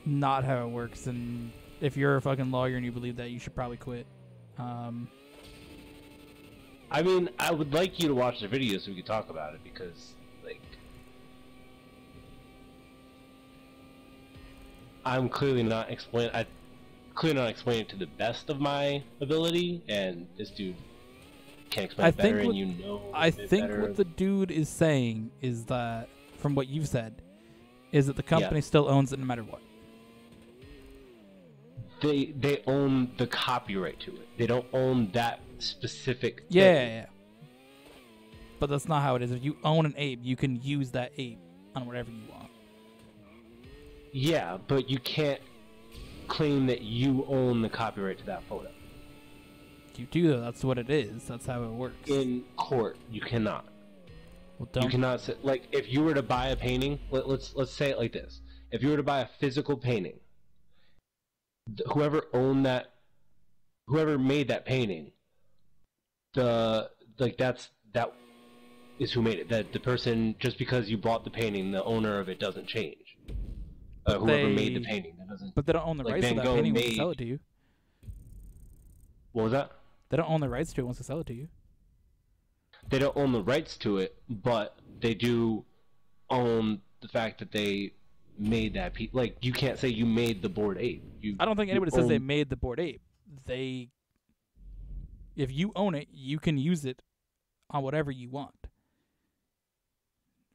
not how it works, and if you're a fucking lawyer and you believe that, you should probably quit. I mean, I would like you to watch the video so we can talk about it, because, like, I'm clearly not explaining it to the best of my ability, and this dude can't explain it better, and you know I think better. what the dude is saying is that, from what you've said, is that the company still owns it no matter what. They own the copyright to it. They don't own that specific thing. Yeah. But that's not how it is. If you own an ape, you can use that ape on whatever you want. Yeah, but you can't claim that you own the copyright to that photo. You do, though. That's what it is. That's how it works. In court, you cannot. Well, don't. You cannot say, like, if you were to buy a painting, let's say it like this. If you were to buy a physical painting, whoever made that painting, that is who made it. That the person, just because you bought the painting, the owner of it doesn't change. Whoever made the painting, that doesn't. But they don't own the rights to that painting once they sell it to you. What was that? They don't own the rights to it once they sell it to you. They don't own the rights to it, but they do own the fact that they made that piece. Like, you can't say you made the Bored Ape. I don't think anybody says they made the Bored Ape. If you own it, you can use it on whatever you want.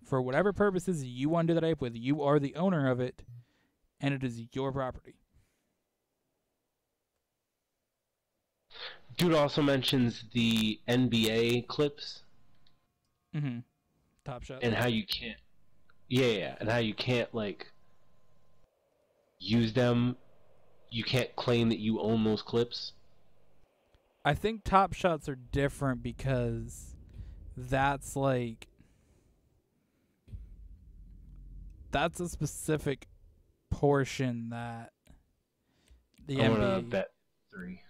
For whatever purposes you want to do that ape with, you are the owner of it, and it is your property. Dude also mentions the NBA clips Mm-hmm. Top Shot. and how you can't. Yeah, and how you can't like use them. You can't claim that you own those clips. I think Top Shots are different because that's like that's a specific portion that the I NBA. want to bet 3.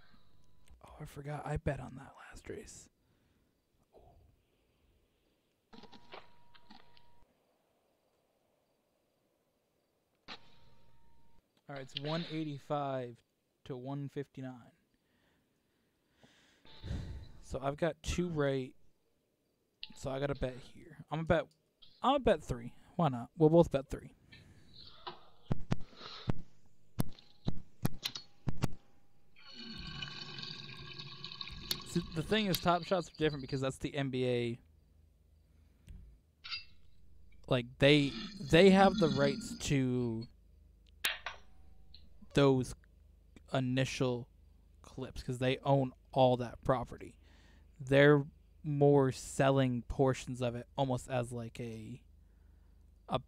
Oh, I forgot. I bet on that last race. All right, it's 185 to 159. So I've got 2 right. So I got to bet here. I'm gonna bet 3. Why not? We'll both bet 3. See, the thing is, Top Shots are different because that's the NBA. Like they have the rights to those initial clips because they own all that property. They're more selling portions of it almost as like a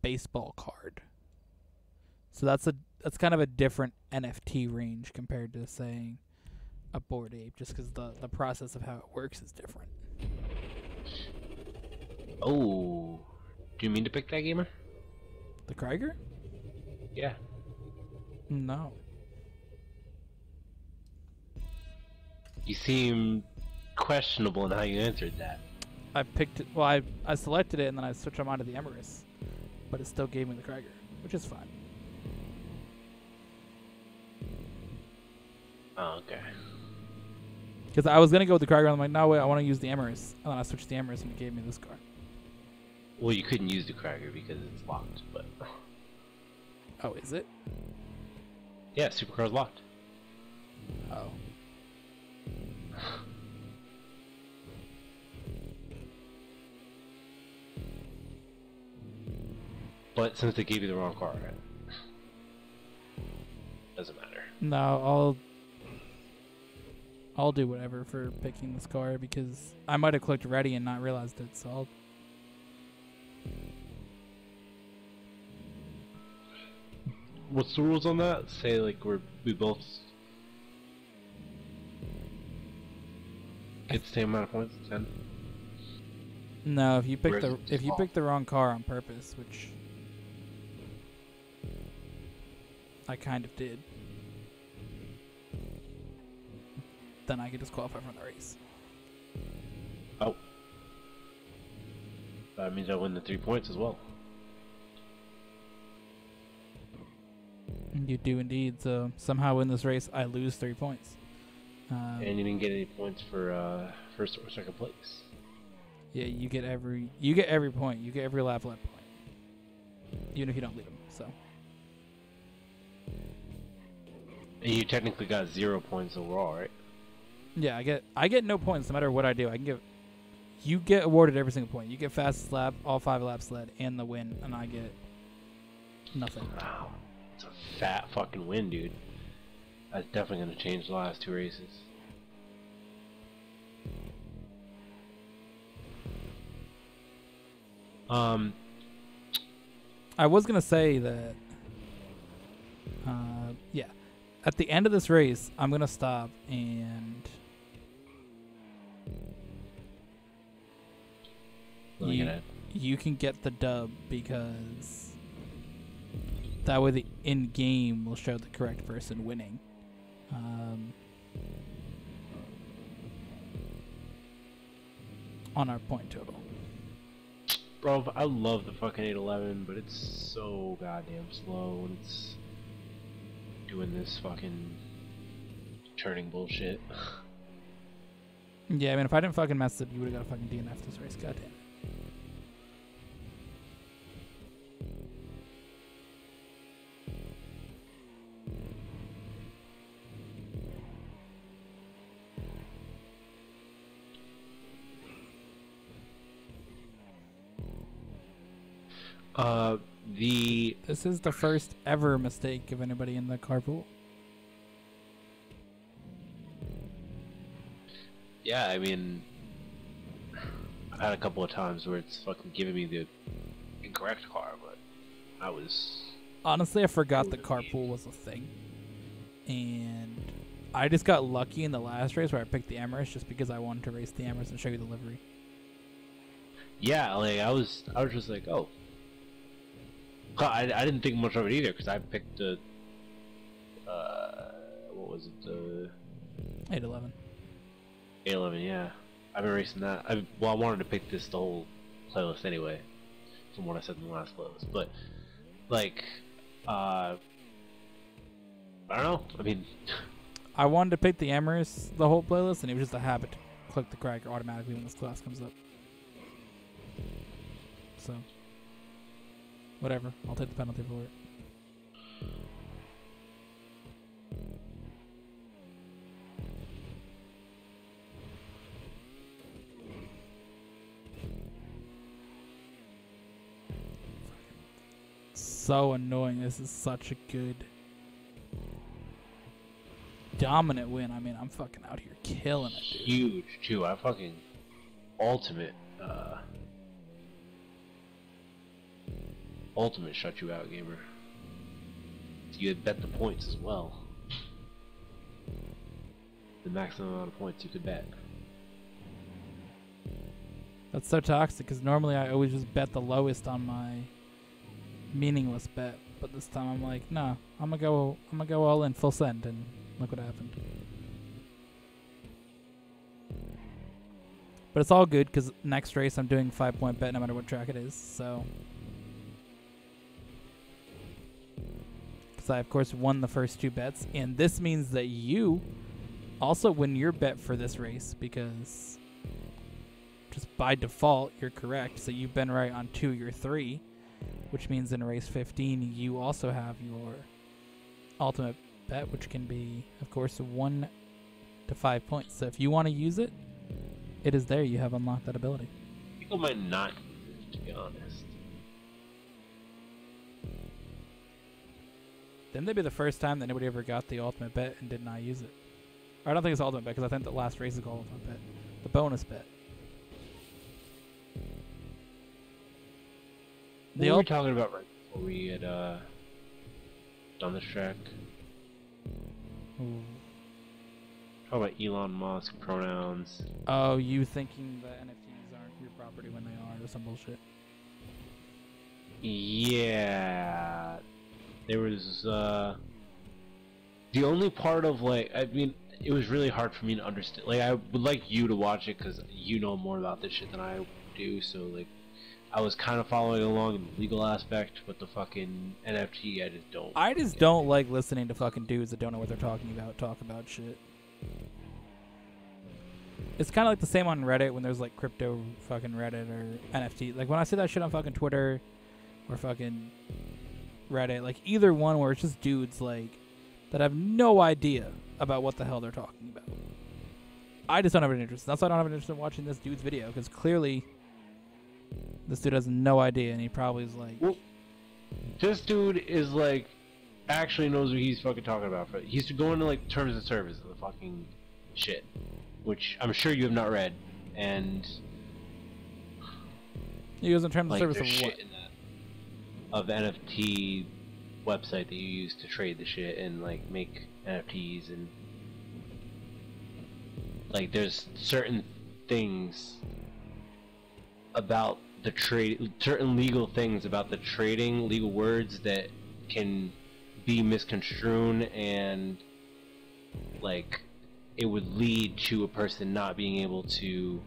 baseball card. So that's kind of a different NFT range compared to saying a Bored Ape, just because the process of how it works is different. Oh, do you mean to pick that gamer? The Krieger? Yeah. No. You seem questionable in how you answered that. I picked it. Well, I selected it and then I switched them onto the Emerus, but it still gave me the Krieger, which is fine. Oh, okay. Because I was gonna go with the Krieger, and I'm like, no wait, I want to use the Emerus, and then I switched the Emerus and it gave me this car. Well, you couldn't use the Krieger because it's locked, but Oh, is it? yeah, Supercar's locked. Oh. But since they gave you the wrong car, right? Doesn't matter. No, I'll do whatever for picking this car because I might have clicked ready and not realized it. So I'll. What's the rules on that? Say like we both get the same amount of points, 10. No, if you pick Where's the it pick the wrong car on purpose, which I kind of did, then I get disqualified from the race. Oh, that means I win the 3 points as well. You do indeed. So somehow in this race, I lose 3 points. And you didn't get any points for first or second place. Yeah, you get every point. You get every lap led point, even if you don't lead them. So. And you technically got 0 points overall, right? Yeah, I get no points no matter what I do. You get awarded every single point. You get fastest lap, all 5 laps led, and the win, and I get nothing. Wow, it's a fat fucking win, dude. That's definitely gonna change the last 2 races. I was gonna say that. Yeah, at the end of this race, I'm gonna stop and. You can get the dub because that way the in-game will show the correct person winning. On our point total. Bro, I love the fucking 811, but it's so goddamn slow when it's doing this fucking turning bullshit. Yeah, I mean, if I didn't fucking mess up, you would have got a fucking DNF this race. Goddamn it. This is the first ever mistake of anybody in the carpool. Yeah, I mean, I've had a couple of times where it's fucking giving me the incorrect car, but I was... Honestly, I forgot that carpool was a thing. And I just got lucky in the last race where I picked the Emirates just because I wanted to race the Emirates and show you the livery. Yeah, like, I was just like, oh. I didn't think much of it either, because I picked the... what was it, the... 811. 811, yeah. I've been racing that. I wanted to pick the whole playlist anyway, from what I said in the last playlist. But, like, I don't know. I mean, I wanted to pick the Emirates, the whole playlist, and it was just a habit to click the cracker automatically when this class comes up. So, whatever. I'll take the penalty for it. So annoying. This is such a good dominant win. I mean, I'm fucking out here killing it, dude. Huge, too. I fucking ultimate shut you out, gamer. You had bet the points as well. The maximum amount of points you could bet. That's so toxic because normally I always just bet the lowest on my meaningless bet, but this time I'm like, nah, I'm gonna go all in full send, and look what happened. But it's all good because next race I'm doing 5-point bet no matter what track it is. So, because I of course won the first 2 bets, and this means that you also win your bet for this race because just by default you're correct. So you've been right on 2, you're 3. Which means in race 15, you also have your ultimate bet, which can be, of course, 1 to 5 points. So if you want to use it, it is there. You have unlocked that ability. People might not use it, to be honest. Then they'd be the first time that anybody ever got the ultimate bet and did not use it. Or I don't think it's the ultimate bet, because I think the last race is called ultimate bet. The bonus bet. What were we talking about right before we had done this track? Ooh. Talk about Elon Musk pronouns. Oh, you thinking that NFTs aren't your property when they are, or some bullshit. Yeah. There was the only part of, like, I mean, it was really hard for me to understand. Like, I would like you to watch it because you know more about this shit than I do, so, like, I was kind of following along in the legal aspect, but the fucking NFT, I just don't. I just don't like listening to fucking dudes that don't know what they're talking about talk about shit. It's kind of like the same on Reddit when there's like crypto fucking Reddit or NFT. Like when I see that shit on fucking Twitter or fucking Reddit, like either one where it's just dudes like that have no idea about what the hell they're talking about. I just don't have an interest. That's why I don't have an interest in watching this dude's video, because clearly this dude has no idea, and he probably is like... Well, this dude is like, actually knows what he's fucking talking about. He's going into like terms of service of the fucking shit, which I'm sure you have not read, and... He goes in terms of service of shit what? In that, of the NFT website that you use to trade the shit and like make NFTs, and like there's certain things about the trade, certain legal things about the trading, legal words that can be misconstrued, and like it would lead to a person not being able to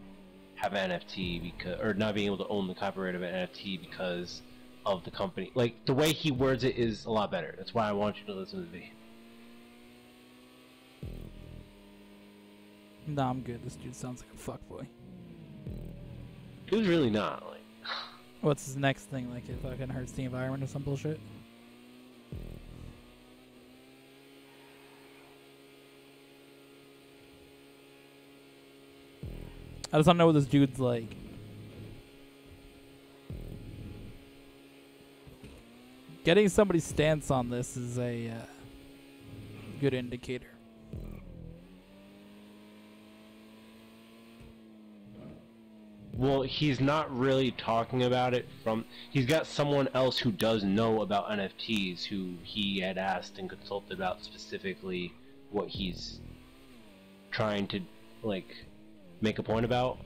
have an NFT because, or not being able to own the copyright of an NFT because of the company. Like the way he words it is a lot better. That's why I want you to listen to the video. Nah, I'm good. This dude sounds like a fuckboy. He was really not, like... What's his next thing? Like it fucking hurts the environment or some bullshit? I just don't know what this dude's like. Getting somebody's stance on this is a good indicator. Well, he's not really talking about it from... He's got someone else who does know about NFTs who he had asked and consulted about specifically what he's trying to, like, make a point about.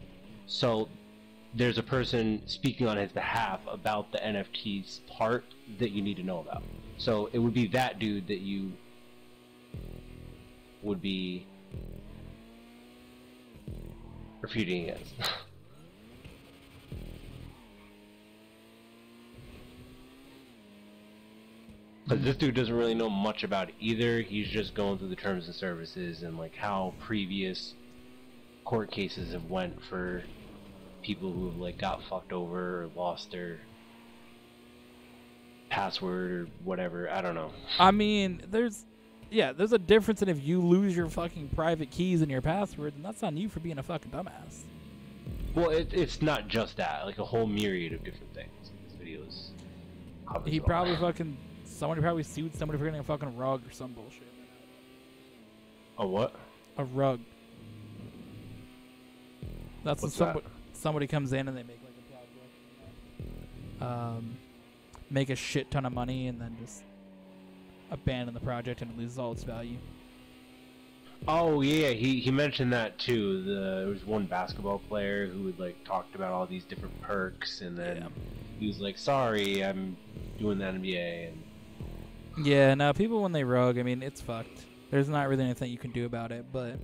So there's a person speaking on his behalf about the NFTs part that you need to know about. So it would be that dude that you would be refuting against. Because this dude doesn't really know much about it either. He's just going through the terms and services and like how previous court cases have went for people who have like got fucked over or lost their password or whatever. I don't know. I mean, there's a difference in if you lose your fucking private keys and your password, then that's on you for being a fucking dumbass. Well, it's not just that. Like a whole myriad of different things. This video is... He probably fucking... Somebody probably sued somebody for getting a fucking rug or some bullshit. A what? A rug. That's when somebody comes in and they make like a project. Make a shit ton of money and then just abandon the project and it loses all its value. Oh yeah, he mentioned that too. There was one basketball player who had like talked about all these different perks and then he was like, sorry, I'm doing the NBA. And yeah, no, people when they rug, I mean, it's fucked. There's not really anything you can do about it, but...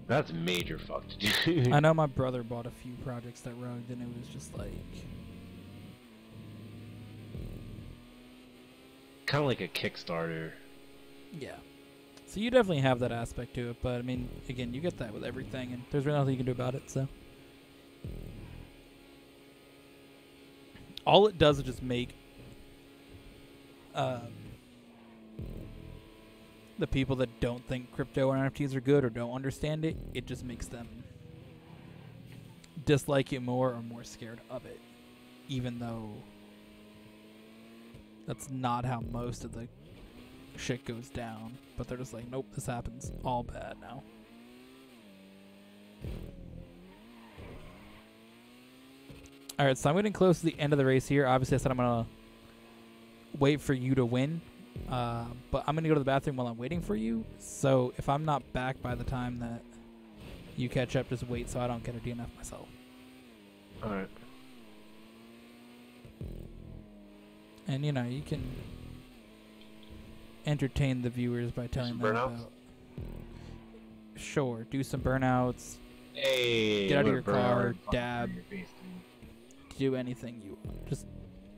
That's major fucked, dude. I know my brother bought a few projects that rugged, and it was just like... Kind of like a Kickstarter. Yeah. So you definitely have that aspect to it, but I mean, again, you get that with everything, and there's really nothing you can do about it, so... All it does is just make the people that don't think crypto or NFTs are good or don't understand it, it just makes them dislike it more or more scared of it, even though that's not how most of the shit goes down. But they're just like, nope, this happens all bad now. Alright, so I'm getting close to the end of the race here. Obviously I said I'm gonna wait for you to win, but I'm gonna go to the bathroom while I'm waiting for you, so if I'm not back by the time that you catch up, just wait so I don't get a DNF myself. Alright. And you know, you can entertain the viewers by telling them about... Sure, do some burnouts. Hey, get out of your car, dab, do anything you want. Just...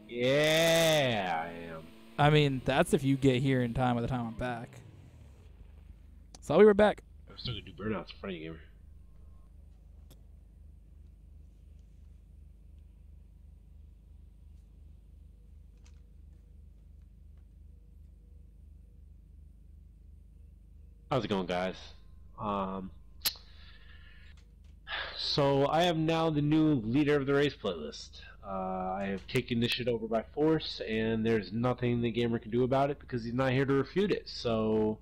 Yeah, I am. I mean, that's if you get here in time by the time I'm back. So I'll be right back. I'm still gonna do burnouts in front of you, gamer. How's it going, guys? So I am now the new leader of the race playlist. I have taken this shit over by force, and there's nothing the gamer can do about it because he's not here to refute it. So,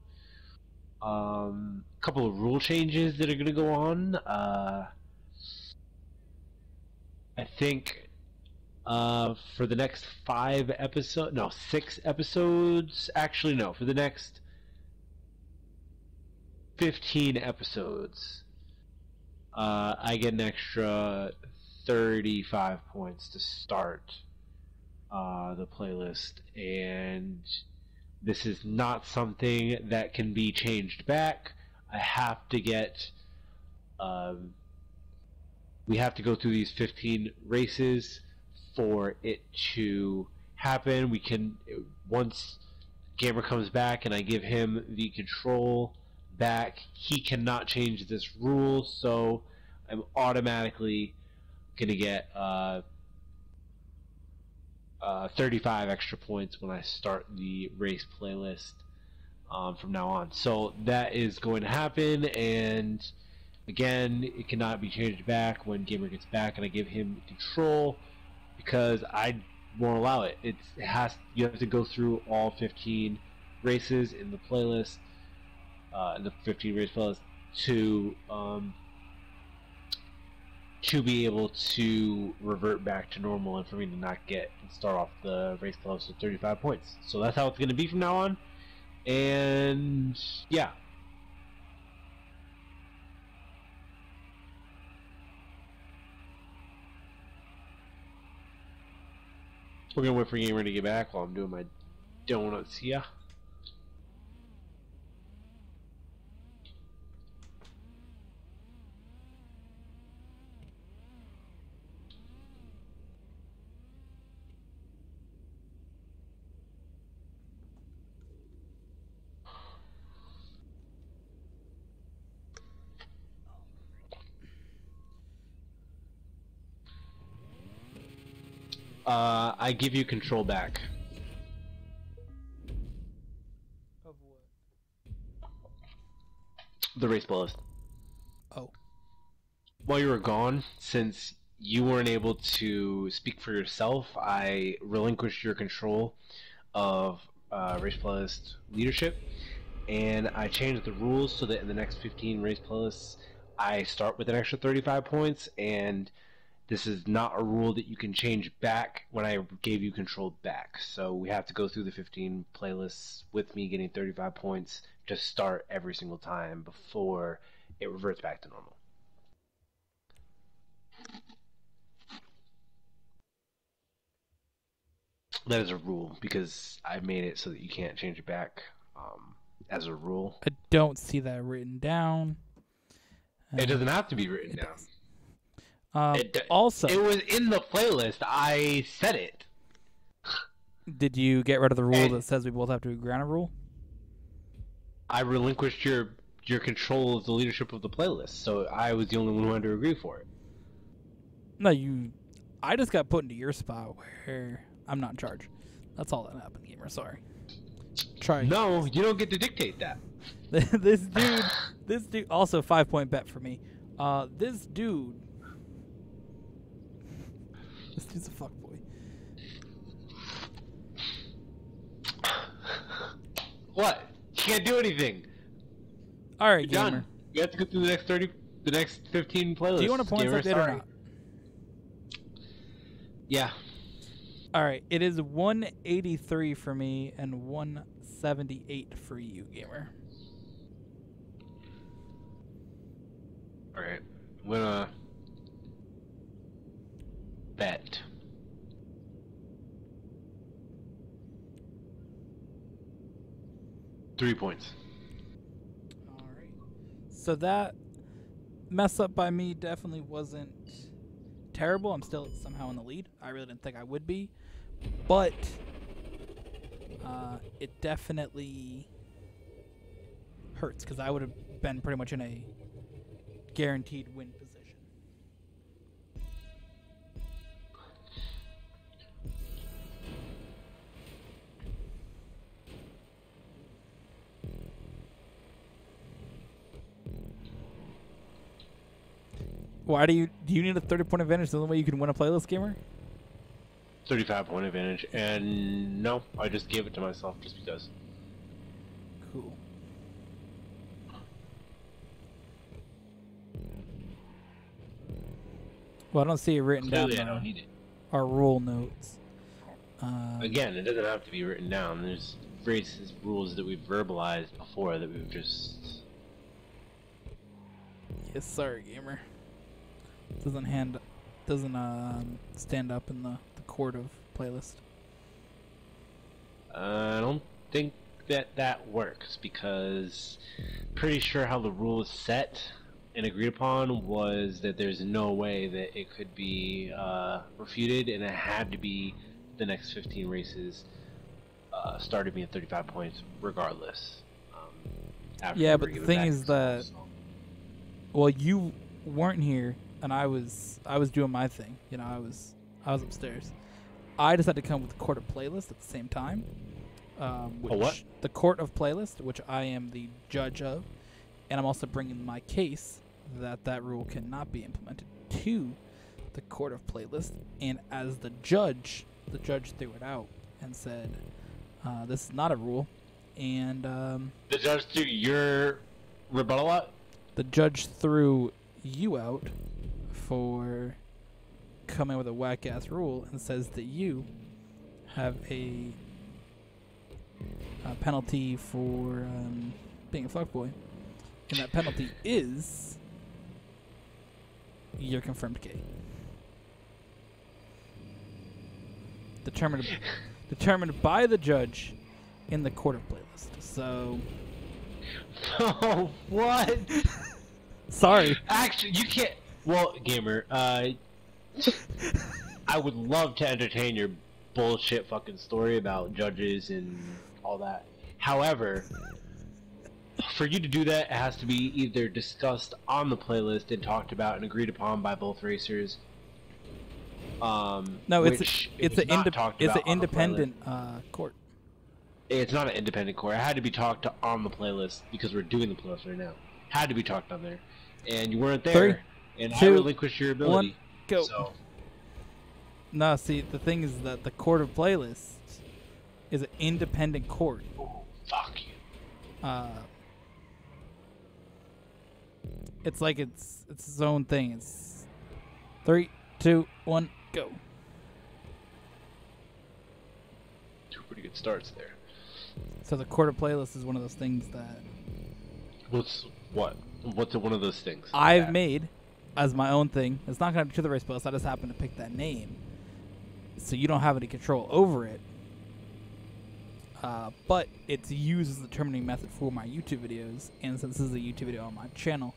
a couple of rule changes that are going to go on. I think for the next 6 episodes, actually no, for the next 15 episodes, I get an extra 35 points to start the playlist, and this is not something that can be changed back. I have to get we have to go through these 15 races for it to happen. We can, once Gamer comes back and I give him the control back, he cannot change this rule, so I'm automatically gonna get 35 extra points when I start the race playlist from now on. So that is going to happen, and again, it cannot be changed back when Gamer gets back and I give him control, because I won't allow it. You have to go through all 15 races in the playlist, in the 15 race playlist, to be able to revert back to normal and for me to not get and start off the race playlist with 35 points. So that's how it's going to be from now on. And yeah. We're going to wait for Gamer to get back while I'm doing my donuts here. I give you control back. Of what? The race playlist. Oh. While you were gone, since you weren't able to speak for yourself, I relinquished your control of race playlist leadership, and I changed the rules so that in the next 15 race playlists, I start with an extra 35 points, and this is not a rule that you can change back when I gave you control back. So we have to go through the 15 playlists with me getting 35 points to start every single time before it reverts back to normal. That is a rule because I made it so that you can't change it back as a rule. I don't see that written down. It doesn't have to be written down. Also, it was in the playlist. I said it. Did you get rid of the rule that says we both have to agree on a rule? I relinquished your control of the leadership of the playlist, so I was the only one who had to agree for it. No, I just got put into your spot where I'm not in charge. That's all that happened, Gamer. Sorry. Try. No, you don't get to dictate that. this dude. Also, 5-point bet for me. This dude's a fuckboy. What? You can't do anything. All right, You're Gamer. done. You have to go through the next 15 playlists. Do you want a points update or not? Yeah. All right. It is 183 for me and 178 for you, Gamer. All right. I'm gonna bet. $3 points. All right. So that mess up by me definitely wasn't terrible. I'm still somehow in the lead. I really didn't think I would be, but it definitely hurts because I would have been pretty much in a guaranteed win position. Why do you need a 30-point advantage? The only way you can win a playlist, Gamer? 35-point advantage, and no, I just gave it to myself just because. Cool. Well, I don't see it written Clearly, down. I don't need it. Our rule notes. Again, it doesn't have to be written down. There's racist rules that we've verbalized before that we've just. Yes, sorry, Gamer. Doesn't stand up in the court of playlist. I don't think that works because pretty sure how the rule is set and agreed upon was that there's no way that it could be refuted, and it had to be the next 15 races started being 35 points regardless. Yeah, but the thing is that, well, you weren't here, and I was doing my thing. You know, I was upstairs. I just had to come with the court of playlist at the same time. What? The court of playlist, which I am the judge of, and I'm also bringing my case that rule cannot be implemented to the court of playlist. And as the judge threw it out and said, "This is not a rule," and The judge threw your rebuttal out? the judge threw you out for coming with a whack-ass rule and says that you have a penalty for being a fuckboy. And that penalty is you're confirmed gay. Determined by the judge in the court of playlist. So Oh, what? sorry. Actually, you can't. Well, gamer, I would love to entertain your bullshit fucking story about judges and all that. However, for you to do that, it has to be either discussed on the playlist and talked about and agreed upon by both racers. No, Which it's was not talked an about on the independent court. It's not an independent court. It had to be talked on the playlist because we're doing the playlist right now. Had to be talked on there, and you weren't there. 3, and 2, I relinquished your ability. 1, go. So. No, see, the thing is that the court of playlist is an independent court. Oh, fuck you. It's like it's its own thing. It's 3, 2, 1, go. Two pretty good starts there. So the court of playlist is one of those things that What's one of those things? I've made as my own thing. It's not going to be to the race playlist. I just happen to pick that name, so you don't have any control over it. But it's used as the determining method for my YouTube videos, and since this is a YouTube video on my channel,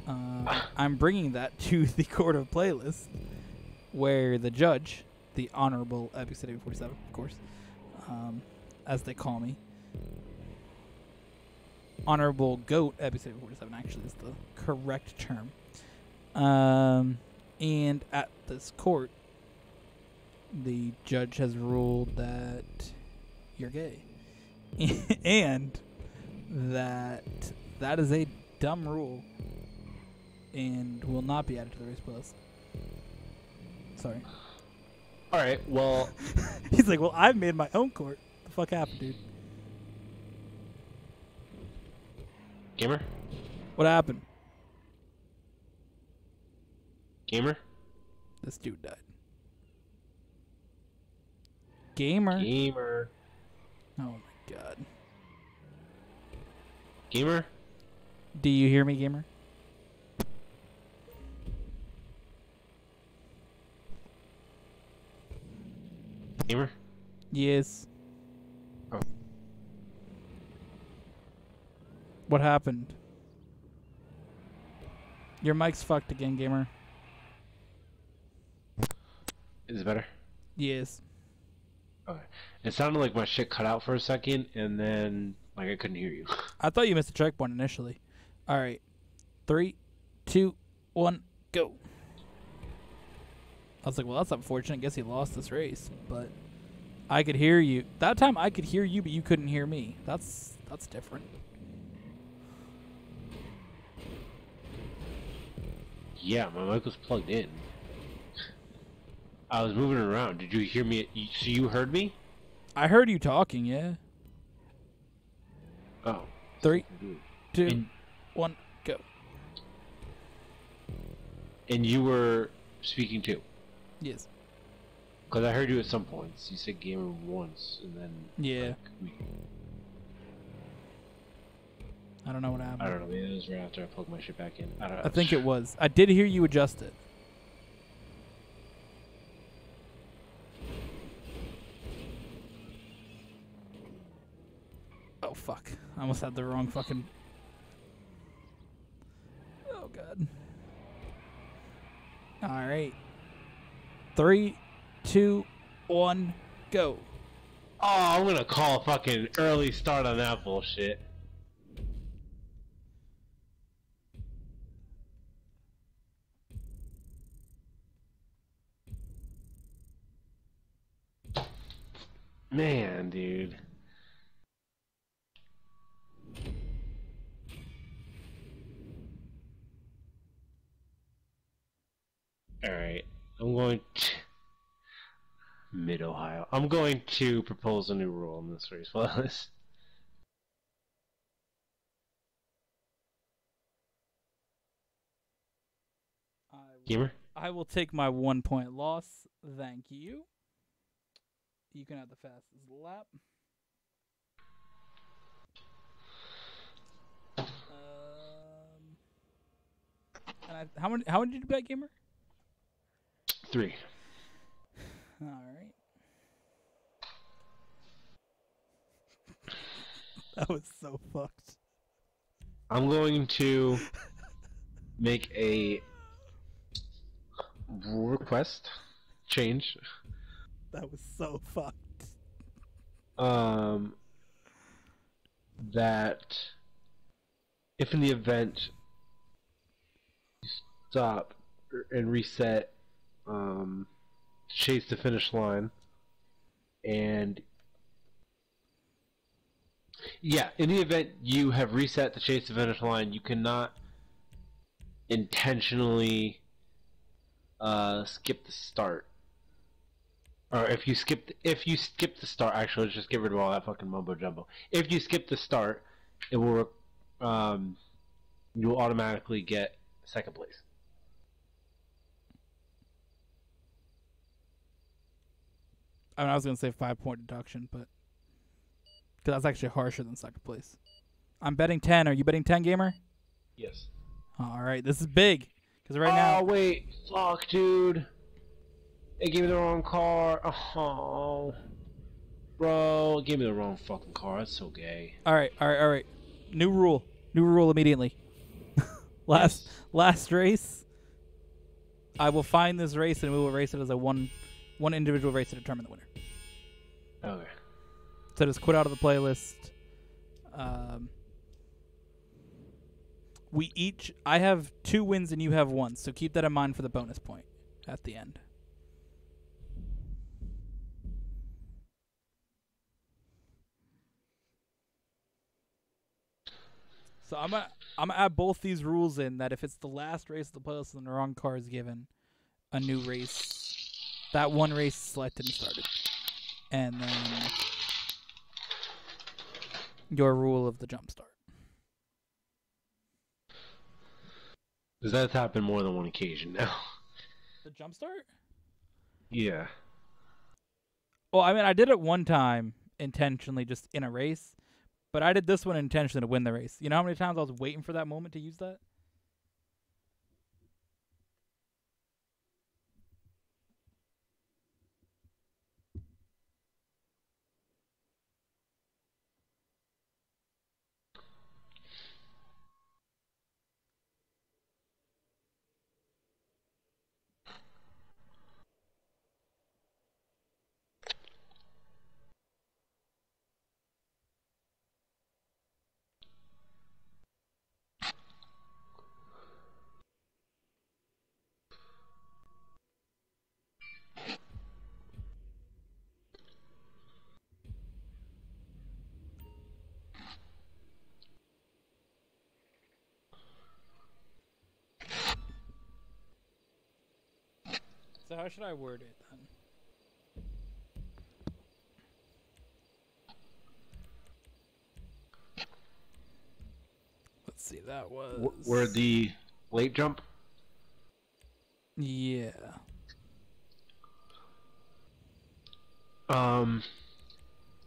I'm bringing that to the court of playlist, where the judge, the Honorable Epic City 47, of course, as they call me, Honorable Goat Epic City 47 actually is the correct term. And at this court, the judge has ruled that you're gay. And that is a dumb rule and will not be added to the race playlist. Sorry. Alright, well... He's like, well, I've made my own court. What the fuck happened, dude? Gamer? What happened? Gamer? This dude died. Gamer. Gamer. Oh my god. Gamer? Do you hear me, gamer? Gamer? Yes. Oh. What happened? Your mic's fucked again, gamer. Is it better? Yes. Okay. It sounded like my shit cut out for a second, and then like I couldn't hear you. I thought you missed a checkpoint initially. All right. 3, 2, 1, go. I was like, well, that's unfortunate. Guess he lost this race, but I could hear you. That time I could hear you, but you couldn't hear me. That's different. Yeah, my mic was plugged in. I was moving around. Did you hear me? So you heard me? I heard you talking, yeah. Oh. 3, 2, 1, go. And you were speaking too? Yes. Because I heard you at some points. You said gamer once, and then... Yeah. Like, I don't know what happened. I don't know. Maybe it was right after I plugged my shit back in. I don't know. I think it was. I did hear you adjust it. Oh, fuck. I almost had the wrong fucking... Oh, God. Alright. 3, 2, 1, go. Oh, I'm gonna call a fucking early start on that bullshit. Man, dude. Alright, I'm going to... Mid-Ohio. I'm going to propose a new rule in this race. Well, Gamer? I will take my 1 point loss. Thank you. You can have the fastest lap. And how many did you bet, Gamer? 3. All right. That was so fucked. I'm going to make a request change. That was so fucked. That if in the event you stop and reset, chase the finish line, and yeah, in the event you have reset the chase the finish line, you cannot intentionally skip the start. Or if you skip the start, actually, let's just get rid of all that fucking mumbo jumbo. If you skip the start, it will you will automatically get second place. I mean, I was gonna say 5-point deduction, but because that's actually harsher than second place. I'm betting 10. Are you betting 10, Gamer? Yes. All right, this is big because right now. Oh wait, fuck, dude. It gave me the wrong car. Oh, bro, it gave me the wrong fucking car. That's so gay. All right. New rule immediately. Last race. I will find this race and we will race it as a one individual race to determine the winner. Okay. So just quit out of the playlist. I have 2 wins and you have 1, so keep that in mind for the bonus point at the end. So I'm gonna add both these rules in that if it's the last race of the playlist and the wrong car is given, a new race, that one race is selected and started. And then your rule of the jump start. Does that happen more than one occasion now? The jump start? Yeah. Well, I mean, I did it one time intentionally just in a race, but I did this one intentionally to win the race. You know how many times I was waiting for that moment to use that? So how should I word it then? Let's see, that was... Where the late jump? Yeah.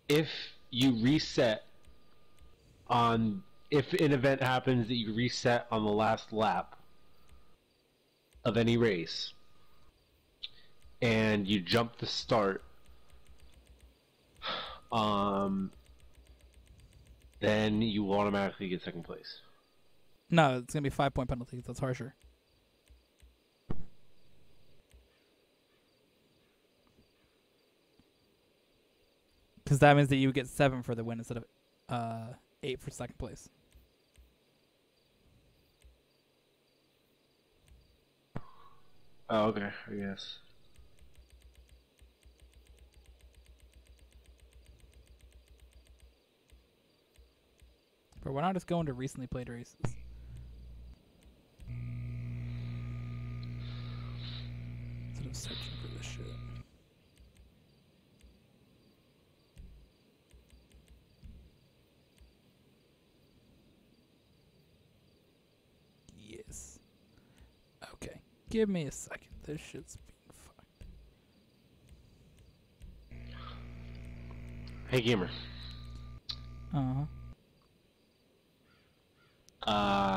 If you reset on... If an event happens that you reset on the last lap of any race, and you jump the start, then you automatically get second place. No, it's going to be 5-point penalty. That's harsher. Because that means that you get 7 for the win instead of 8 for second place. Oh, okay, I guess. But why not just go into recently played races? Instead of searching for this shit. Yes. Okay. Give me a second. This shit's being fucked. Hey, gamer. Uh-huh.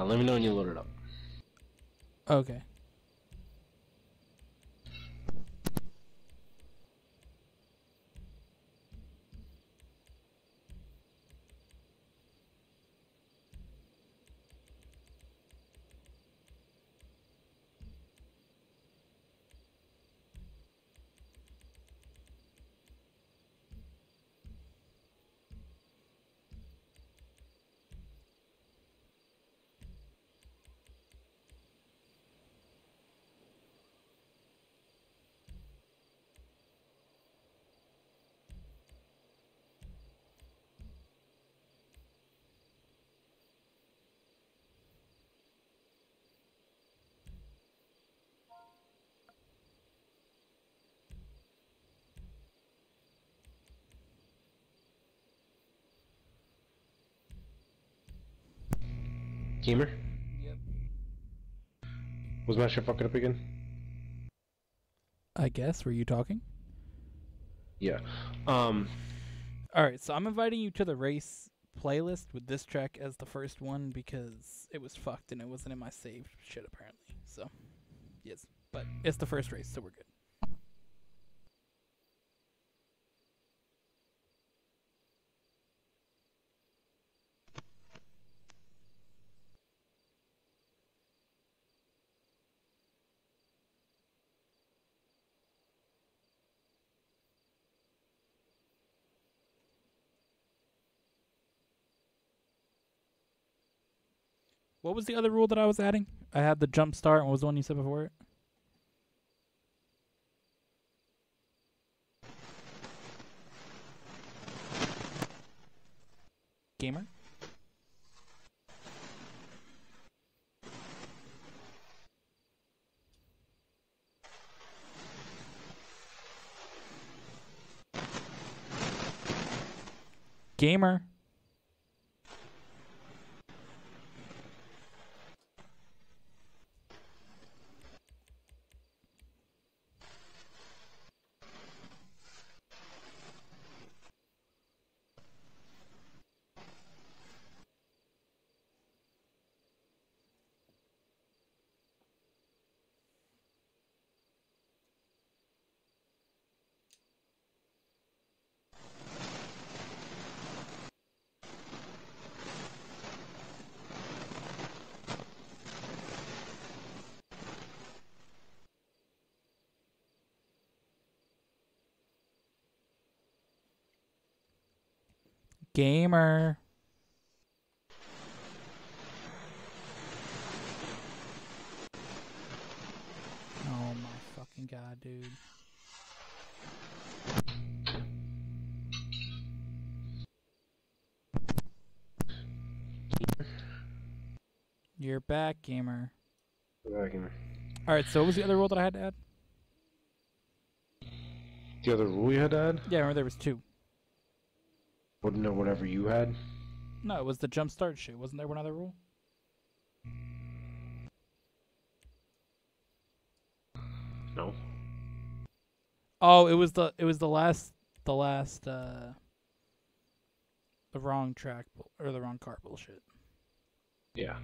Let me know when you load it up. Okay. Gamer? Yep. Was my shit fucking up again? I guess. Were you talking? Yeah. Alright, so I'm inviting you to the race playlist with this track as the first one because it was fucked and it wasn't in my saved shit apparently. So, yes. But it's the first race, so we're good. What was the other rule that I was adding? I had the jump start, and what was the one you said before it? Gamer? Gamer? Gamer? Oh my fucking god, dude. You're back, gamer. Gamer. Alright, so what was the other rule that I had to add? The other rule you had to add? Yeah, remember there was two. Wouldn't know whatever you had. No, it was the jump start shit. Wasn't there one other rule? No. Oh, it was the wrong track or the wrong car bullshit. Yeah.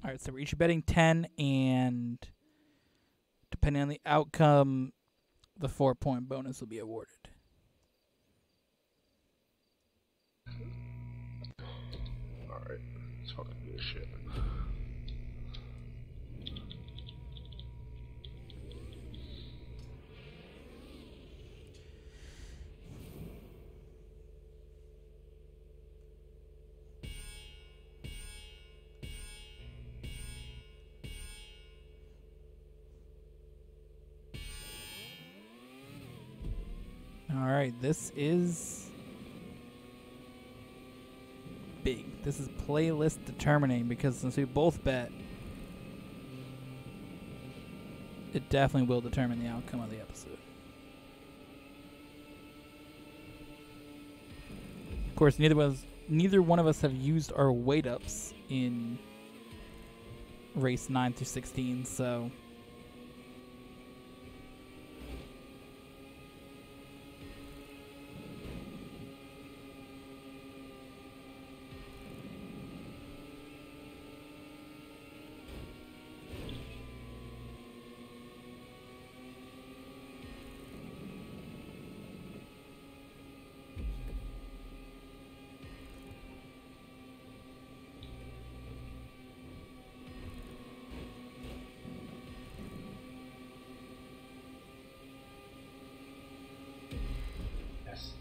All right, so we're each betting 10, and depending on the outcome, the 4-point bonus will be awarded. Alright. Let's fucking do this shit. All right, this is big. This is playlist determining because since we both bet, it definitely will determine the outcome of the episode. course, neither one of us have used our weight ups in race 9 through 16, so Yes.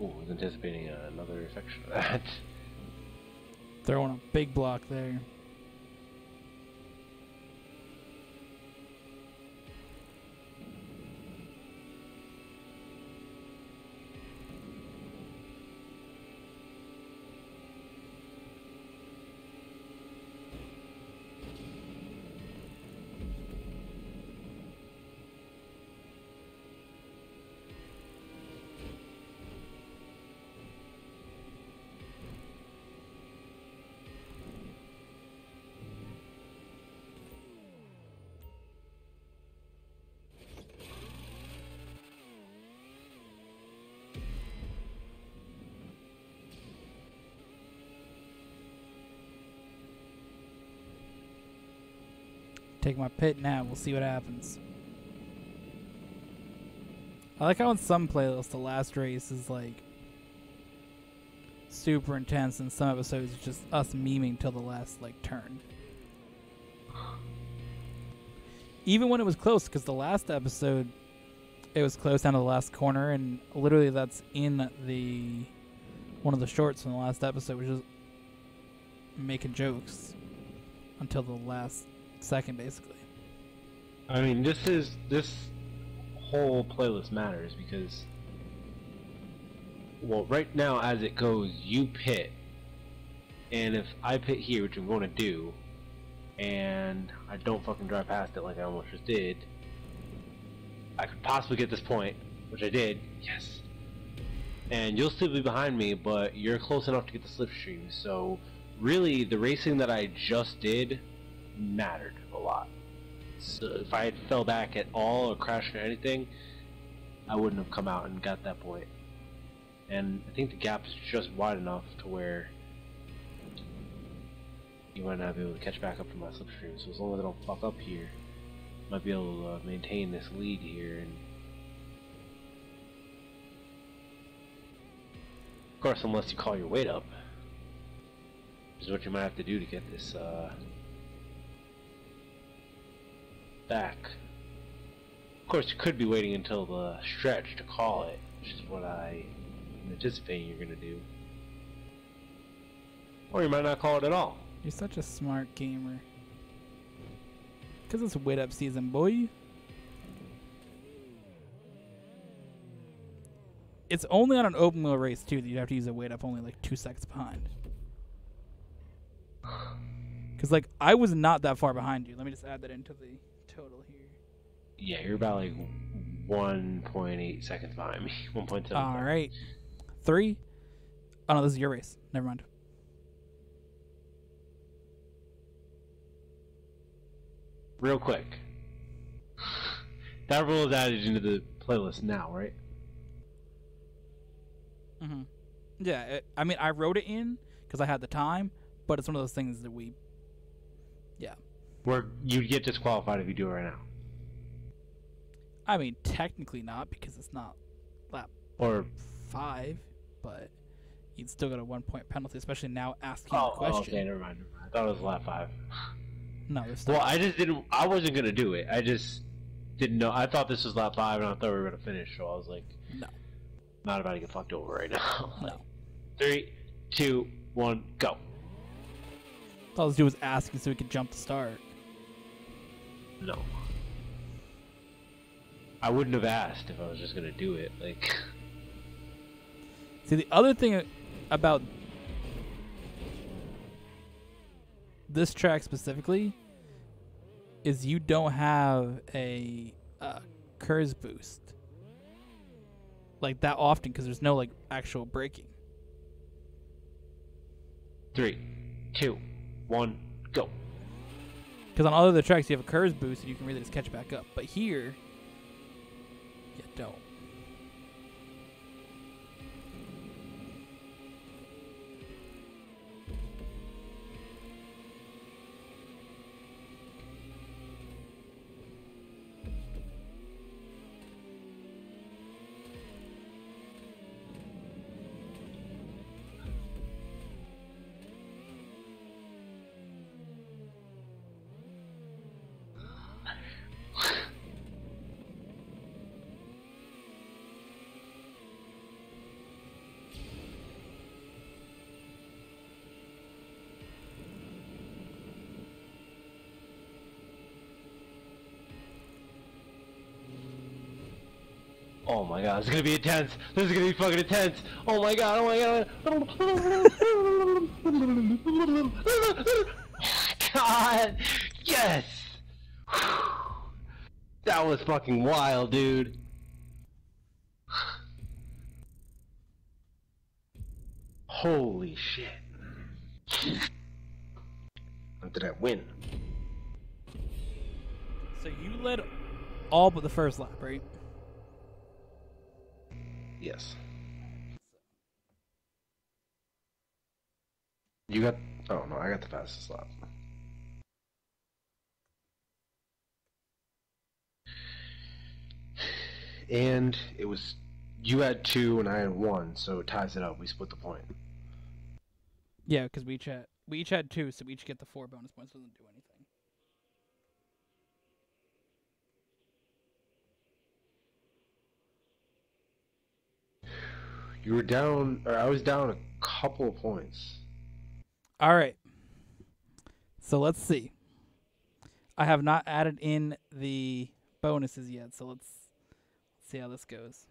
Ooh, I was anticipating another section of that. throwing a big block there. Take my pit now. We'll see what happens. I like how in some playlists the last race is like super intense, and some episodes it's just us memeing till the last like turn. Even when it was close, because the last episode it was close down to the last corner, and literally that's in the one of the shorts from the last episode, which is making jokes until the last second, basically. I mean, this whole playlist matters because, well, right now as it goes, you pit, and if I pit here, which I'm going to do, and I don't fucking drive past it like I almost just did, I could possibly get this point, which I did. Yes. And you'll still be behind me, but you're close enough to get the slipstream. So really, the racing that I just did mattered a lot. So if I had fell back at all or crashed or anything, I wouldn't have come out and got that point. And I think the gap is just wide enough to where you might not be able to catch back up to my slipstream. So as long as I don't fuck up here, I might be able to maintain this lead here. And of course, unless you call your weight up, which is what you might have to do to get this back. Of course, you could be waiting until the stretch to call it, which is what I'm anticipating you're going to do. Or you might not call it at all. You're such a smart gamer. Because it's weight up season, boy. It's only on an open wheel race, too, that you'd have to use a weight up only like 2 seconds behind. Because, like, I was not that far behind you. Let me just add that into the total here. Yeah, you're about like 1.8 seconds behind me. 1.7. All right. 3. Oh, no, this is your race. Never mind. Real quick. That rule is added into the playlist now, right? Mm-hmm. Yeah, I mean, I wrote it in because I had the time, but it's one of those things that we... Yeah. Where you'd get disqualified if you do it right now. I mean, technically not, because it's not lap Or 5, but you'd still get a 1-point penalty, especially now asking the question. Oh, okay, never mind. I thought it was lap 5. No, there's still... Well, I wasn't gonna do it. I just didn't know. I thought this was lap 5, and I thought we were gonna finish, so I was like, No. I'm not about to get fucked over right now. No. 3, 2, 1, go. All I was doing was asking so we could jump the start. No. I wouldn't have asked if I was just gonna do it. Like, see, the other thing about this track specifically is you don't have a curse boost like that often because there's no like actual braking. 3, 2, 1, go. Because on all other tracks you have a curse boost and you can really just catch back up, but here you don't. Oh my god, it's gonna be intense. This is gonna be fucking intense. Oh my god, oh my god. Oh my god. Yes. That was fucking wild, dude. Holy shit. How did I win? So you led all but the first lap, right? Yes. You got... Oh, no, I got the fastest lap. And it was... You had 2 and I had 1, so it ties it up. We split the point. Yeah, because we each had 2, so we each get the 4 bonus points. Doesn't do anything. You were down... Or I was down a couple of points. All right. So let's see. I have not added in the bonuses yet, so let's see how this goes.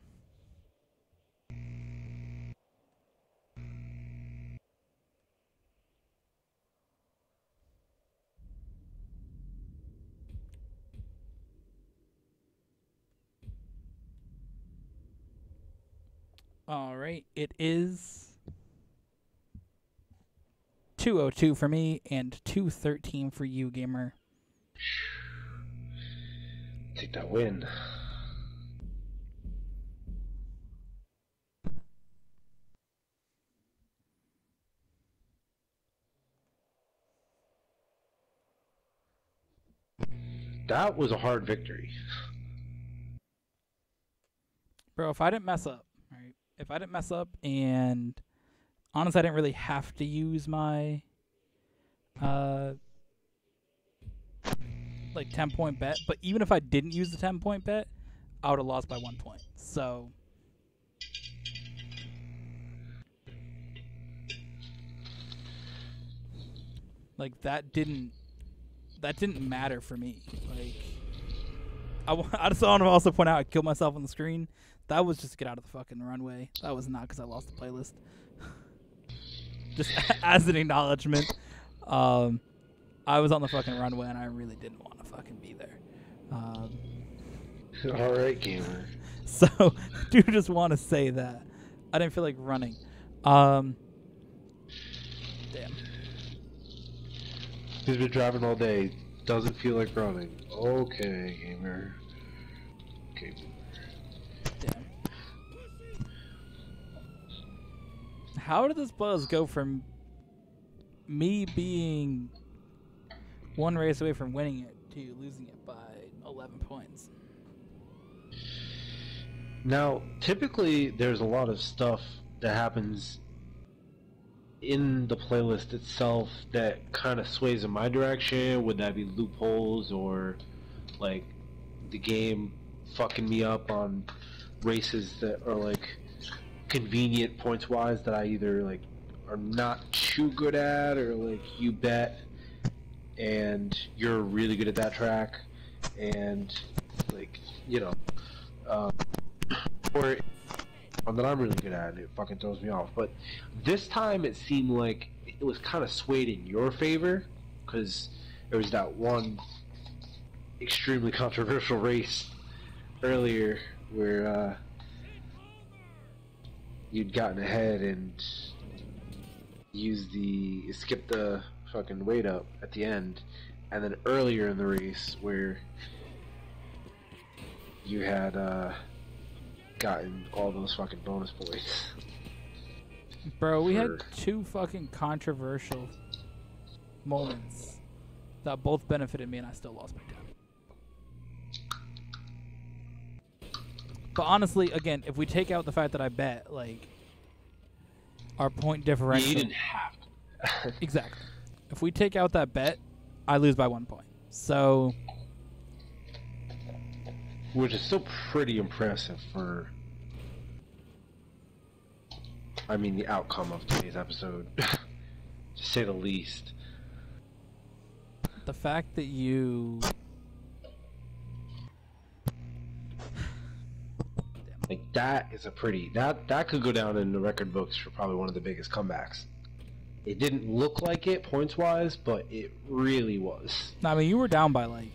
All right, it is 202 for me and 213 for you, gamer. Take that win. That was a hard victory. Bro, if I didn't mess up, right? If I didn't mess up, and honestly, I didn't really have to use my like 10-point bet, but even if I didn't use the 10-point bet, I would have lost by 1 point. So like that didn't matter for me. Like I just want to also point out I killed myself on the screen. That was just to get out of the fucking runway. That was not because I lost the playlist. Just as an acknowledgement. I was on the fucking runway and I really didn't want to fucking be there. Alright, gamer. So, do just want to say that. I didn't feel like running. Damn. He's been driving all day. Doesn't feel like running. Okay, gamer. Okay. Damn. How did this buzz go from me being one race away from winning it to losing it by 11 points? Now, typically, there's a lot of stuff that happens in the playlist itself that kind of sways in my direction. Would that be loopholes or, like, the game fucking me up on races that are, like, convenient points-wise that I either, like, are not too good at, or, like, you bet and you're really good at that track, and, like, you know, or one that I'm really good at, and it fucking throws me off. But this time it seemed like it was kind of swayed in your favor, because there was that one extremely controversial race earlier where you'd gotten ahead and skipped the fucking weight up at the end, and then earlier in the race where you had gotten all those fucking bonus points. Bro, we had two fucking controversial moments that both benefited me, and I still lost my time. But honestly, again, if we take out the fact that I bet, like, our point differential... You didn't have to. Exactly. If we take out that bet, I lose by 1 point. So... Which is still pretty impressive for... I mean, the outcome of today's episode. To say the least. The fact that you... Like, that is a pretty... That could go down in the record books for probably one of the biggest comebacks. It didn't look like it, points-wise, but it really was. I mean, you were down by, like,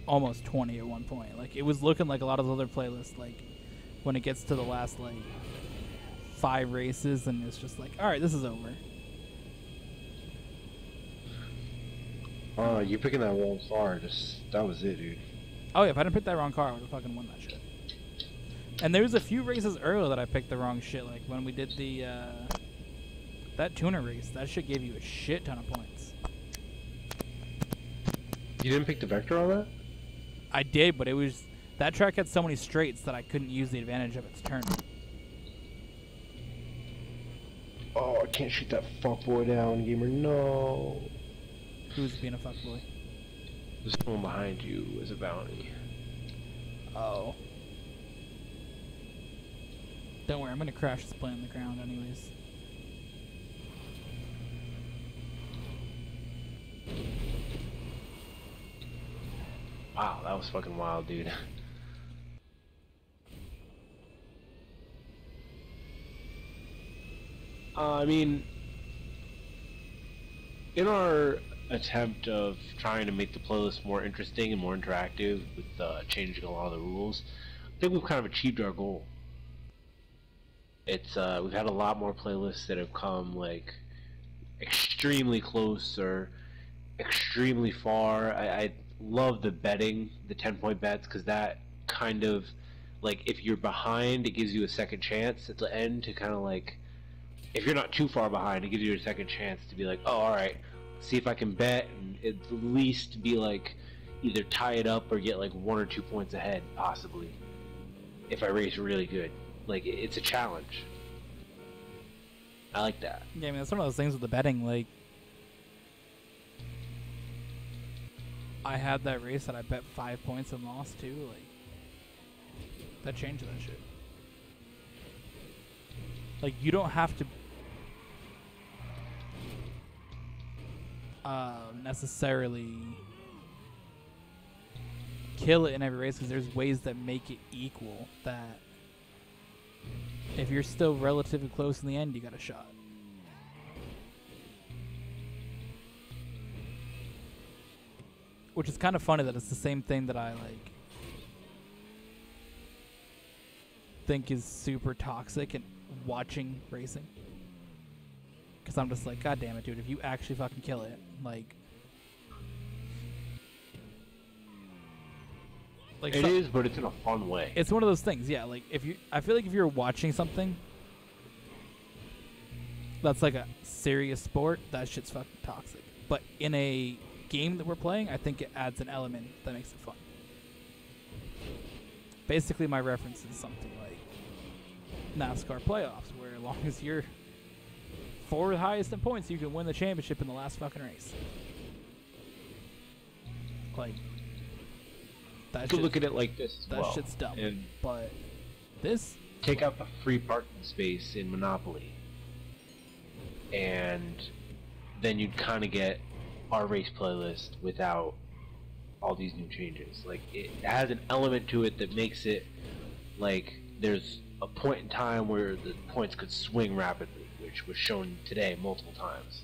almost 20 at one point. Like, it was looking like a lot of the other playlists, like, when it gets to the last, like, 5 races, and it's just like, alright, this is over. Oh, you picking that wrong car, that was it, dude. Oh yeah, if I didn't pick that wrong car, I would have fucking won that shit. And there was a few races earlier that I picked the wrong shit, like when we did the, that tuna race, that shit gave you a shit ton of points. You didn't pick the vector on that? I did, but it was, that track had so many straights that I couldn't use the advantage of its turn. Oh, I can't shoot that fuckboy down, gamer, no. Who's being a fuckboy? There's someone behind you as a bounty. Oh. Don't worry, I'm gonna crash this plane on the ground anyways. Wow, that was fucking wild, dude. I mean, in our attempt of trying to make the playlist more interesting and more interactive with changing a lot of the rules, I think we've kind of achieved our goal. It's we've had a lot more playlists that have come like extremely close or extremely far. I love the betting, the 10-point bets, because that kind of, like, if you're behind, it gives you a second chance at the end to kind of like, if you're not too far behind, it gives you a second chance to be like, oh, alright, see if I can bet and at least be like, either tie it up or get like 1 or 2 points ahead, possibly, if I race really good. Like, it's a challenge. I like that. Yeah, I mean, that's one of those things with the betting, like, I had that race that I bet 5 points and lost too, like, that changed that shit. Like, you don't have to necessarily kill it in every race, because there's ways that make it equal, that if you're still relatively close in the end, you got a shot. Which is kind of funny that it's the same thing that I, like, think is super toxic in watching racing. Because I'm just like, God damn it, dude, if you actually fucking kill it, like it is, but it's in a fun way. It's one of those things, yeah. Like, I feel like if you're watching something that's like a serious sport, that shit's fucking toxic. But in a game that we're playing, I think it adds an element that makes it fun. Basically, my reference is something like NASCAR playoffs, where as long as you're 4th highest in points, you can win the championship in the last fucking race. Like, you could look at it like this as that well. Shit's dumb. And but this, take out the free parking space in Monopoly, and then you'd kind of get our race playlist without all these new changes. Like, it has an element to it that makes it like there's a point in time where the points could swing rapidly, which was shown today multiple times.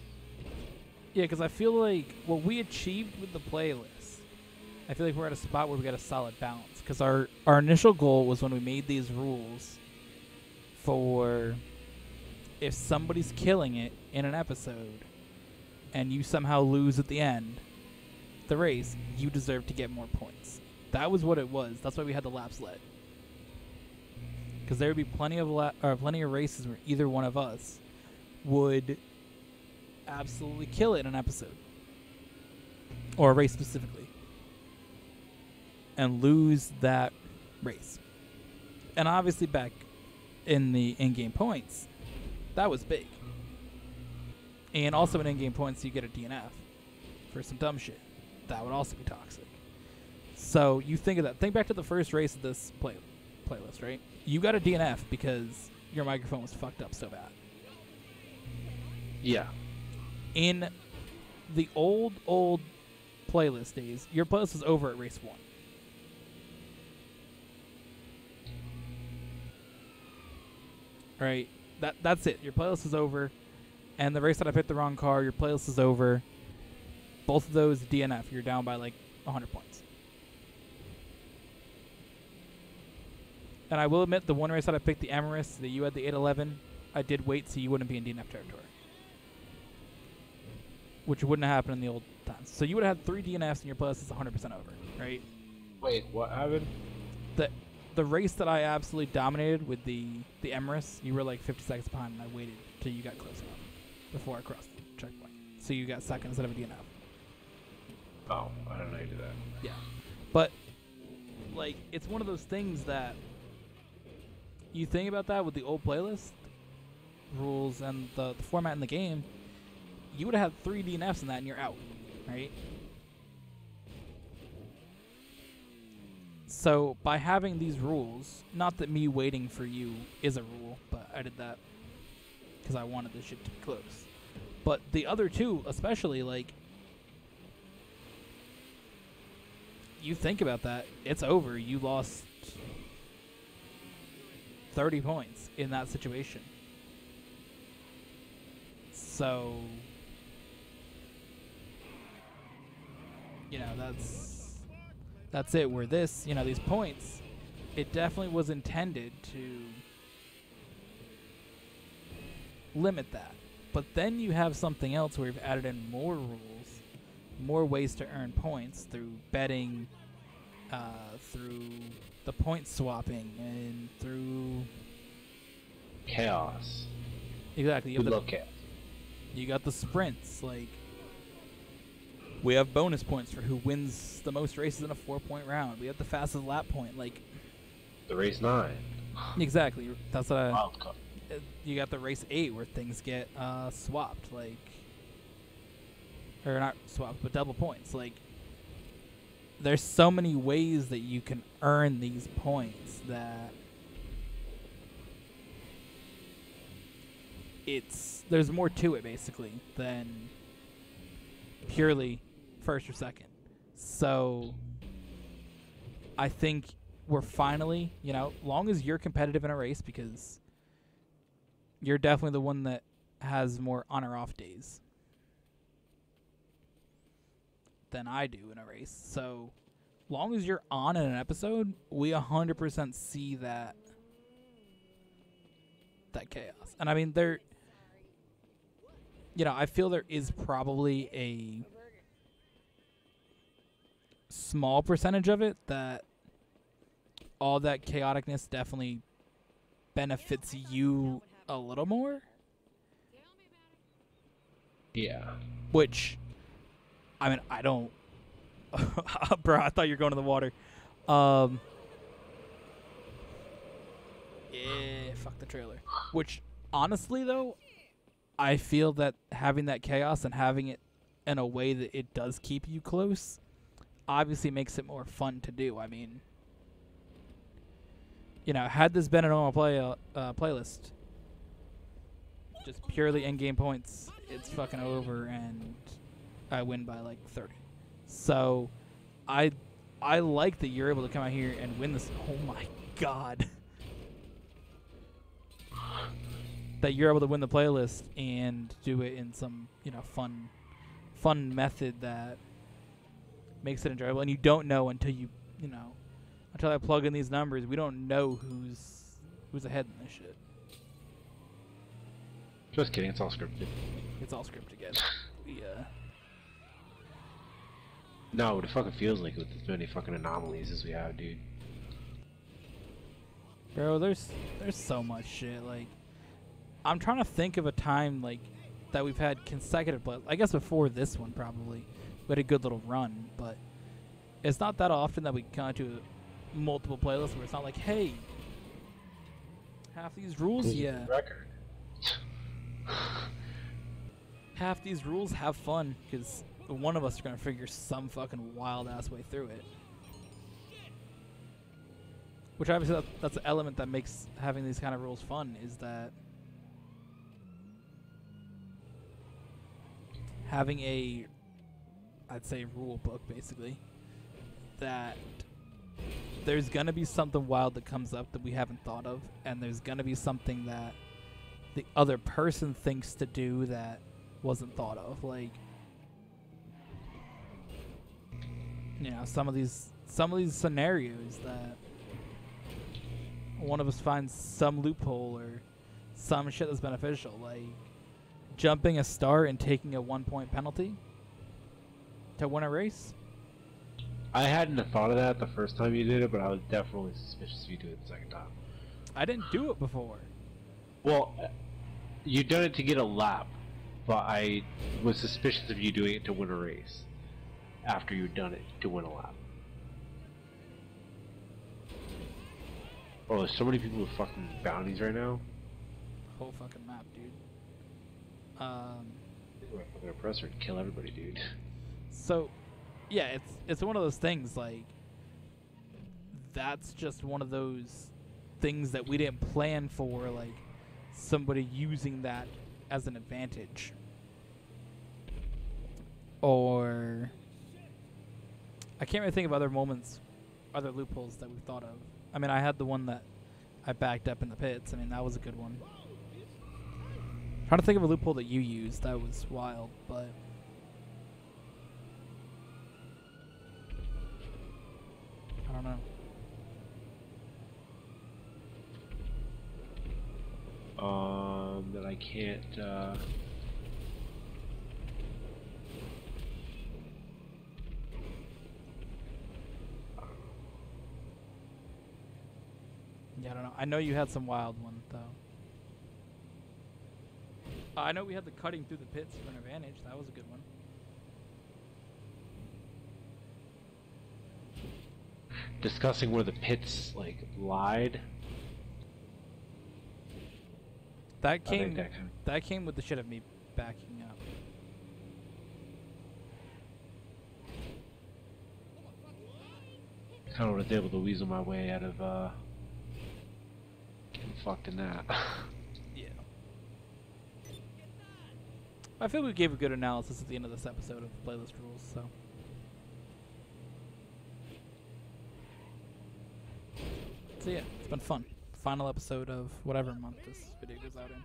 Yeah, because I feel like what we achieved with the playlist, I feel like we're at a spot where we got a solid balance. Because our initial goal was when we made these rules for if somebody's killing it in an episode and you somehow lose at the end the race, you deserve to get more points. That was what it was. That's why we had the laps led. Because there would be plenty of races where either one of us would absolutely kill it in an episode, or a race specifically, and lose that race. And obviously back in the in-game points, that was big. And also in in-game points, you get a DNF for some dumb shit. That would also be toxic. So you think of that. Think back to the first race of this playlist, right? You got a DNF because your microphone was fucked up so bad. Yeah. In the old playlist days, your playlist was over at race 1. Right? That's it. Your playlist is over. And the race that I picked the wrong car, your playlist is over. Both of those DNF. You're down by like 100 points. And I will admit, the one race that I picked, the Emirates, that you had the 811, I did wait so you wouldn't be in DNF territory. Which wouldn't have happened in the old times. So you would have had 3 DNFs and your playlist is 100% over, right? Wait, what happened? The race that I absolutely dominated with the Emirates, you were like 50 seconds behind, and I waited till you got close enough before I crossed the checkpoint. So you got second instead of a DNF. Oh, I don't know how you do that. Yeah. But, like, it's one of those things that you think about that with the old playlist rules and the format in the game, you would have had 3 DNFs in that and you're out, right? So by having these rules, not that me waiting for you is a rule, but I did that because I wanted this shit to be close. But the other two, especially, like, you think about that, it's over. You lost 30 points in that situation. So, you know, that's it. Where this, you know, these points, it definitely was intended to limit that. But then you have something else where you've added in more rules, more ways to earn points through betting, through the point swapping, and through chaos. Exactly. We love chaos. You got the sprints. Like, we have bonus points for who wins the most races in a 4-point round. We have the fastest lap point. Like, the race 9. Exactly. That's what Wild card. You got the race 8 where things get swapped, like, or not swapped, but double points. Like, there's so many ways that you can earn these points that there's more to it basically than purely first or second. So I think we're finally, you know, long as you're competitive in a race, because you're definitely the one that has more on or off days than I do in a race. So long as you're on in an episode, we 100% see that chaos. And I mean, there, you know, I feel there is probably a small percentage of it that all that chaoticness definitely benefits you a little more. Yeah. Which, I mean, I don't... Bro, I thought you were going to the water. Yeah, fuck the trailer. Which, honestly, though, I feel that having that chaos and having it in a way that it does keep you close obviously makes it more fun to do. I mean, you know, had this been a normal playlist, just purely in-game points, it's fucking over and I win by like 30. So I like that you're able to come out here and win this. Oh my god. That you're able to win the playlist and do it in some, fun method that makes it enjoyable. And you don't know until until I plug in these numbers, we don't know who's ahead in this shit. Just kidding, it's all scripted. It's all scripted again. Yeah. No, but it fucking feels like with as many fucking anomalies as we have, dude. Bro, there's so much shit. Like, I'm trying to think of a time like that we've had consecutive play. I guess before this one probably we had a good little run, but it's not that often that we come to multiple playlists where it's not like, hey, half these rules, yeah. Record. Half these rules have fun because one of us is gonna figure some fucking wild ass way through it. Which obviously that's the element that makes having these kind of rules fun, is that having I'd say rule book basically, that there's gonna be something wild that comes up that we haven't thought of, and there's gonna be something that the other person thinks to do that wasn't thought of. Like, some of these scenarios that one of us finds some loophole or some shit that's beneficial, like jumping a star and taking a 1-point penalty to win a race. I hadn't thought of that the first time you did it, but I was definitely suspicious if you do it the second time. I didn't do it before. Well, you done it to get a lap, but I was suspicious of you doing it to win a race after you'd done it to win a lap. Oh, there's so many people with fucking bounties right now. Whole fucking map, dude. We're fucking oppressor and kill everybody, dude. So, yeah, it's one of those things, like, that's just one of those things that we didn't plan for, like, somebody using that as an advantage. Or, I can't really think of other moments, other loopholes that we've thought of. I mean, I had the one that I backed up in the pits. I mean, that was a good one. Trying to think of a loophole that you used. That was wild, but I don't know. That I can't, Yeah, I don't know. I know you had some wild one, though. I know we had the cutting through the pits for an advantage. That was a good one. discussing where the pits, like, lied. That came with the shit of me backing up. Kind of was able to weasel my way out of, getting fucked in that. Yeah. I feel we gave a good analysis at the end of this episode of Playlist Rules, so. So yeah, it's been fun. Final episode of whatever month this video goes out in.